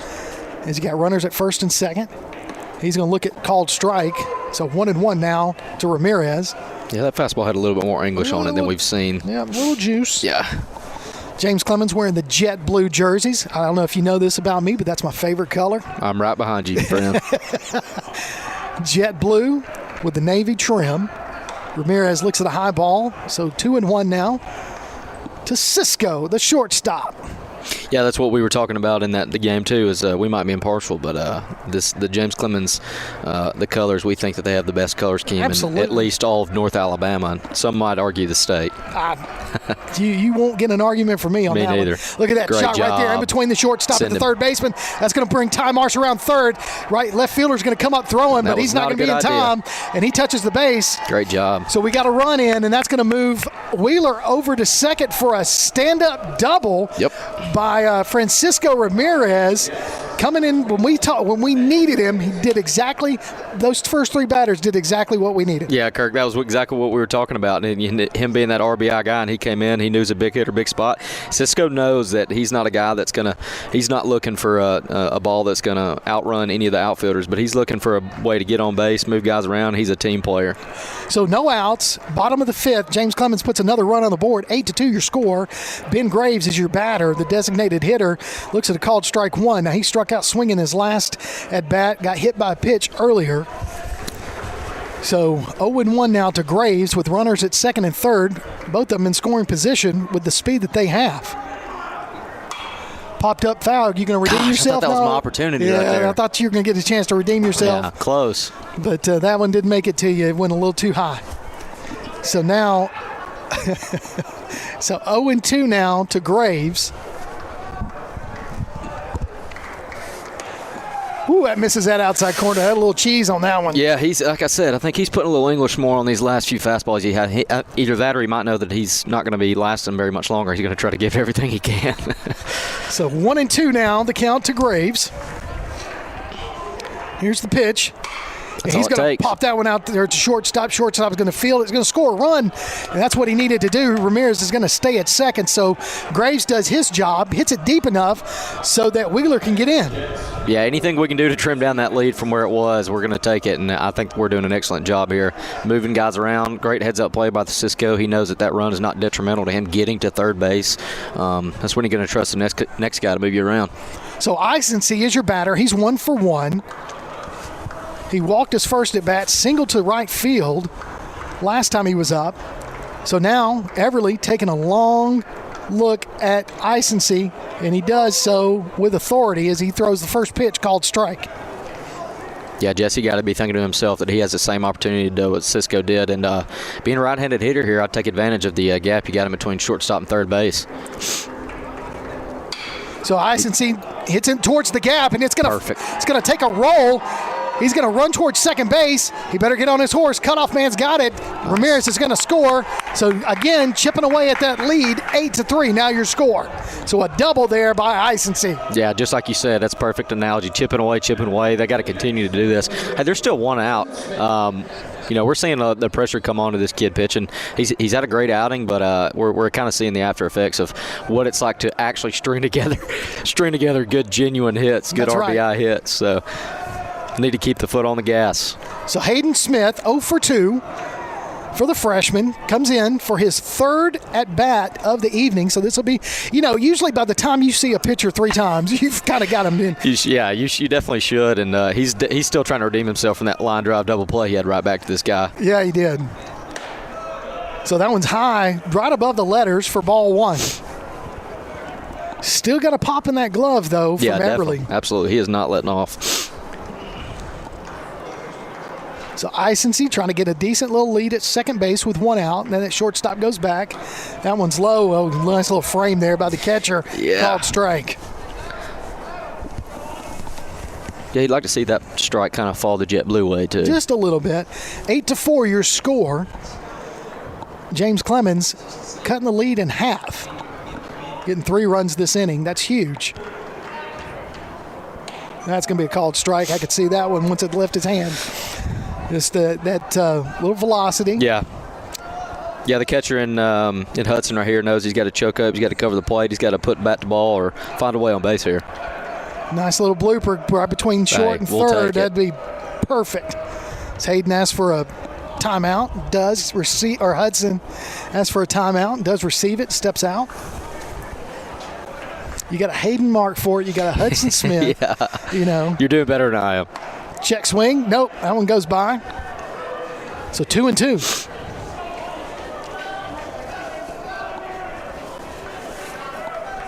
As he got runners at first and second. He's going to look at called strike. So 1-1 now to Ramirez. Yeah, that fastball had a little bit more English on it than we've seen. Yeah, a little juice. Yeah. James Clemens wearing the jet blue jerseys. I don't know if you know this about me, but that's my favorite color. I'm right behind you, friend. Jet blue with the navy trim. Ramirez looks at a high ball. So 2-1 now to Cisco, the shortstop. Yeah, that's what we were talking about in the game too. Is we might be impartial, but the James Clemens, the colors, we think that they have the best color scheme in at least all of North Alabama. And some might argue the state. You won't get an argument from me on that neither. One. Look at that Great shot job. right there in between the shortstop and the third baseman. That's going to bring Ty Marsh around third. Right, left fielder's going to come up throwing, but he's not going to be in time, and he touches the base. Great job. So we got a run in, and that's going to move Wheeler over to second for a stand-up double by Francisco Ramirez. Coming in when we needed him, he did exactly, those first 3 batters did exactly what we needed. Yeah, Kirk, that was exactly what we were talking about. And him being that RBI guy, and he came in, he knew it was a big hitter, big spot. Cisco knows that he's not a guy he's not looking for a ball that's going to outrun any of the outfielders, but he's looking for a way to get on base, move guys around. He's a team player. So no outs, bottom of the 5th. James Clemens puts another run on the board, 8-2 your score. Ben Graves is your batter, the designated hitter. Looks at a called strike 1. Now he struck out swinging his last at bat, got hit by a pitch earlier. So 0-1 now to Graves with runners at second and third, both of them in scoring position with the speed that they have. Popped up foul. You going to redeem yourself? I thought that was my opportunity right there. I thought you were going to get a chance to redeem yourself. Yeah, close. But that one didn't make it to you. It went a little too high. So now, 0-2 now to Graves. Ooh, that misses that outside corner. Had a little cheese on that one. Yeah, he's like I said, I think he's putting a little English more on these last few fastballs he had. Either that or he might know that he's not going to be lasting very much longer. He's going to try to give everything he can. So 1-2 now, the count to Graves. Here's the pitch. He's going to pop that one out there to shortstop. Shortstop is going to field it. He's going to score a run, and that's what he needed to do. Ramirez is going to stay at second, so Graves does his job, hits it deep enough so that Wheeler can get in. Yeah, anything we can do to trim down that lead from where it was, we're going to take it, and I think we're doing an excellent job here. Moving guys around, great heads-up play by the Cisco. He knows that run is not detrimental to him getting to third base. That's when you're going to trust the next guy to move you around. So Eisense is your batter. He's 1 for 1. He walked his first at bat, single to right field. last time he was up. So now Everly taking a long look at Isensee, and he does so with authority as he throws the first pitch called strike. Yeah, Jesse got to be thinking to himself that he has the same opportunity to do what Cisco did. And being a right-handed hitter here, I'd take advantage of the gap you got in between shortstop and third base. So Isensee hits it towards the gap, and it's going to take a roll. He's going to run towards second base. He better get on his horse. Cutoff man's got it. Ramirez is going to score. So, again, chipping away at that lead, 8-3. Now your score. So a double there by Isensee. Yeah, just like you said, that's a perfect analogy. Chipping away. They got to continue to do this. Hey, there's still one out. We're seeing the pressure come on to this kid pitching. He's had a great outing, but we're kind of seeing the after effects of what it's like to actually string together good, genuine hits, good RBI hits. So need to keep the foot on the gas. So Hayden Smith, 0 for 2 for the freshman, comes in for his third at-bat of the evening. So this will be, usually by the time you see a pitcher 3 times, you've kind of got him in. You definitely should. And he's still trying to redeem himself from that line drive double play he had right back to this guy. Yeah, he did. So that one's high, right above the letters for ball 1. Still got a pop in that glove, though, from Everly. Definitely. Absolutely. He is not letting off. So Isensee trying to get a decent little lead at second base with 1 out, and then that shortstop goes back. That one's low. Oh, nice little frame there by the catcher. Yeah. Called strike. Yeah, you'd like to see that strike kind of fall the jet blue way, too. Just a little bit. 8-4 your score. James Clemens cutting the lead in half. Getting 3 runs this inning. That's huge. That's going to be a called strike. I could see that one once it left his hand. Just that little velocity. Yeah. Yeah, the catcher in Hudson right here knows he's got to choke up. He's got to cover the plate. He's got to put bat to ball or find a way on base here. Nice little blooper right between short and third. That'd be perfect. As Hayden asks for a timeout, does receive, or Hudson asks for a timeout, does receive it, steps out. You got a Hayden Mark for it. You got a Hudson Smith. Yeah. You're doing better than I am. Check swing. Nope, that one goes by. So 2-2.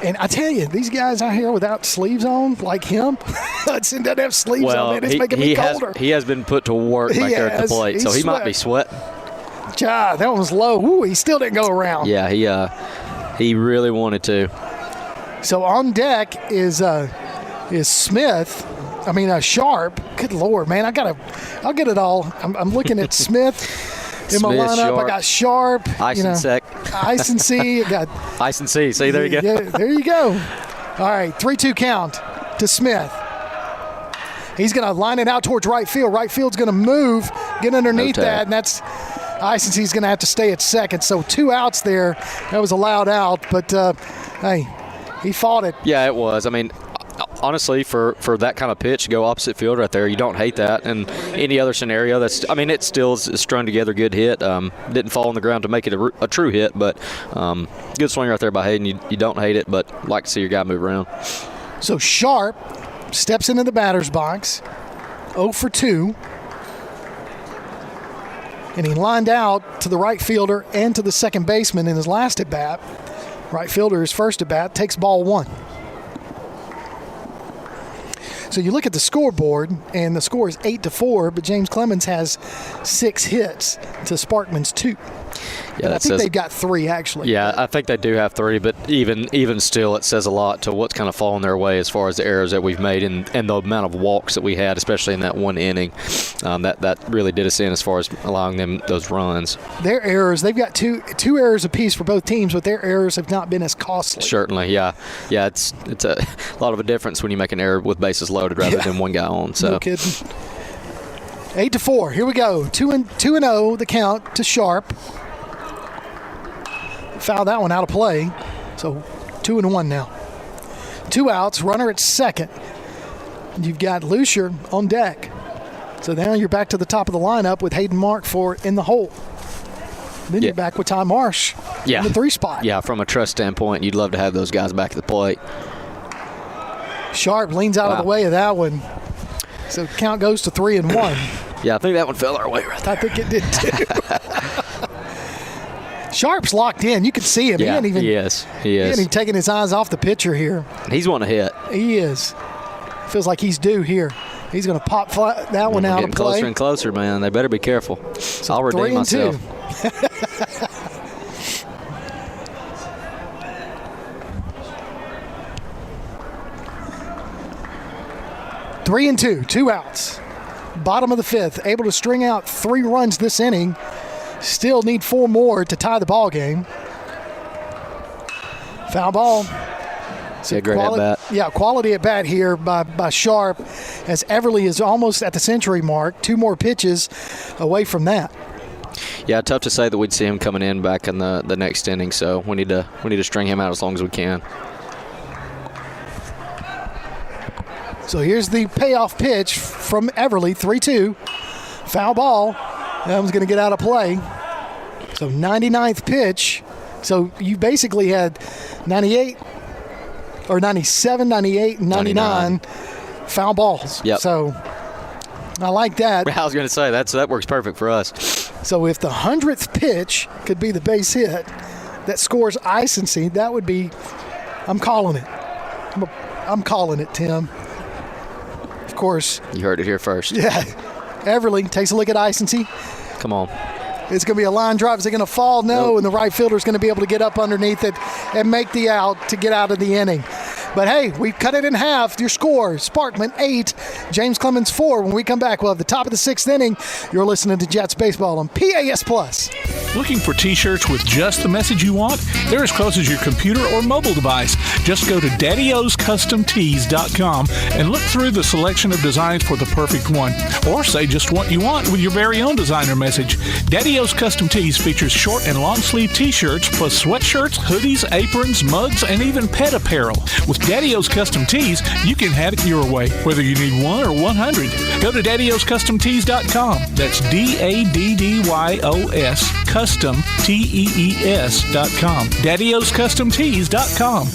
And I tell you, these guys out here without sleeves on, like him, Hudson doesn't have sleeves on, man. It's making me colder. He has been put to work back there at the plate, so he might be sweating. That one was low. Ooh, he still didn't go around. Yeah, he really wanted to. So on deck is Smith. Sharp. Good Lord, man. I'll get it all. I'm looking at Smith. In my lineup, Sharp. I got Sharp. Isensee. Got Isensee. See, there you go. Yeah, there you go. All right, 3-2 count to Smith. He's going to line it out towards right field. Right field's going to move, get underneath that, and that's Isensee's going to have to stay at second. So 2 outs there. That was a loud out, but, hey, he fought it. Yeah, it was. Honestly, for that kind of pitch, go opposite field right there. You don't hate that. And any other scenario, it still is a strung together good hit. Didn't fall on the ground to make it a true hit, but good swing right there by Hayden. You don't hate it, but like to see your guy move around. So Sharp steps into the batter's box, 0 for 2. And he lined out to the right fielder and to the second baseman in his last at bat. Right fielder, his first at bat, takes ball 1. So you look at the scoreboard, and the score is 8-4, but James Clemens has 6 hits to Sparkman's 2. Yeah, I think they've got 3, actually. Yeah, I think they do have 3, but even still, it says a lot to what's kind of fallen their way as far as the errors that we've made and the amount of walks that we had, especially in that one inning. That really did us in as far as allowing them those runs. Their errors, they've got two errors apiece for both teams, but their errors have not been as costly. Certainly, yeah. Yeah, it's a lot of a difference when you make an error with bases loaded rather than one guy on. So. No kidding. 8-4. Here we go. 2-0 the count to Sharp. Foul that one out of play. So 2-1 now. 2 outs, runner at second. You've got Lucier on deck. So now you're back to the top of the lineup with Hayden Mark in the hole. Then you're back with Ty Marsh in the 3 spot. Yeah, from a trust standpoint, you'd love to have those guys back at the plate. Sharp leans out of the way of that one. So count goes to 3-1. Yeah, I think that one fell our way right there. I think it did too. Sharp's locked in. You can see him. Yeah, he is. He ain't even taking his eyes off the pitcher here. He's wanting to hit. He is. Feels like he's due here. He's going to pop that one out of play. Closer and closer, man. They better be careful. So I'll redeem myself. 3-2, 2 outs. Bottom of the fifth, able to string out 3 runs this inning. Still need 4 more to tie the ball game. Foul ball. So great at bat. Yeah, quality at bat here by Sharp, as Everly is almost at the century mark. 2 more pitches away from that. Yeah, tough to say that we'd see him coming in back in the next inning. So we need to string him out as long as we can. So here's the payoff pitch from Everly, 3-2. Foul ball. That one's going to get out of play. So 99th pitch. So you basically had 98 or 97, 98, and 99 foul balls. Yep. So I like that. I was going to say that works perfect for us. So if the 100th pitch could be the base hit that scores Icency, that would be, I'm calling it. I'm calling it, Tim. Of course. You heard it here first. Yeah. Everly takes a look at Icency. Come on. It's going to be a line drive. Is it going to fall? No. Nope. And the right fielder is going to be able to get up underneath it and make the out to get out of the inning. But, hey, we cut it in half. Your score, Sparkman 8, James Clemens 4. When we come back, we'll have the top of the 6th inning. You're listening to Jets Baseball on PAS+. Looking for T-shirts with just the message you want? They're as close as your computer or mobile device. Just go to daddyoscustomtees.com and look through the selection of designs for the perfect one. Or say just what you want with your very own designer message. Daddy O's Custom Tees features short and long sleeve T-shirts plus sweatshirts, hoodies, aprons, mugs, and even pet apparel. With Daddy O's Custom Tees, you can have it your way, whether you need 1 or 100. Go to daddyoscustomtees.com. That's DADDYOS Custom TEES.com. daddyoscustomtees.com.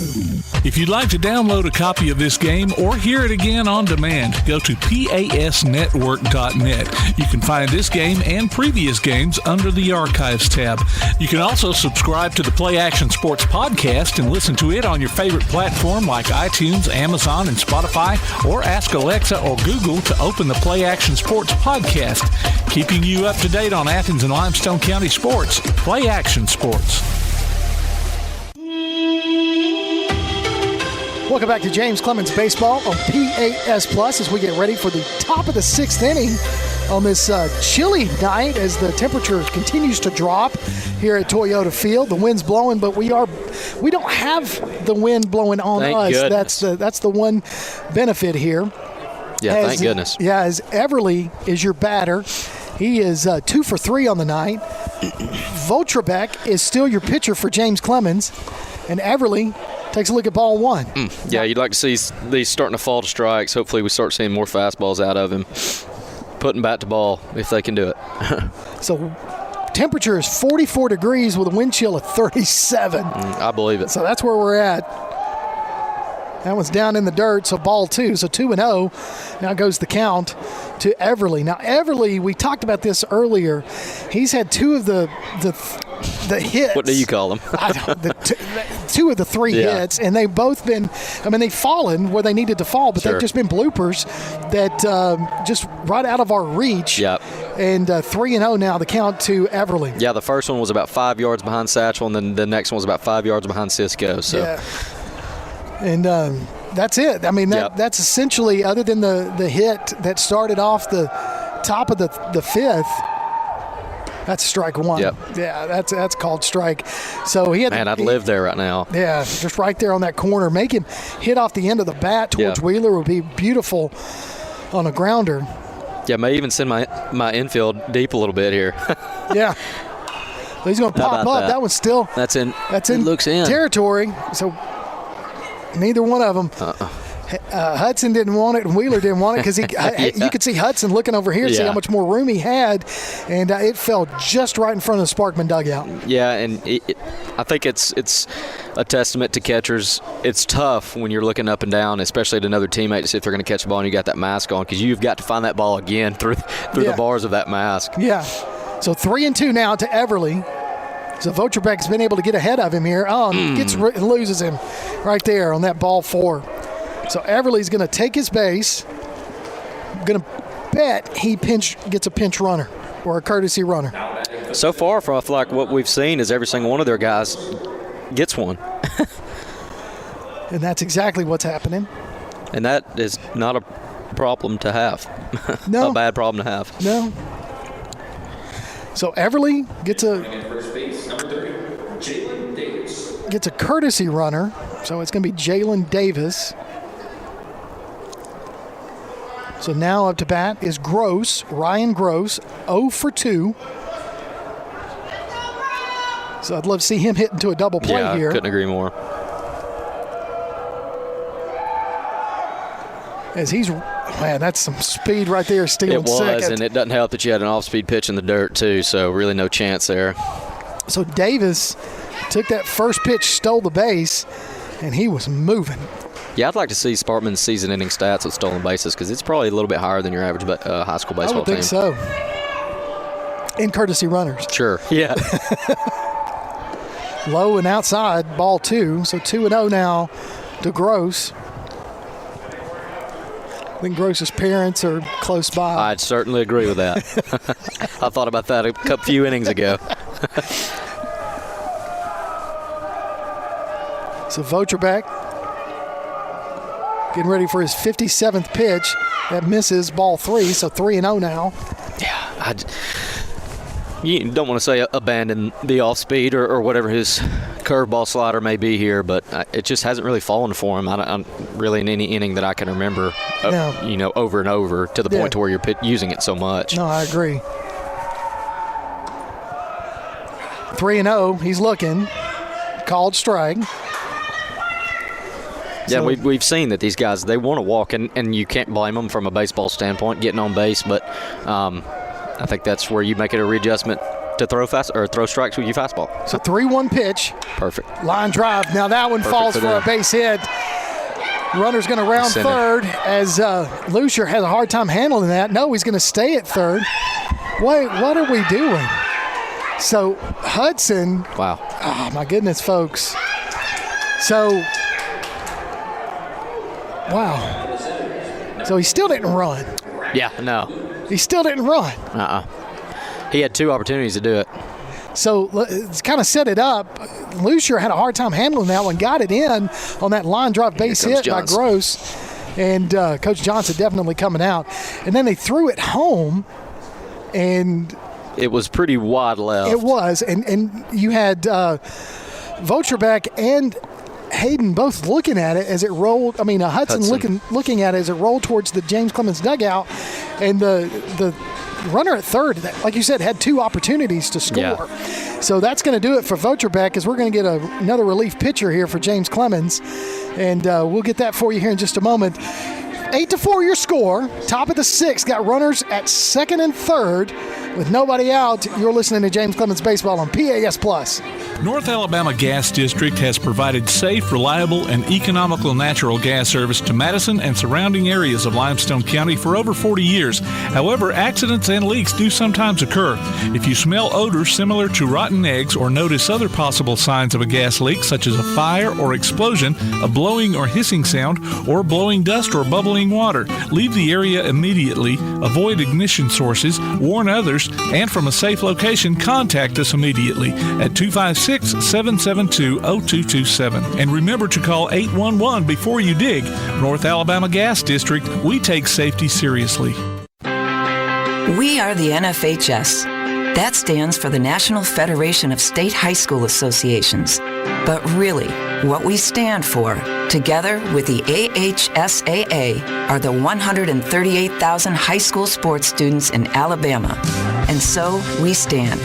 If you'd like to download a copy of this game or hear it again on demand, go to pasnetwork.net. You can find this game and previous games under the Archives tab. You can also subscribe to the Play Action Sports podcast and listen to it on your favorite platform like iTunes, Amazon, and Spotify, or ask Alexa or Google to open the Play Action Sports podcast, keeping you up to date on Athens and Limestone County sports. Play Action Sports. Welcome back to James Clemens Baseball on PAS Plus as we get ready for the top of the 6th inning on this chilly night as the temperature continues to drop here at Toyota Field. The wind's blowing, but we don't have the wind blowing on Thank us. Goodness. That's the one benefit here. Yeah, thank goodness. Yeah, as Everly is your batter. He is 2 for 3 on the night. Votrabek is still your pitcher for James Clemens, and Everly takes a look at ball 1. Yeah, you'd like to see these starting to fall to strikes. Hopefully we start seeing more fastballs out of him. Putting bat to ball if they can do it. So temperature is 44 degrees with a wind chill of 37. I believe it. So that's where we're at. That one's down in the dirt, so ball 2. So 2-0. Now goes the count to Everly. Now Everly, we talked about this earlier. He's had 2 of the hits. What do you call them? Two of the 3 hits, and they've both been, they've fallen where they needed to fall, but they've just been bloopers that just right out of our reach. Yep. And 3-0 now, the count to Everly. Yeah, the first one was about 5 yards behind Satchel, and then the next one was about 5 yards behind Cisco. So. Yeah. And that's it. That's essentially, other than the hit that started off the top of the 5th, that's strike 1. Yep. Yeah, that's called strike. So he had. Man, I'd live there right now. Yeah, just right there on that corner. Make him hit off the end of the bat towards Wheeler would be beautiful on a grounder. Yeah, may even send my infield deep a little bit here. Yeah. He's going to pop up. That one's still. That's in. It looks in territory. So neither one of them. Hudson didn't want it and Wheeler didn't want it because you could see Hudson looking over here, see how much more room he had, and it fell just right in front of the Sparkman dugout. Yeah, and I think it's a testament to catchers. It's tough when you're looking up and down, especially at another teammate, to see if they're going to catch the ball and you got that mask on, because you've got to find that ball again through the bars of that mask. Yeah. So 3-2 now to Everly. So Votrbeck's been able to get ahead of him here. Oh, loses him right there on that ball 4. So Everly's going to take his base. I'm going to bet he gets a pinch runner or a courtesy runner. So far, I feel like what we've seen is every single one of their guys gets one. And that's exactly what's happening. And that is not a problem to have. No. A bad problem to have. No. So Everly gets a courtesy runner. So it's going to be Jalen Davis. So now up to bat is Gross, Ryan Gross, 0 for 2. So I'd love to see him hit into a double play here. Yeah, couldn't agree more. As man, that's some speed right there, stealing second. It was, and it doesn't help that you had an off-speed pitch in the dirt, too, so really no chance there. So Davis took that first pitch, stole the base, and he was moving. Yeah, I'd like to see Sparkman's season ending stats with stolen bases because it's probably a little bit higher than your average high school baseball team. I would think so. And courtesy runners. Sure, yeah. Low and outside, ball 2. So 2-0 now to Gross. I think Gross's parents are close by. I'd certainly agree with that. I thought about that a few innings ago. So Votrbeck getting ready for his 57th pitch. That misses, ball 3, so 3-0 now. Yeah, you don't want to say abandon the off-speed or whatever his curveball slider may be here, but it just hasn't really fallen for him. I'm really in any inning that I can remember, over and over to the point to where you're using it so much. No, I agree. 3-0, he's looking. Called strike. Yeah, we've seen that these guys, they want to walk, and you can't blame them from a baseball standpoint, getting on base, but I think that's where you make it a readjustment to throw strikes with your fastball. So 3-1 pitch. Perfect. Line drive. Now that one falls for a base hit. Runner's going to round third as Lucier has a hard time handling that. No, he's going to stay at third. Wait, what are we doing? So Hudson. Wow. Oh, my goodness, folks. So, wow. So he still didn't run. Yeah, no. He still didn't run. He had 2 opportunities to do it. So it's kind of set it up. Lucier had a hard time handling that one, got it in on that line drive base hit by Gross. And Coach Johnson definitely coming out. And then they threw it home, and it was pretty wide left. It was. And you had Votrbeck and Hayden both looking at it as it rolled. I mean, Hudson. looking at it as it rolled towards the James Clemens dugout, and the runner at third, like you said, had 2 opportunities to score. Yeah. So that's going to do it for Votrbeck, as we're going to get another relief pitcher here for James Clemens, and we'll get that for you here in just a moment. 8-4 your score. Top of the 6th. Got runners at second and third with nobody out. You're listening to James Clemens Baseball on PAS Plus. North Alabama Gas District has provided safe, reliable, and economical natural gas service to Madison and surrounding areas of Limestone County for over 40 years. However, accidents and leaks do sometimes occur. If you smell odors similar to rotten eggs or notice other possible signs of a gas leak, such as a fire or explosion, a blowing or hissing sound, or blowing dust or bubbling water, leave the area immediately, avoid ignition sources, warn others, and from a safe location, contact us immediately at 256-772-0227. And remember to call 811 before you dig. North Alabama Gas District, we take safety seriously. We are the NFHS. That stands for the National Federation of State High School Associations. But really, what we stand for, together with the AHSAA, are the 138,000 high school sports students in Alabama. And so we stand.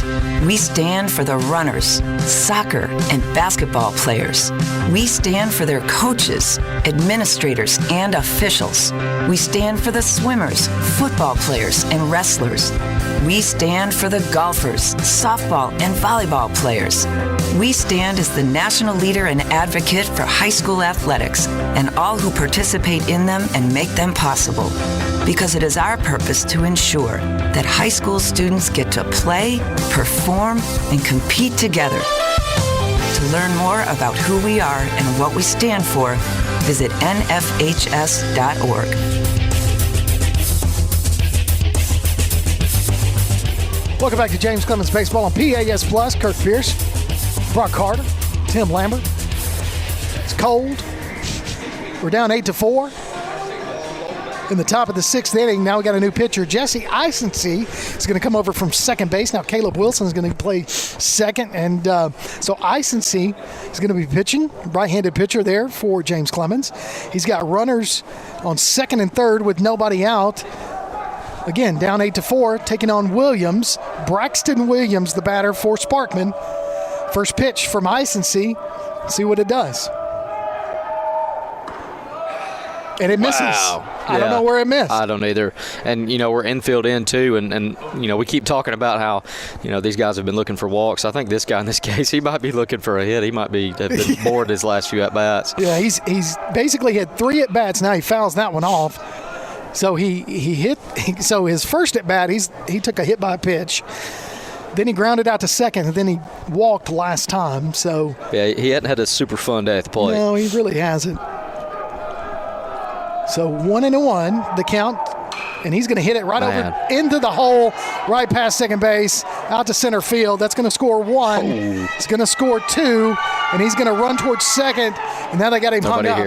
We stand for the runners, soccer, and basketball players. We stand for their coaches, administrators, and officials. We stand for the swimmers, football players, and wrestlers. We stand for the golfers, softball, and volleyball players. We stand as the national leader and advocate for high school athletics and all who participate in them and make them possible. because it is our purpose to ensure that high school students get to play, perform, and compete together. To learn more about who we are and what we stand for, visit nfhs.org. Welcome back to James Clemens Baseball on PAS Plus. Kirk Pierce, Brock Carter, Tim Lambert. It's cold. We're down 8-4 in the top of the 6th inning. Now we got a new pitcher. Jesse Eisensee is going to come over from second base. Now Caleb Wilson is going to play second. And so Eisensee is going to be pitching, right-handed pitcher there for James Clemens. He's got runners on second and third with nobody out. Again, down 8-4, taking on Williams. Braxton Williams, the batter for Sparkman. First pitch from Eisensee. See what it does. And it misses. Wow. I don't know where it missed. I don't either. And, we're infield in, too. And we keep talking about how, these guys have been looking for walks. I think this guy, in this case, he might be looking for a hit. He might have been bored his last few at-bats. Yeah, he's basically had 3 at-bats. Now he fouls that one off. So he hit. So his first at-bat, he took a hit by a pitch. Then he grounded out to second, and then he walked last time. So yeah, he hadn't had a super fun day at the plate. No, he really hasn't. So 1-1, the count, and he's going to hit it right over into the hole, right past second base, out to center field. That's going to score 1. It's going to score 2, and he's going to run towards second. And now they got him hung up,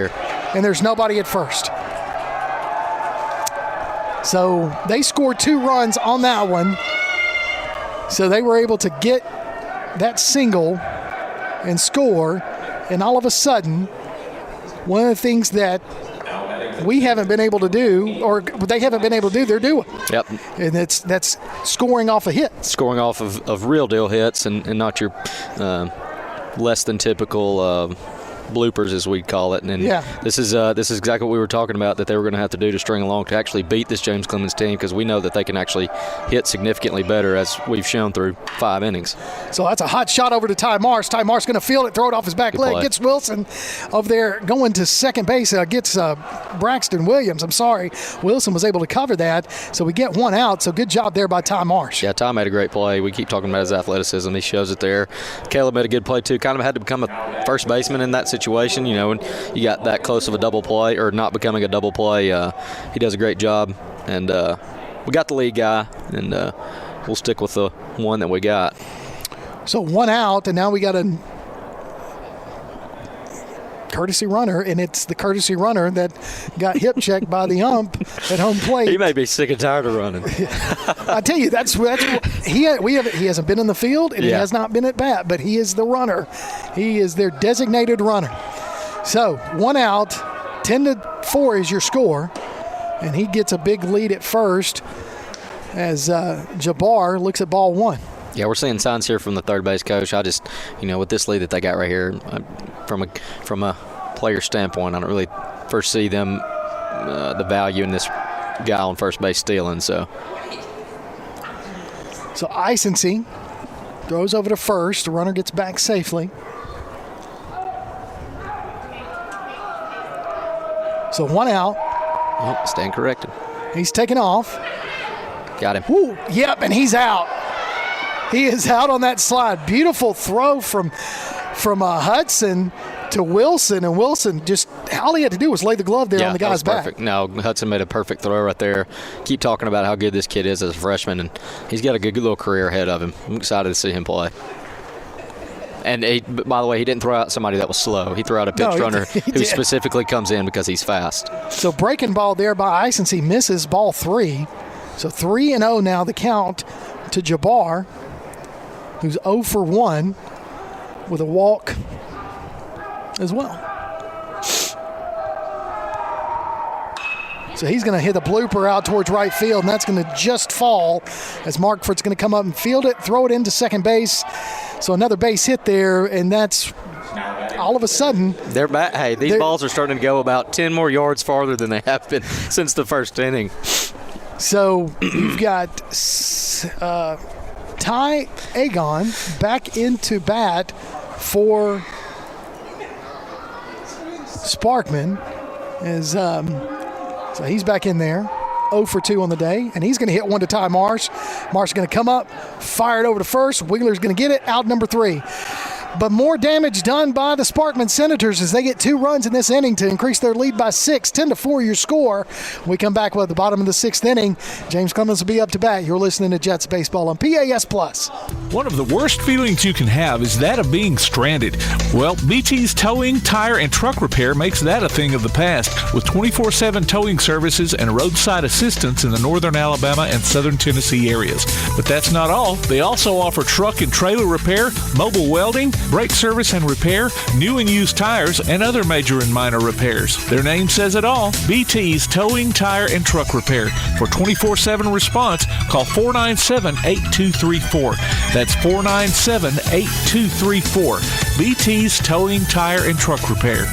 and there's nobody at first. So they scored 2 runs on that one. So they were able to get that single and score. And all of a sudden, one of the things that we haven't been able to do, or they haven't been able to do, they're doing. Yep. And that's scoring off a hit. Scoring off of real deal hits and not your less than typical bloopers, as we call it. And this is exactly what we were talking about, that they were going to have to do to string along to actually beat this James Clemens team, because we know that they can actually hit significantly better, as we've shown through 5 innings. So that's a hot shot over to Ty Marsh. Ty Marsh going to field it, throw it off his back leg, gets Wilson over there going to second base, gets Braxton Williams. I'm sorry, Wilson was able to cover that, so we get 1 out. So good job there by Ty Marsh. Yeah, Ty made a great play. We keep talking about his athleticism. He shows it there. Caleb made a good play too. Kind of had to become a first baseman in that situation, when you got that close of a double play, or not becoming a double play. He does a great job, and we got the lead guy, and we'll stick with the one that we got. So 1 out, and now we got a courtesy runner, and it's the courtesy runner that got hip checked by the ump at home plate. He may be sick and tired of running. I tell you, that's he hasn't been in the field, and he has not been at bat, but he is the runner. He is their designated runner. So 1 out, 10-4 is your score, and he gets a big lead at first as Jabbar looks at ball 1. Yeah, we're seeing signs here from the third base coach. I just, with this lead that they got right here, from a player standpoint, I don't really foresee them the value in this guy on first base stealing. So Eisensee throws over to first. The runner gets back safely. So 1 out. Oh, stand corrected. He's taken off. Got him. Ooh, yep, and he's out. He is out on that slide. Beautiful throw from Hudson to Wilson, and Wilson just, all he had to do was lay the glove there on the guy's back. Perfect. No, Hudson made a perfect throw right there. Keep talking about how good this kid is as a freshman, and he's got a good little career ahead of him. I'm excited to see him play. And by the way, he didn't throw out somebody that was slow. He threw out a pitch runner who specifically comes in because he's fast. So breaking ball there by Eisensee, misses ball 3. So 3-0 now the count to Jabbar, who's 0 for 1 with a walk as well. So he's going to hit a blooper out towards right field, and that's going to just fall as Markford's going to come up and field it, throw it into second base. So another base hit there, and that's all of a sudden. They're back. Hey, these balls are starting to go about 10 more yards farther than they have been since the first inning. So you've got Ty Agon back into bat for Sparkman. So he's back in there. 0 for 2 on the day, and he's going to hit one to tie Marsh. Marsh is going to come up, fire it over to first. Wheeler's going to get it, out number 3. But more damage done by the Sparkman Senators as they get 2 runs in this inning to increase their lead by 6. 10-4 your score. We come back with the bottom of the 6th inning. James Clemens will be up to bat. You're listening to Jets Baseball on PAS Plus. One of the worst feelings you can have is that of being stranded. Well, BT's Towing, Tire, and Truck Repair makes that a thing of the past with 24/7 towing services and roadside assistance in the northern Alabama and southern Tennessee areas. But that's not all. They also offer truck and trailer repair, mobile welding, brake service and repair, new and used tires, and other major and minor repairs. Their name says it all. BT's Towing, Tire, and Truck Repair. For 24/7 response, call 497-8234. That's 497-8234. BT's Towing, Tire, and Truck Repair.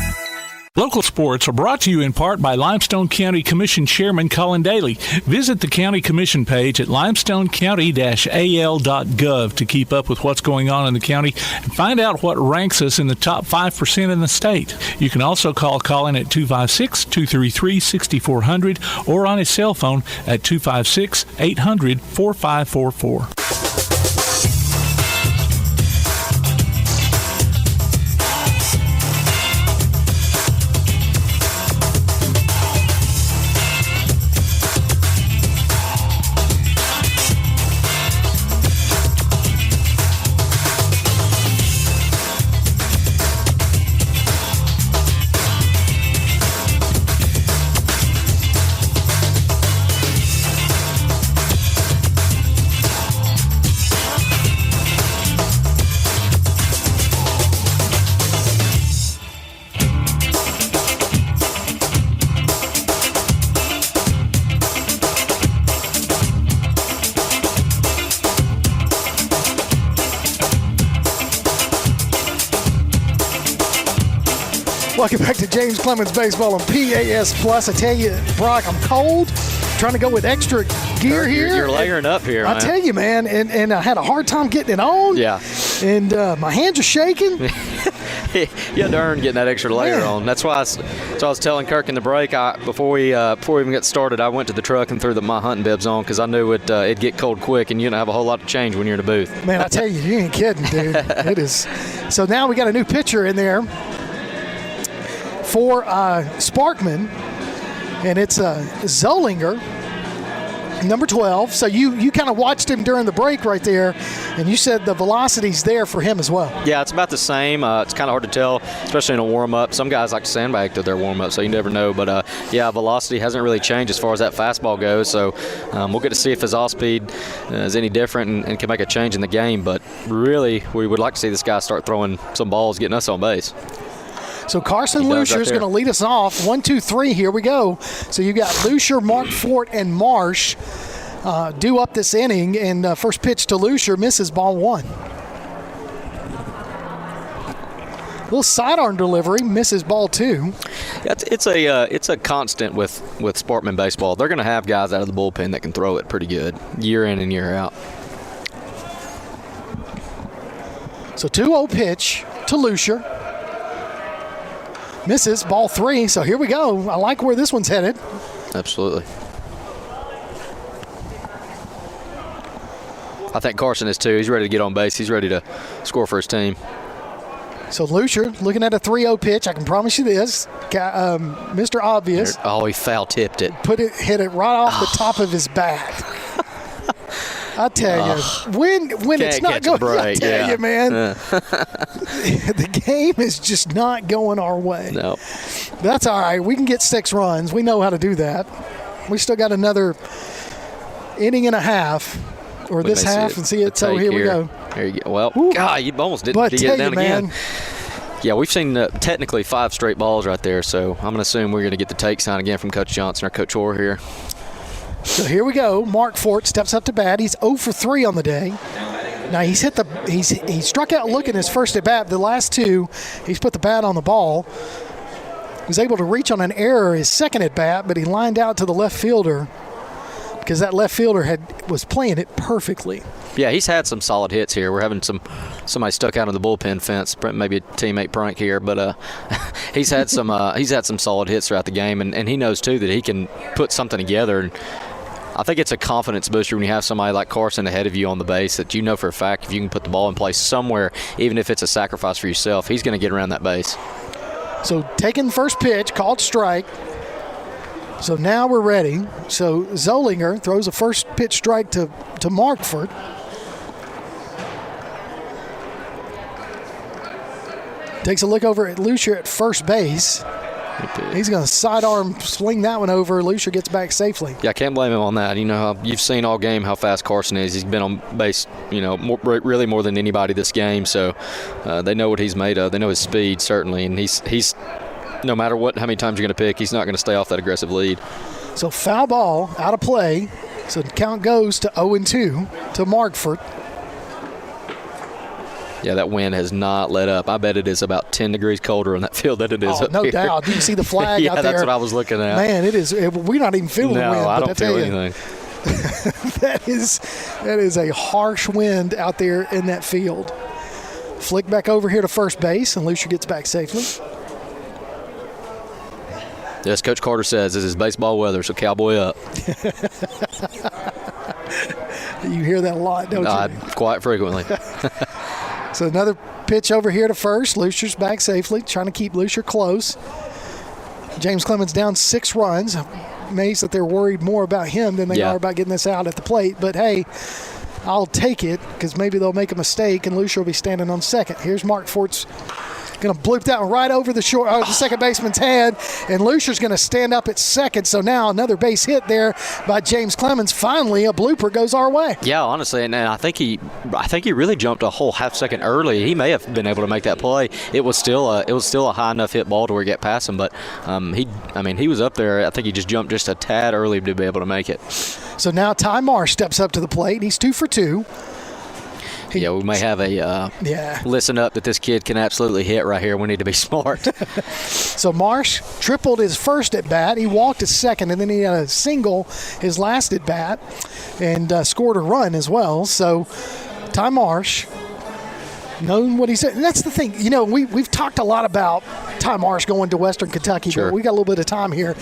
Local sports are brought to you in part by Limestone County Commission Chairman Colin Daly. Visit the County Commission page at limestonecounty-al.gov to keep up with what's going on in the county and find out what ranks us in the top 5% in the state. You can also call Colin at 256-233-6400 or on his cell phone at 256-800-4544. Welcome back to James Clemens Baseball on PAS Plus. I tell you, Brock, I'm cold. Trying to go with extra gear here. You're layering up here, man. I tell you, man, and I had a hard time getting it on. Yeah. And my hands are shaking. You had to earn getting that extra layer on. That's why I was telling Kirk in the break, before we even got started, I went to the truck and threw my hunting bibs on because I knew it'd get cold quick and you don't have a whole lot to change when you're in the booth. Man, I tell you, you ain't kidding, dude. It is. So now we got a new pitcher in there for Sparkman, and it's Zollinger, number 12. So you kind of watched him during the break right there, and you said the velocity's there for him as well. Yeah, it's about the same. It's kind of hard to tell, especially in a warm-up. Some guys like to sandbag through their warm-up, so you never know. But, yeah, velocity hasn't really changed as far as that fastball goes. So we'll get to see if his off-speed is any different and can make a change in the game. But really, we would like to see this guy start throwing some balls, getting us on base. So Carson Lucier is going to lead us off. 1, 2, 3, here we go. So you got Lucier, Mark Fort, and Marsh due up this inning. And first pitch to Lucier misses, ball 1. Little sidearm delivery, misses, ball 2. It's a constant with Sparkman baseball. They're going to have guys out of the bullpen that can throw it pretty good year in and year out. So 2-0 pitch to Lucier. Misses, ball 3. So here we go. I like where this one's headed. Absolutely. I think Carson is too. He's ready to get on base. He's ready to score for his team. So Lucier looking at a 3-0 pitch. I can promise you this. Mr. Obvious. Oh, he foul tipped it. Hit it right off the top of his bat. I tell you, when it's not going, I tell you, man, the game is just not going our way. No. That's all right. We can get 6 runs. We know how to do that. We still got another inning and a half, or this half, and see it. So here we go. There you go. Well, God, you almost didn't get it down again. Yeah, we've seen technically 5 straight balls right there, so I'm going to assume we're going to get the take sign again from Coach Johnson or Coach Orr here. So here we go. Mark Fort steps up to bat. He's 0 for 3 on the day. Now he struck out looking his first at bat. The last 2, he's put the bat on the ball. He was able to reach on an error his second at bat, but he lined out to the left fielder because that left fielder was playing it perfectly. Yeah, he's had some solid hits here. We're having somebody stuck out on the bullpen fence, maybe a teammate prank here, but he's had some solid hits throughout the game, and he knows too that he can put something together I think it's a confidence booster when you have somebody like Carson ahead of you on the base that you know for a fact if you can put the ball in place somewhere, even if it's a sacrifice for yourself, he's going to get around that base. So taking the first pitch, called strike. So now we're ready. So Zollinger throws a first pitch strike to Markford. Takes a look over at Lucier at first base. He's going to sidearm swing that one over. Lucier gets back safely. Yeah, I can't blame him on that. You know, you've seen all game how fast Carson is. He's been on base, really more than anybody this game. So they know what he's made of. They know his speed, certainly. And he's no matter how many times you're going to pick, he's not going to stay off that aggressive lead. So foul ball out of play. So the count goes to 0-2 to Markford. Yeah, that wind has not let up. I bet it is about 10 degrees colder on that field than it is up no here. doubt. Do you see the flag out there? Yeah, that's what I was looking at. Man, it is. We're not even feeling the wind. No, I don't feel anything. that is a harsh wind out there in that field. Flick back over here to first base, and Lucier gets back safely. Yes, Coach Carter says this is baseball weather, so cowboy up. You hear that a lot, don't you? Quite frequently. So another pitch over here to first. Lucier's back safely, trying to keep Lucier close. James Clemens down 6 runs. Amazed that they're worried more about him than they are about getting this out at the plate. But, hey, I'll take it because maybe they'll make a mistake and Lucier will be standing on second. Here's Mark Fort's going to bloop that one right over the second baseman's head, and Lucier's going to stand up at second. So now another base hit there by James Clemens. Finally, a blooper goes our way. Yeah, honestly, and I think he really jumped a whole half second early. He may have been able to make that play. It was still a high enough hit ball to where he got past him, but he was up there. I think he just jumped just a tad early to be able to make it. So now Ty Marsh steps up to the plate. He's 2 for 2. We may have a listen up that this kid can absolutely hit right here. We need to be smart. So Marsh tripled his first at bat. He walked his second, and then he had a single his last at bat and scored a run as well. So Ty Marsh, knowing what he said. And that's the thing. We've talked a lot about Ty Marsh going to Western Kentucky, but we got a little bit of time here.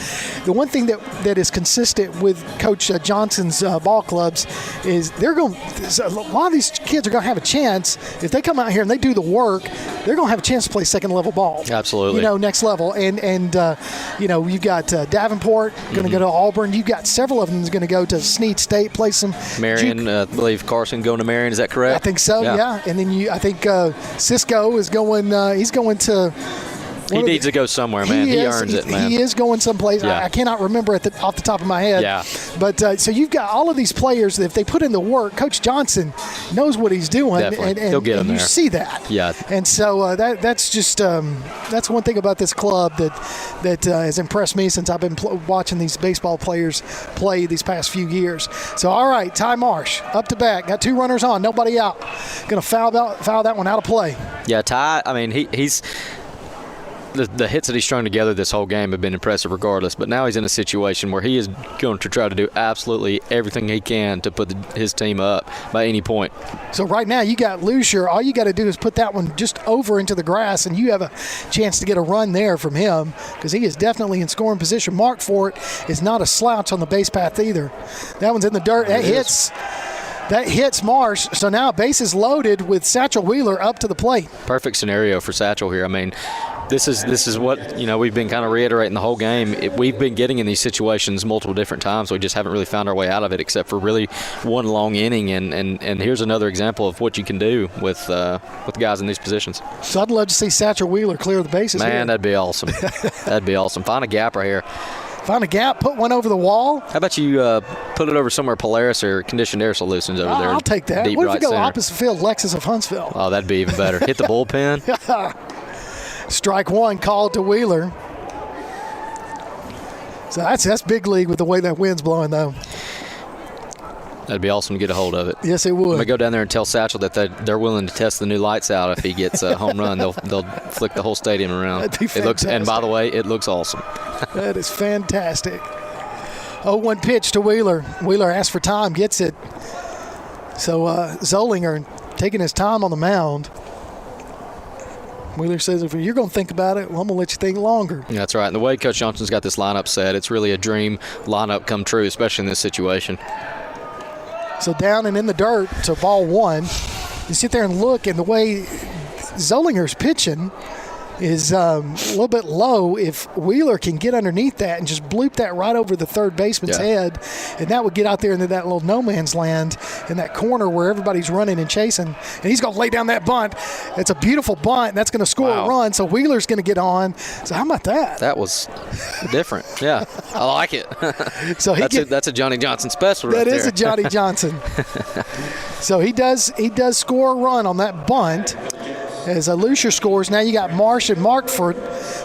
The one thing that is consistent with Coach Johnson's ball clubs is a lot of these kids are going to have a chance. If they come out here and they do the work, they're going to have a chance to play second-level ball. Absolutely. Next level. And you've got Davenport going to go to Auburn. You've got several of them that's going to go to Snead State, play some Marion. I believe Carson going to Marion. Is that correct? I think so, yeah. And then I think Cisco is going he's going to – he needs to go somewhere, man. He earns it, man. He is going someplace. Yeah. I cannot remember off the top of my head. Yeah. But so you've got all of these players that if they put in the work, Coach Johnson knows what he's doing. Definitely. And he'll get them there. You see that. Yeah. And so that's just that's one thing about this club that has impressed me since I've been watching these baseball players play these past few years. So, all right, Ty Marsh up to bat. Got 2 runners on, nobody out. Going to foul that one out of play. Yeah, Ty, he's – the hits that he's strung together this whole game have been impressive regardless, but now he's in a situation where he is going to try to do absolutely everything he can to put his team up by any point. So right now you got Lucier. All you got to do is put that one just over into the grass, and you have a chance to get a run there from him because he is definitely in scoring position. Mark Fort is not a slouch on the base path either. That one's in the dirt. That hits Marsh. So now base is loaded with Satchel Wheeler up to the plate. Perfect scenario for Satchel here. This is what we've been kind of reiterating the whole game. We've been getting in these situations multiple different times. We just haven't really found our way out of it, except for really one long inning. And here's another example of what you can do with guys in these positions. So I'd love to see Satchel Wheeler clear the bases. Man, here. That'd be awesome. That'd be awesome. Find a gap right here. Find a gap, put one over the wall. How about you put it over somewhere Polaris or Conditioned Air Solutions over there? I'll take that. What if we go opposite field, Lexus of Huntsville? Oh, that'd be even better. Hit the bullpen. Strike one called to Wheeler. So that's big league with the way that wind's blowing, though. That'd be awesome to get a hold of it. Yes, it would. I'm going to go down there and tell Satchel that they're willing to test the new lights out. If he gets a home run, they'll flick the whole stadium around. That'd be fantastic. And by the way, it looks awesome. That is fantastic. 0-1 pitch to Wheeler. Wheeler asks for time, gets it. So Zollinger taking his time on the mound. Wheeler says, if you're going to think about it, well, I'm going to let you think longer. Yeah, that's right. And the way Coach Johnson's got this lineup set, it's really a dream lineup come true, especially in this situation. So down and in the dirt to ball one. You sit there and look, and the way Zollinger's pitching is a little bit low. If Wheeler can get underneath that and just bloop that right over the third baseman's head, and that would get out there into that little no man's land in that corner where everybody's running and chasing, and he's going to lay down that bunt. It's a beautiful bunt, and that's going to score a run, so Wheeler's going to get on. So how about that? That was different. Yeah, I like it. So that's a Johnny Johnson special right there. That is a Johnny Johnson. So he does score a run on that bunt. As Lucia scores, now you got Marsh and Markford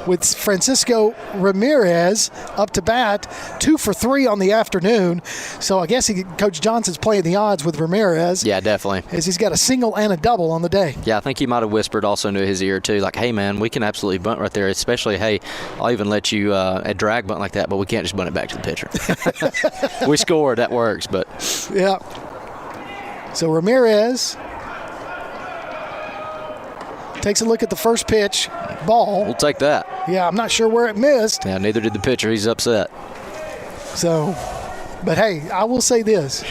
with Francisco Ramirez up to bat, 2 for 3 on the afternoon. So I guess Coach Johnson's playing the odds with Ramirez. Yeah, definitely. As he's got a single and a double on the day. Yeah, I think he might have whispered also into his ear too, like, hey man, we can absolutely bunt right there, especially, hey, I'll even let you a drag bunt like that, but we can't just bunt it back to the pitcher. We scored, that works, but. Yeah. So Ramirez takes a look at the first pitch, ball. We'll take that. Yeah, I'm not sure where it missed. Yeah, neither did the pitcher. He's upset. So, but hey, I will say this.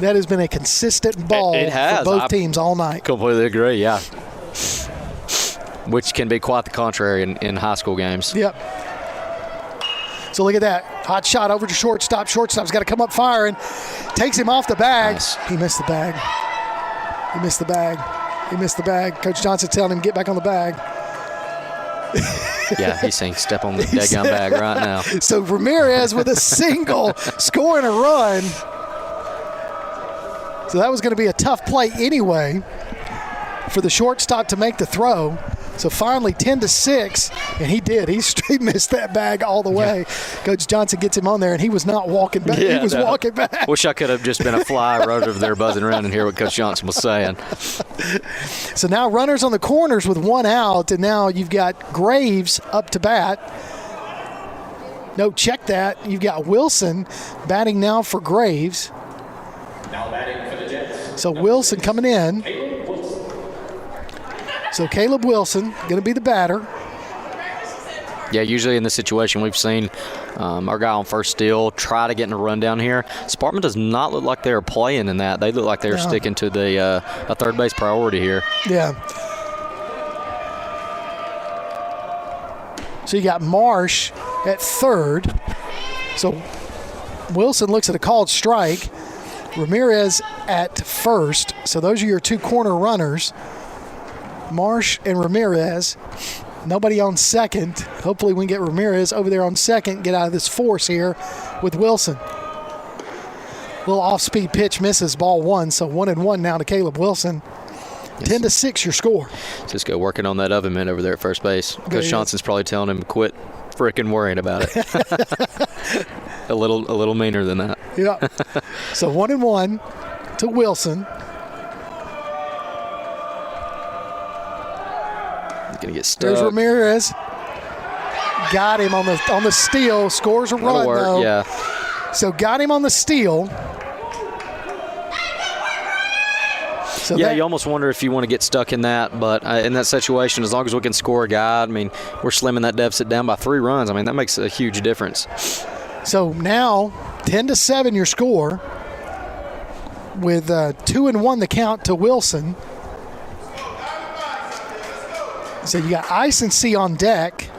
That has been a consistent ball for both teams all night. Completely agree, yeah. Which can be quite the contrary in high school games. Yep. So look at that. Hot shot over to shortstop. Shortstop's got to come up firing. Takes him off the bag. Nice. He missed the bag. He missed the bag. He missed the bag. Coach Johnson telling him, get back on the bag. Yeah, he's saying step on the daggone bag right now. So Ramirez with a single, scoring a run. So that was going to be a tough play anyway for the shortstop to make the throw. So finally 10-6, and he did. He straight missed that bag all the way. Yeah. Coach Johnson gets him on there, and he was not walking back. Yeah, he was walking back. Wish I could have just been a fly right over there buzzing around and hear what Coach Johnson was saying. So now runners on the corners with one out, and now you've got Graves up to bat. No, check that. You've got Wilson batting now for Graves. Now batting for the Jets. So Wilson coming in. So Caleb Wilson going to be the batter. Yeah, usually in this situation we've seen our guy on first steal try to get in a run down here. Sparkman does not look like they're playing in that. They look like they're sticking to the a third base priority here. Yeah. So you got Marsh at third. So Wilson looks at a called strike. Ramirez at first. So those are your two corner runners. Marsh and Ramirez. Nobody on second. Hopefully we can get Ramirez over there on second, get out of this force here with Wilson. Little off-speed pitch misses, ball one. So 1-1 now to Caleb Wilson. Yes. 10-6 your score. Cisco working on that oven mitt over there at first base. Coach Johnson's probably telling him to quit freaking worrying about it. a little meaner than that. Yeah. So 1-1 to Wilson. Gonna get stuck. There's Ramirez. Got him on the steal. Scores a run though. Yeah. So got him on the steal. So yeah, you almost wonder if you want to get stuck in that, but in that situation, as long as we can score a guy, I mean, we're slimming that deficit down by 3 runs. I mean, that makes a huge difference. So now 10-7 your score with 2-1 the count to Wilson. So you got Ice and C on deck.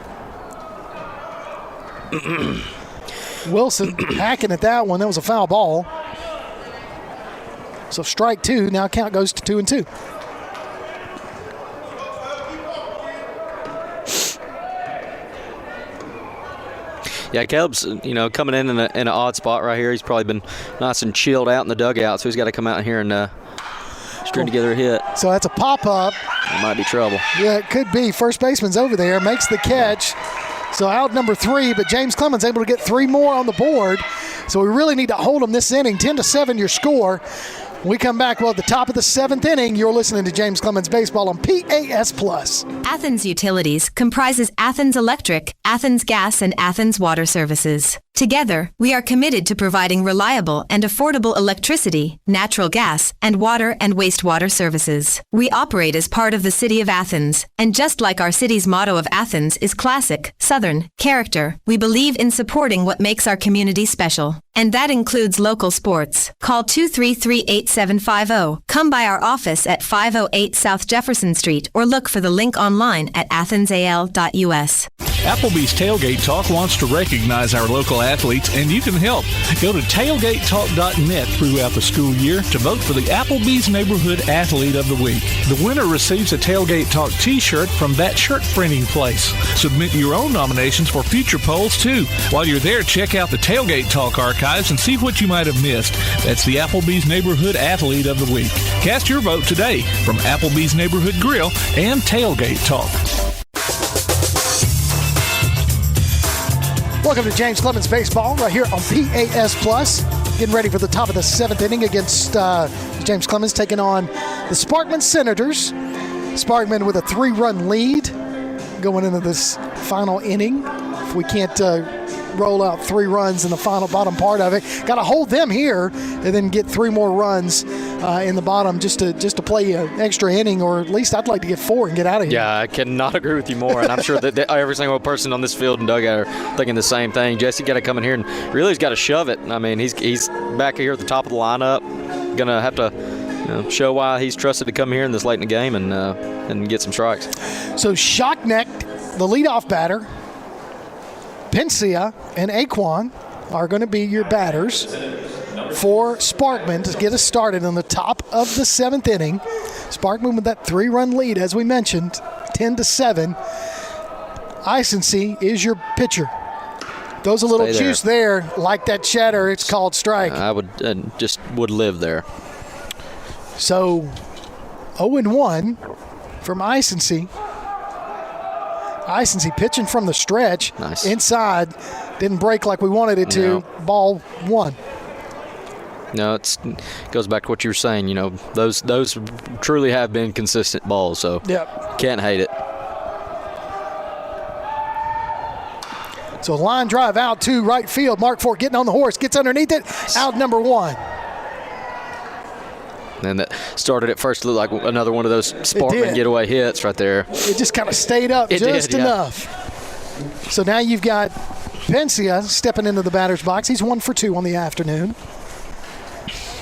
Wilson hacking at that one. That was a foul ball. So strike 2. Now count goes to 2-2. Yeah, Caleb's coming in an odd spot right here. He's probably been nice and chilled out in the dugout, so he's got to come out here and string together a hit. So that's a pop-up. It might be trouble. Yeah, it could be. First baseman's over there, makes the catch. So out number 3, but James Clemens able to get 3 more on the board. So we really need to hold them this inning. 10-7 your score. When we come back, at the top of the 7th inning, you're listening to James Clemens Baseball on PAS+. Athens Utilities comprises Athens Electric, Athens Gas, and Athens Water Services. Together, we are committed to providing reliable and affordable electricity, natural gas, and water and wastewater services. We operate as part of the City of Athens, and just like our city's motto of Athens is classic, Southern, character, we believe in supporting what makes our community special. And that includes local sports. Call 233-8750. Come by our office at 508 South Jefferson Street or look for the link online at athensal.us. Applebee's Tailgate Talk wants to recognize our local athletes, and you can help. Go to tailgatetalk.net throughout the school year to vote for the Applebee's Neighborhood Athlete of the Week. The winner receives a Tailgate Talk t-shirt from that shirt printing place. Submit your own nominations for future polls, too. While you're there, check out the Tailgate Talk archives and see what you might have missed. That's the Applebee's Neighborhood Athlete of the Week. Cast your vote today from Applebee's Neighborhood Grill and Tailgate Talk. Welcome to James Clemens Baseball right here on PAS Plus. Getting ready for the top of the 7th inning against James Clemens taking on the Sparkman Senators. Sparkman with a 3-run lead going into this final inning. If we can't roll out 3 runs in the final bottom part of it, got to hold them here and then get 3 more runs in the bottom just to play an extra inning, or at least I'd like to get 4 and get out of here. Yeah, I cannot agree with you more, and I'm sure that every single person on this field and dugout are thinking the same thing. Jesse got to come in here and really he's got to shove it. I mean, he's back here at the top of the lineup, gonna have to show why he's trusted to come here in this late in the game and get some strikes. So Shockneck, the leadoff batter, Pensia and Aquan are going to be your batters for Sparkman to get us started on the top of the 7th inning. Sparkman with that 3-run lead, as we mentioned, 10-7. Icency is your pitcher. Throws a little juice there, like that chatter. It's called strike. I would live there. So 0-1 from Icency. Icency pitching from the stretch. Nice. Inside. Didn't break like we wanted it to. No. Ball 1. No, it goes back to what you were saying. Those truly have been consistent balls, so can't hate it. So line drive out to right field. Mark Ford getting on the horse. Gets underneath it. Out number 1. And that started at first to look like another one of those Sparkman getaway hits right there. It just kind of stayed up enough. So now you've got Pensia stepping into the batter's box. He's 1 for 2 on the afternoon.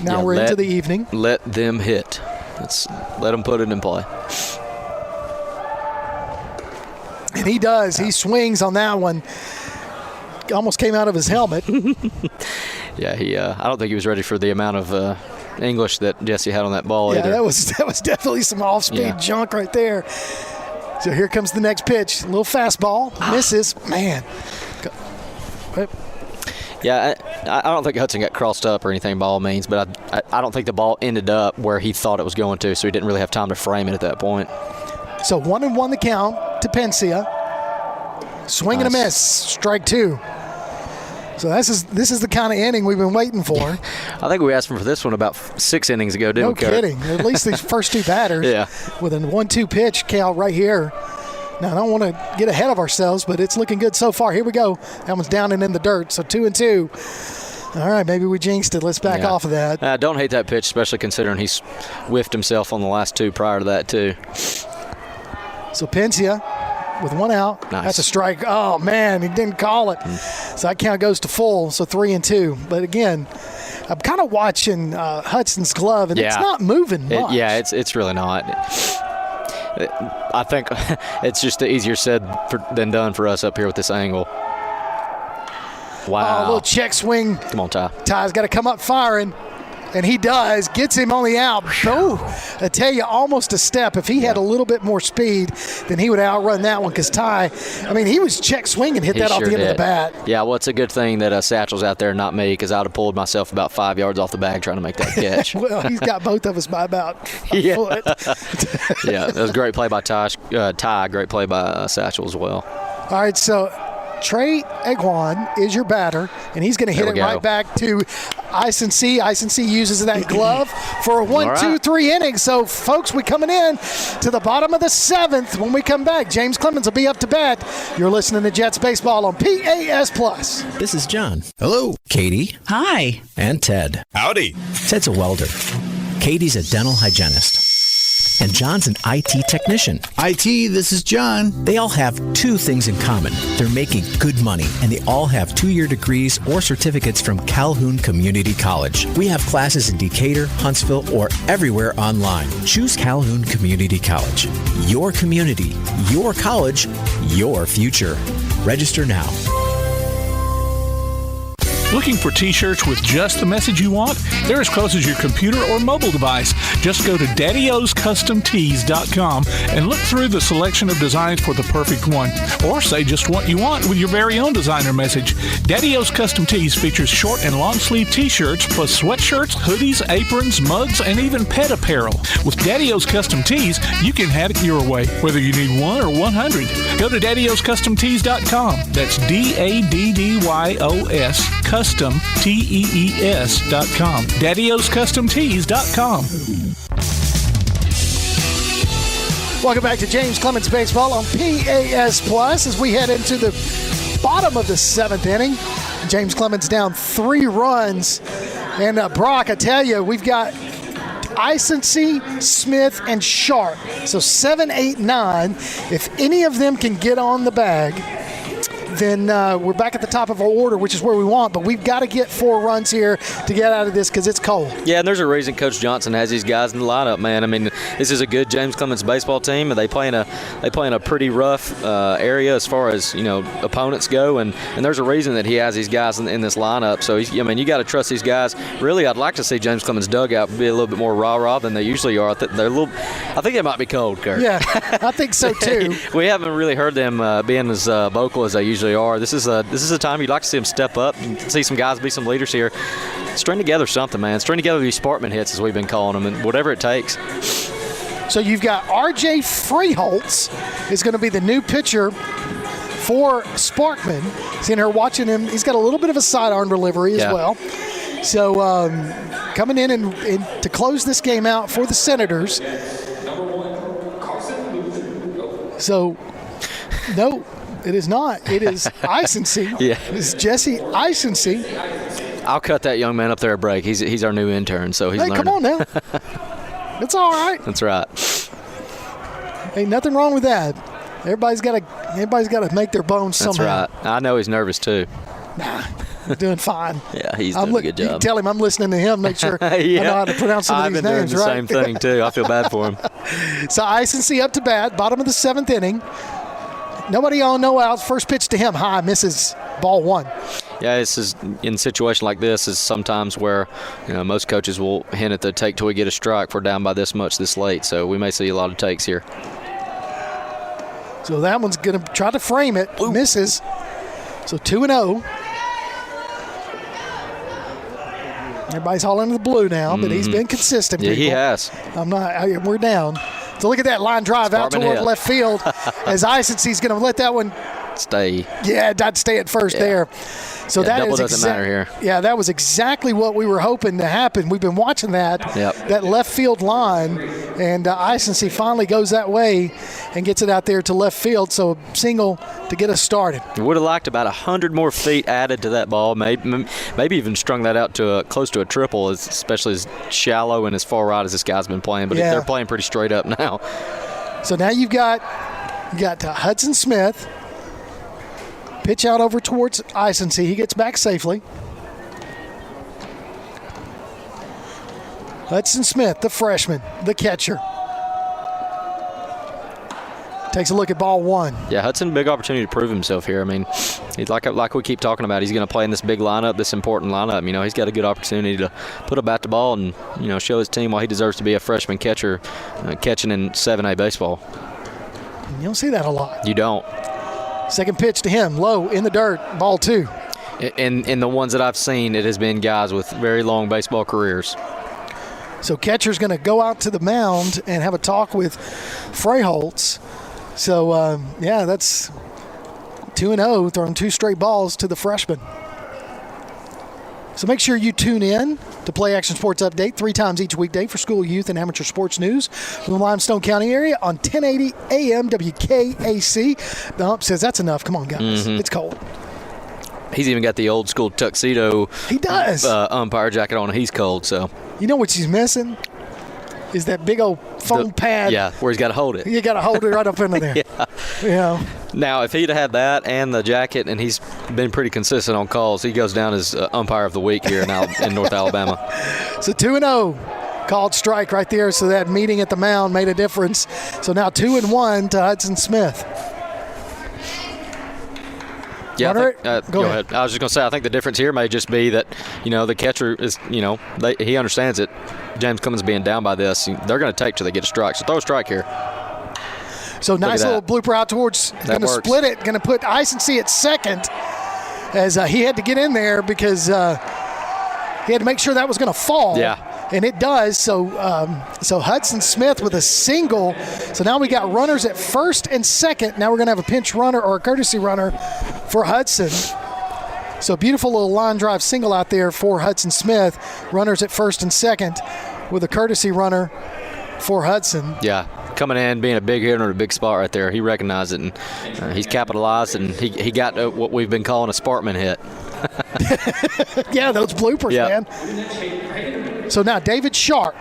Now we're into the evening. Let them hit. Let them put it in play. And he does. He swings on that one. Almost came out of his helmet. Yeah, I don't think he was ready for the amount of English that Jesse had on that ball either. That was definitely some off-speed junk right there. So here comes the next pitch. A little fastball. Misses. Man. Yeah, I don't think Hudson got crossed up or anything by all means, but I don't think the ball ended up where he thought it was going to, so he didn't really have time to frame it at that point. So 1-1 the count to Pensia. Swing and a miss. Strike 2. So this is the kind of inning we've been waiting for. I think we asked him for this one about 6 innings ago, didn't we? No kidding. At least these first 2 batters. With a 1-2 pitch, Cal, right here. Now, I don't want to get ahead of ourselves, but it's looking good so far. Here we go. That one's down and in the dirt, so 2-2. All right, maybe we jinxed it. Let's back off of that. I don't hate that pitch, especially considering he's whiffed himself on the last 2 prior to that, too. So Pensia with 1 out. Nice. That's a strike. Oh, man, he didn't call it. So that count goes to full, so 3-2. But, again, I'm kind of watching Hudson's glove, and it's not moving much. It's really not. I think it's just easier said than done for us up here with this angle. Wow. A little check swing. Come on, Ty. Ty's got to come up firing, and he does. Gets him on the out. Oh, I tell you, almost a step. If he had a little bit more speed, then he would outrun that one because Ty, he was check swing and hit that off the end of the bat. Yeah, well, it's a good thing that Satchel's out there, not me, because I would have pulled myself about 5 yards off the bag trying to make that catch. Well, he's got both of us by about a foot. Yeah, that was a great play by Ty. Great play by Satchel as well. All right, so Trey Egwan is your batter, and he's going to hit it right back to Icency. Icency uses that glove for a 1, All 2, right. 3 innings. So, folks, we're coming in to the bottom of the 7th. When we come back, James Clemens will be up to bat. You're listening to Jets Baseball on PAS Plus. This is John. Hello. Katie. Hi. And Ted. Howdy. Ted's a welder. Katie's a dental hygienist. And John's an IT technician. IT, this is John. They all have two things in common. They're making good money, and they all have 2-year degrees or certificates from Calhoun Community College. We have classes in Decatur, Huntsville, or everywhere online. Choose Calhoun Community College. Your community, your college, your future. Register now. Looking for t-shirts with just the message you want? They're as close as your computer or mobile device. Just go to daddyoscustomtees.com and look through the selection of designs for the perfect one. Or say just what you want with your very own designer message. Daddy O's Custom Tees features short and long sleeve t-shirts plus sweatshirts, hoodies, aprons, mugs, and even pet apparel. With Daddy O's Custom Tees, you can have it your way, whether you need 1 or 100. Go to daddyoscustomtees.com. That's DADDYOS Custom TEES.com. DaddyOsCustomTees.com. Welcome back to James Clemens Baseball on PAS Plus as we head into the bottom of the 7th inning. James Clemens down 3 runs. And Brock, I tell you, we've got Icency, Smith, and Sharp. So 7, 8, 9. If any of them can get on the bag, then we're back at the top of our order, which is where we want. But we've got to get 4 runs here to get out of this because it's cold. Yeah, and there's a reason Coach Johnson has these guys in the lineup, man. I mean, this is a good James Clemens baseball team, and they play in a pretty rough area as far as opponents go, and there's a reason that he has these guys in this lineup. So you got to trust these guys. Really, I'd like to see James Clemens' dugout be a little bit more rah-rah than they usually are. I think they might be cold, Kurt. Yeah, I think so too. We haven't really heard them being as vocal as they usually are. This is a time you'd like to see them step up and see some guys be some leaders here. String together something, man. String together these Sparkman hits, as we've been calling them, and whatever it takes. So you've got R.J. Freeholtz is going to be the new pitcher for Sparkman. Seeing her watching him, he's got a little bit of a sidearm delivery as well. So coming in and to close this game out for the Senators. So, no. It is not. It is Icency. Yeah. It's Jesse Icency. I'll cut that young man up there a break. He's our new intern, so he's learning. Come on now. It's all right. That's right. Ain't nothing wrong with that. Everybody's got to make their bones somehow. That's right. I know he's nervous too. Nah, he's doing fine. Yeah, he's doing a good job. You can tell him I'm listening to him. Make sure I know how to pronounce some of these names. I've been doing the same thing too. I feel bad for him. So Icency up to bat, bottom of the 7th inning. Nobody on, no outs. First pitch to him, high, misses, ball 1. Yeah, this is in a situation like this is sometimes where most coaches will hint at the take till we get a strike. If we're down by this much this late, so we may see a lot of takes here. So that one's going to try to frame it, misses. So 2-0. Everybody's hauling the blue now, but he's been consistent. Yeah, people. he has. We're down. So look at that line drive Sparkman out toward hit. left field as Icency's going to let that one stay. Yeah, I'd stay at first there. So that double is doesn't matter here. Yeah, that was exactly what we were hoping to happen. We've been watching that left field line, and Icency finally goes that way and gets it out there to left field. So a single to get us started. Would have liked about 100 more feet added to that ball. Maybe even strung that out to close to a triple, especially as shallow and as far right as this guy's been playing. But they're playing pretty straight up now. So now you got Hudson Smith. Pitch out over towards Icency. He gets back safely. Hudson Smith, the freshman, the catcher. Takes a look at ball 1. Yeah, Hudson, big opportunity to prove himself here. I mean, he's like we keep talking about, he's going to play in this big lineup, this important lineup. He's got a good opportunity to put a bat to ball and, show his team why he deserves to be a freshman catcher catching in 7A baseball. You don't see that a lot. You don't. Second pitch to him, low in the dirt, ball 2. In the ones that I've seen, it has been guys with very long baseball careers. So catcher's going to go out to the mound and have a talk with Freeholtz. So, that's 2-0, throwing 2 straight balls to the freshman. So make sure you tune in to Play Action Sports Update 3 times each weekday for school, youth, and amateur sports news from the Limestone County area on 1080 AM WKAC. The Hump says that's enough. Come on, guys. It's cold. He's even got the old school tuxedo. He does. Umpire jacket on. He's cold, so. You know what she's missing? Is that big old foam pad. Yeah, where he's got to hold it. You got to hold it right up into there. Yeah. Now, if he'd have had that and the jacket, and he's been pretty consistent on calls, he goes down as umpire of the week here in North Alabama. So 2-0 called strike right there. So that meeting at the mound made a difference. So now 2-1 to Hudson Smith. Yeah, go ahead. I was just going to say, I think the difference here may just be that, the catcher is, he understands it. James Clemens being down by this, they're going to take till they get a strike. So throw a strike here. So nice little blooper out towards, going to split it, going to put Ice-N-C at second as he had to get in there because he had to make sure that was going to fall. Yeah. And it does. So Hudson Smith with a single. So now we got runners at first and second. Now we're going to have a pinch runner or a courtesy runner for Hudson. So beautiful little line drive single out there for Hudson Smith. Runners at first and second with a courtesy runner for Hudson. Yeah. Coming in, being a big hitter in a big spot right there. He recognized it, and he's capitalized, and he got what we've been calling a Sparkman hit. Yeah, those bloopers, man. So now David Sharp,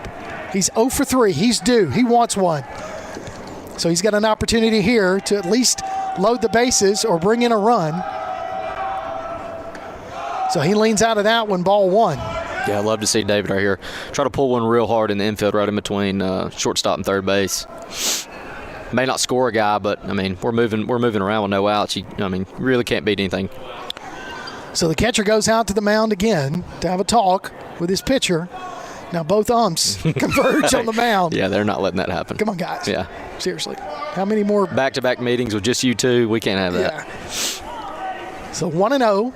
he's 0 for 3. He's due. He wants one. So he's got an opportunity here to at least load the bases or bring in a run. So he leans out of that one, ball 1. Yeah, I'd love to see David right here. Try to pull one real hard in the infield right in between shortstop and third base. May not score a guy, but, we're moving around with no outs. Really can't beat anything. So the catcher goes out to the mound again to have a talk with his pitcher. Now both umps converge on the mound. Yeah, they're not letting that happen. Come on, guys. Yeah. Seriously. How many more? Back-to-back meetings with just you two. We can't have that. Yeah. So 1-0.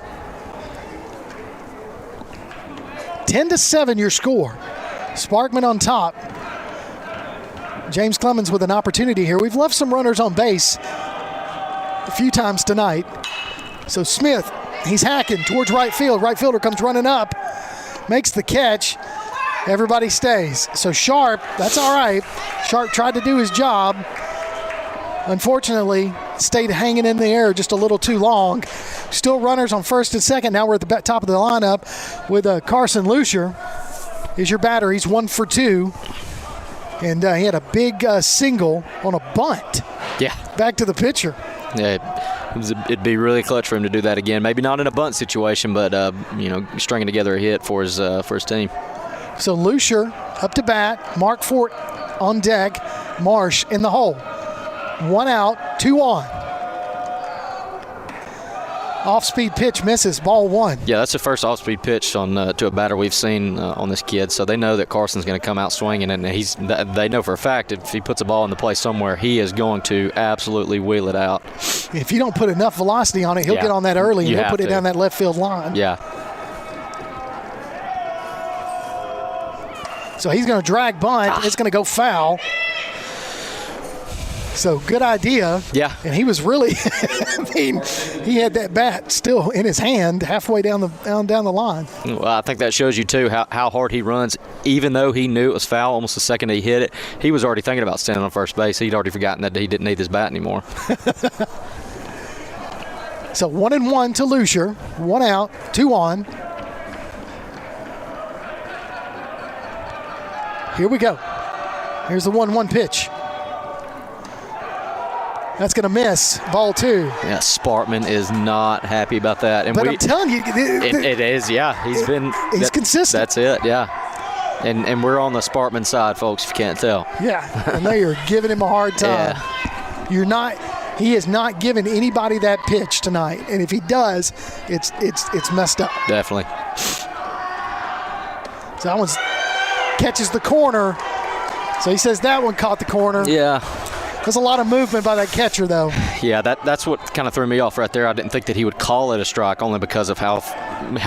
10-7 your score. Sparkman on top. James Clemens with an opportunity here. We've left some runners on base a few times tonight. So Smith, he's hacking towards right field. Right fielder comes running up, makes the catch. Everybody stays. So Sharp, that's all right. Sharp tried to do his job. Unfortunately, stayed hanging in the air just a little too long. Still runners on first and second. Now we're at the top of the lineup with Carson Lucier is your batter. He's 1 for 2. And he had a big single on a bunt. Yeah. Back to the pitcher. Yeah, it'd be really clutch for him to do that again. Maybe not in a bunt situation, but stringing together a hit for his team. So Lucier up to bat. Mark Fort on deck. Marsh in the hole. 1 out, 2 on. Off-speed pitch misses, ball 1. Yeah, that's the first off-speed pitch to a batter we've seen on this kid. So they know that Carson's going to come out swinging, and they know for a fact if he puts a ball in the play somewhere, he is going to absolutely wheel it out. If you don't put enough velocity on it, he'll get on that early, and he'll put it down that left field line. Yeah. So he's going to drag bunt. It's going to go foul. So good idea. Yeah. And he was really, he had that bat still in his hand halfway down the line. Well, I think that shows you, too, how hard he runs. Even though he knew it was foul almost the second he hit it, he was already thinking about standing on first base. He'd already forgotten that he didn't need his bat anymore. So 1-1 to Lucier. 1 out, 2 on. Here we go. Here's the 1-1 pitch. That's going to miss. Ball 2. Yeah, Sparkman is not happy about that. And but I'm telling you. It is, yeah. He's consistent. That's it, yeah. And we're on the Sparkman side, folks, if you can't tell. Yeah, and they are giving him a hard time. Yeah. He is not giving anybody that pitch tonight. And if he does, it's messed up. Definitely. So that one catches the corner. So he says that one caught the corner. Yeah. There's a lot of movement by that catcher, though. Yeah, that's what kind of threw me off right there. I didn't think that he would call it a strike only because of how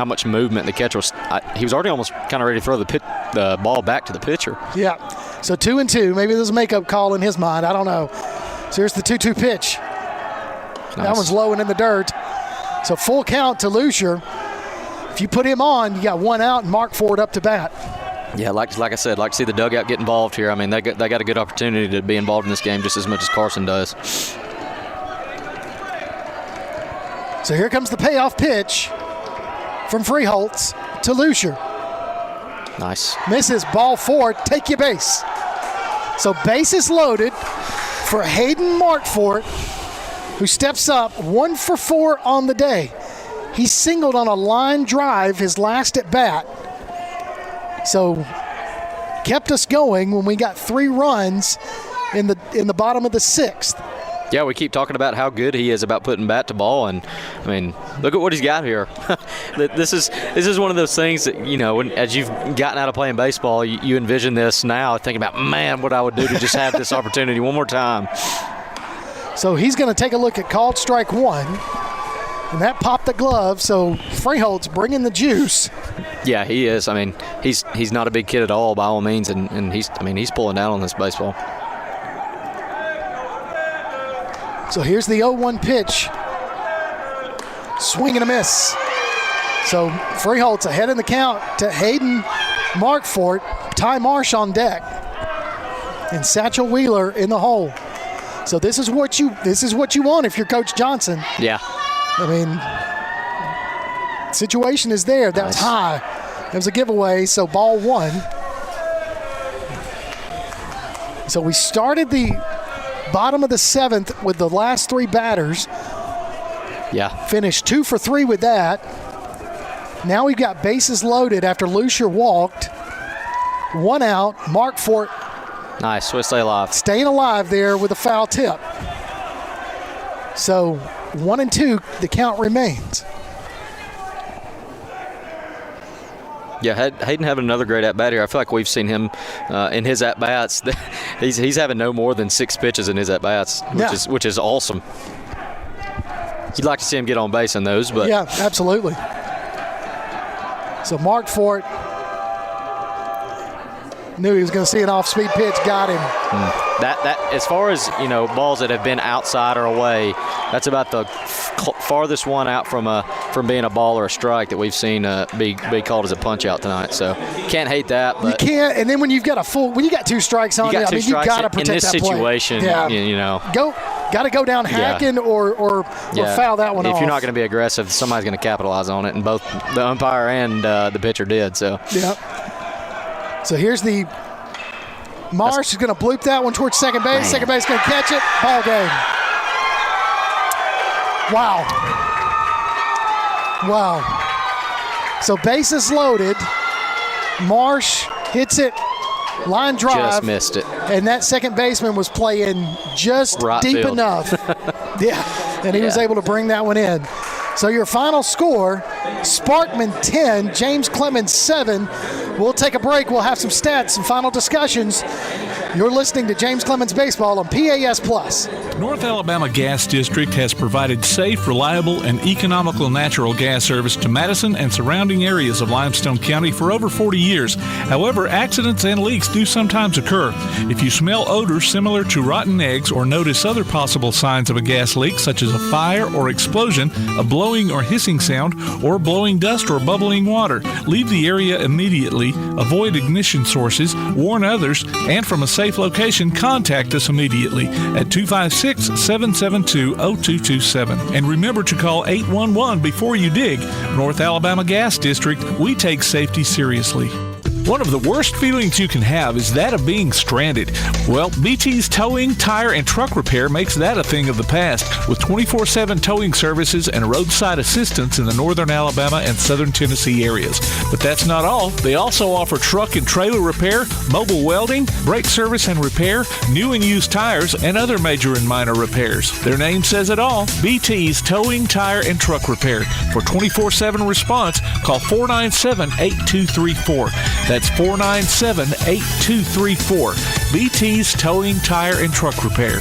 much movement the catcher was. He was already almost kind of ready to throw the ball back to the pitcher. Yeah. So 2-2. Maybe there's a makeup call in his mind. I don't know. So here's the 2-2 pitch. Nice. That one's low and in the dirt. So full count to Lucier. If if you put him on, you got one out and Mark Ford up to bat. Yeah, like I said, like to see the dugout get involved here. I mean, they got a good opportunity to be involved in this game just as much as Carson does. So here comes the payoff pitch from Freeholtz to Lucier. Nice. Misses, ball 4, take your base. So bases loaded for Hayden Markfort, who steps up 1 for 4 on the day. He singled on a line drive his last at bat. So kept us going when we got 3 runs in the bottom of the 6th. Yeah, we keep talking about how good he is about putting bat to ball, and I mean, look at what he's got here. This is one of those things that, you know, as you've gotten out of playing baseball, you envision this now, thinking about, man, what I would do to just have this opportunity one more time. So he's going to take a look at called strike 1, and that popped the glove. So Freeholtz bringing the juice. Yeah, he is. I mean, he's not a big kid at all by all means, and he's pulling down on this baseball. So here's the 0-1 pitch. Swing and a miss. So Freeholtz ahead in the count to Hayden Markfort. Ty Marsh on deck. And Satchel Wheeler in the hole. So this is what you want if you're Coach Johnson. Yeah. I mean, situation is there. That's nice. High. It was a giveaway, so ball 1. So we started the bottom of the 7th with the last 3 batters. Yeah. Finished 2 for 3 with that. Now we've got bases loaded after Lucier walked. 1 out. Markfort. Nice. Way to stay alive. Staying alive there with a foul tip. So 1 and 2, the count remains. Yeah, Hayden having another great at-bat here. I feel like we've seen him in his at-bats. He's having no more than 6 pitches in his at-bats, which is awesome. You'd like to see him get on base in those, but yeah, absolutely. So Markfort knew he was going to see an off-speed pitch, got him. That as far as, you know, balls that have been outside or away, that's about the farthest one out from being a ball or a strike that we've seen be called as a punch out tonight. So can't hate that. But you can't. And then when you got 2 strikes on you, you got to protect that play. In this situation, yeah. You know, got to go down hacking or foul that one off. If you're not going to be aggressive, somebody's going to capitalize on it, and both the umpire and the pitcher did. So yeah. So here's the Marsh is going to bloop that one towards second base. Man. Second base going to catch it. Ball game. Wow. So bases loaded. Marsh hits it. Line drive. Just missed it. And that second baseman was playing just right deep field. Enough. Yeah. And he was able to bring that one in. So your final score, Sparkman 10, James Clemens 7. We'll take a break. We'll have some stats and final discussions. You're listening to James Clemens Baseball on PAS Plus. North Alabama Gas District has provided safe, reliable, and economical natural gas service to Madison and surrounding areas of Limestone County for over 40 years. However, accidents and leaks do sometimes occur. If you smell odors similar to rotten eggs or notice other possible signs of a gas leak, such as a fire or explosion, a blowing or hissing sound, or blowing dust or bubbling water, leave the area immediately, avoid ignition sources, warn others, and from a safe location, contact us immediately at 256-772-0227. And remember to call 811 before you dig. North Alabama Gas District, we take safety seriously. One of the worst feelings you can have is that of being stranded. Well, BT's Towing, Tire, and Truck Repair makes that a thing of the past, with 24/7 towing services and roadside assistance in the northern Alabama and southern Tennessee areas. But that's not all. They also offer truck and trailer repair, mobile welding, brake service and repair, new and used tires, and other major and minor repairs. Their name says it all, BT's Towing, Tire, and Truck Repair. For 24/7 response, call 497-8234. That's 497-8234. BT's Towing, Tire, and Truck Repair.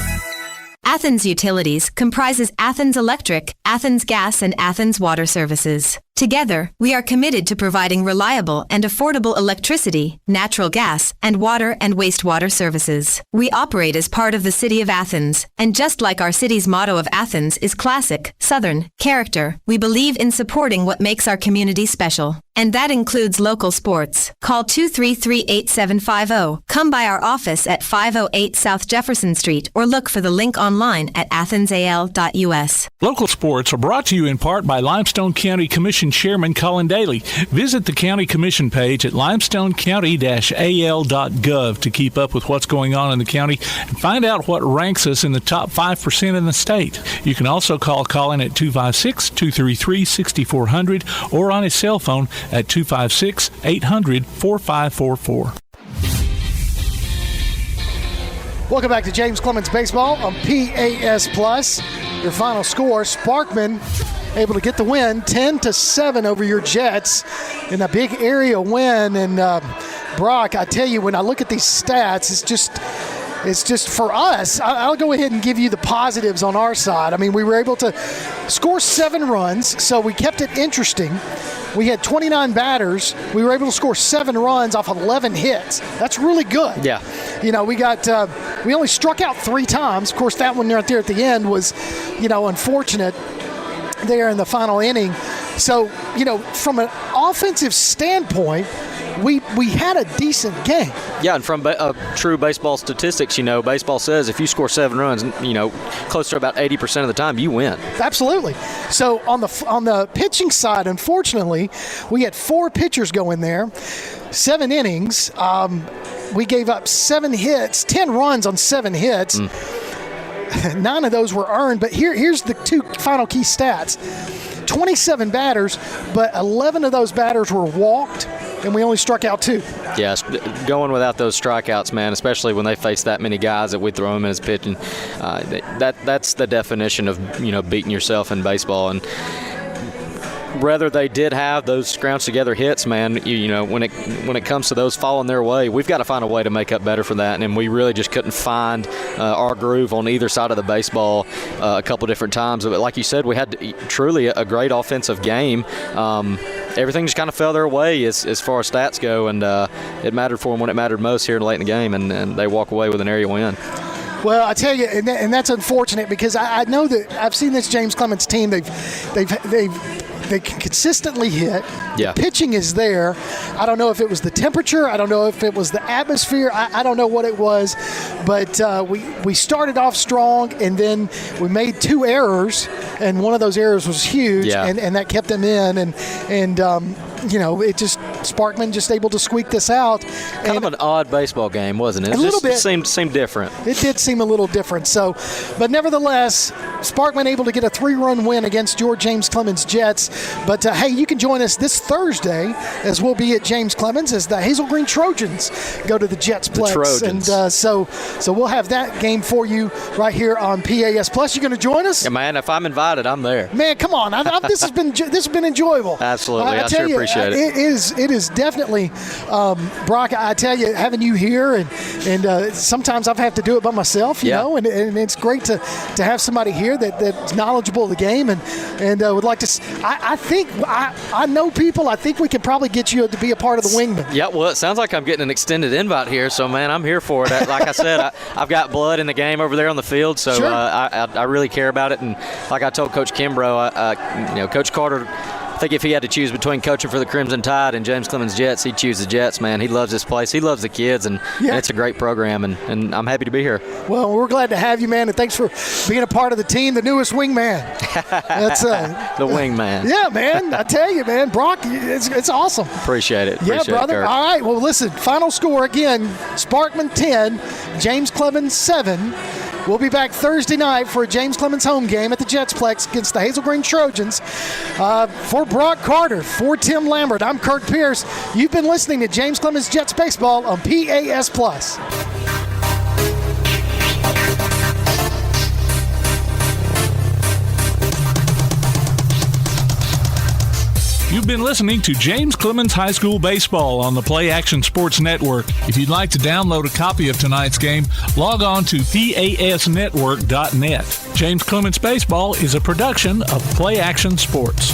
Athens Utilities comprises Athens Electric, Athens Gas, and Athens Water Services. Together, we are committed to providing reliable and affordable electricity, natural gas, and water and wastewater services. We operate as part of the City of Athens, and just like our city's motto of Athens is classic, Southern, character, we believe in supporting what makes our community special. And that includes local sports. Call 233-8750. Come by our office at 508 South Jefferson Street or look for the link online at athensal.us. Local sports are brought to you in part by Limestone County Commission Chairman Colin Daly. Visit the County Commission page at limestonecounty-al.gov to keep up with what's going on in the county and find out what ranks us in the top 5% in the state. You can also call Colin at 256-233-6400 or on his cell phone at 256-800-4544. Welcome back to James Clemens Baseball on PAS Plus. Your final score, Sparkman able to get the win 10-7 over your Jets in a big area win. And Brock, I tell you, when I look at these stats, it's just for us. I'll go ahead and give you the positives on our side. I mean, we were able to score 7 runs, so we kept it interesting. We had 29 batters. We were able to score 7 runs off 11 hits. That's really good. Yeah. You know, we only struck out 3 times. Of course, that one right there at the end was, unfortunate there in the final inning. So, from an offensive standpoint, we had a decent game. Yeah, and from true baseball statistics, baseball says if you score 7 runs, close to about 80% of the time, you win. Absolutely. So on the pitching side, unfortunately, we had 4 pitchers go in there, 7 innings. We gave up 7 hits, 10 runs on 7 hits. 9 of those were earned, but here's the 2 final key stats. 27 batters, but 11 of those batters were walked, and we only struck out 2. Yes, going without those strikeouts, man, especially when they face that many guys that we throw them in as pitching, that's the definition of beating yourself in baseball. And whether they did have those scrounged together hits, man, when it comes to those falling their way, we've got to find a way to make up better for that. And we really just couldn't find our groove on either side of the baseball a couple different times. But like you said, we had truly a great offensive game. Everything just kind of fell their way as far as stats go, and it mattered for them when it mattered most here late in the game, and they walk away with an area win. Well, I tell you, and that's unfortunate because I know that I've seen this James Clemens team. They consistently hit. Yeah. The pitching is there. I don't know if it was the temperature. I don't know if it was the atmosphere. I don't know what it was. But we started off strong, and then we made 2 errors, and one of those errors was huge, and that kept them in. And it just Sparkman just able to squeak this out. Kind of an odd baseball game, wasn't it? A little bit. Seemed different. It did seem a little different. So, but nevertheless, Sparkman able to get a 3-run win against your James Clemens Jets. But hey, you can join us this Thursday as we'll be at James Clemens as the Hazel Green Trojans go to the Jetsplex. The Trojans. And so we'll have that game for you right here on PAS Plus. You going to join us? Yeah, man. If I'm invited, I'm there. Man, come on! This has been enjoyable. Absolutely, I sure appreciate it. It is definitely, Brock. I tell you, having you here, and sometimes I've had to do it by myself, you know, and it's great to have somebody here that's knowledgeable of the game and would like to. I think I know people. I think we could probably get you to be a part of the Wingman. Yeah, well, it sounds like I'm getting an extended invite here, so man, I'm here for it. Like I said, I've got blood in the game over there on the field, so sure. I really care about it. And like I told Coach Kimbrough, Coach Carter, I think if he had to choose between coaching for the Crimson Tide and James Clemens Jets, he'd choose the Jets, man. He loves this place. He loves the kids, and it's a great program, and I'm happy to be here. Well, we're glad to have you, man, and thanks for being a part of the team, the newest wingman. That's the wingman. Yeah, man. I tell you, man, Brock, it's awesome. Appreciate it. Yeah, brother. All right. Well, listen, final score again, Sparkman 10, James Clemens 7. We'll be back Thursday night for a James Clemens home game at the Jetsplex against the Hazel Green Trojans. For Brock Carter, for Tim Lambert, I'm Kirk Pierce. You've been listening to James Clemens Jets Baseball on PAS Plus. You've been listening to James Clemens High School Baseball on the Play Action Sports Network. If you'd like to download a copy of tonight's game, log on to pasnetwork.net. James Clemens Baseball is a production of Play Action Sports.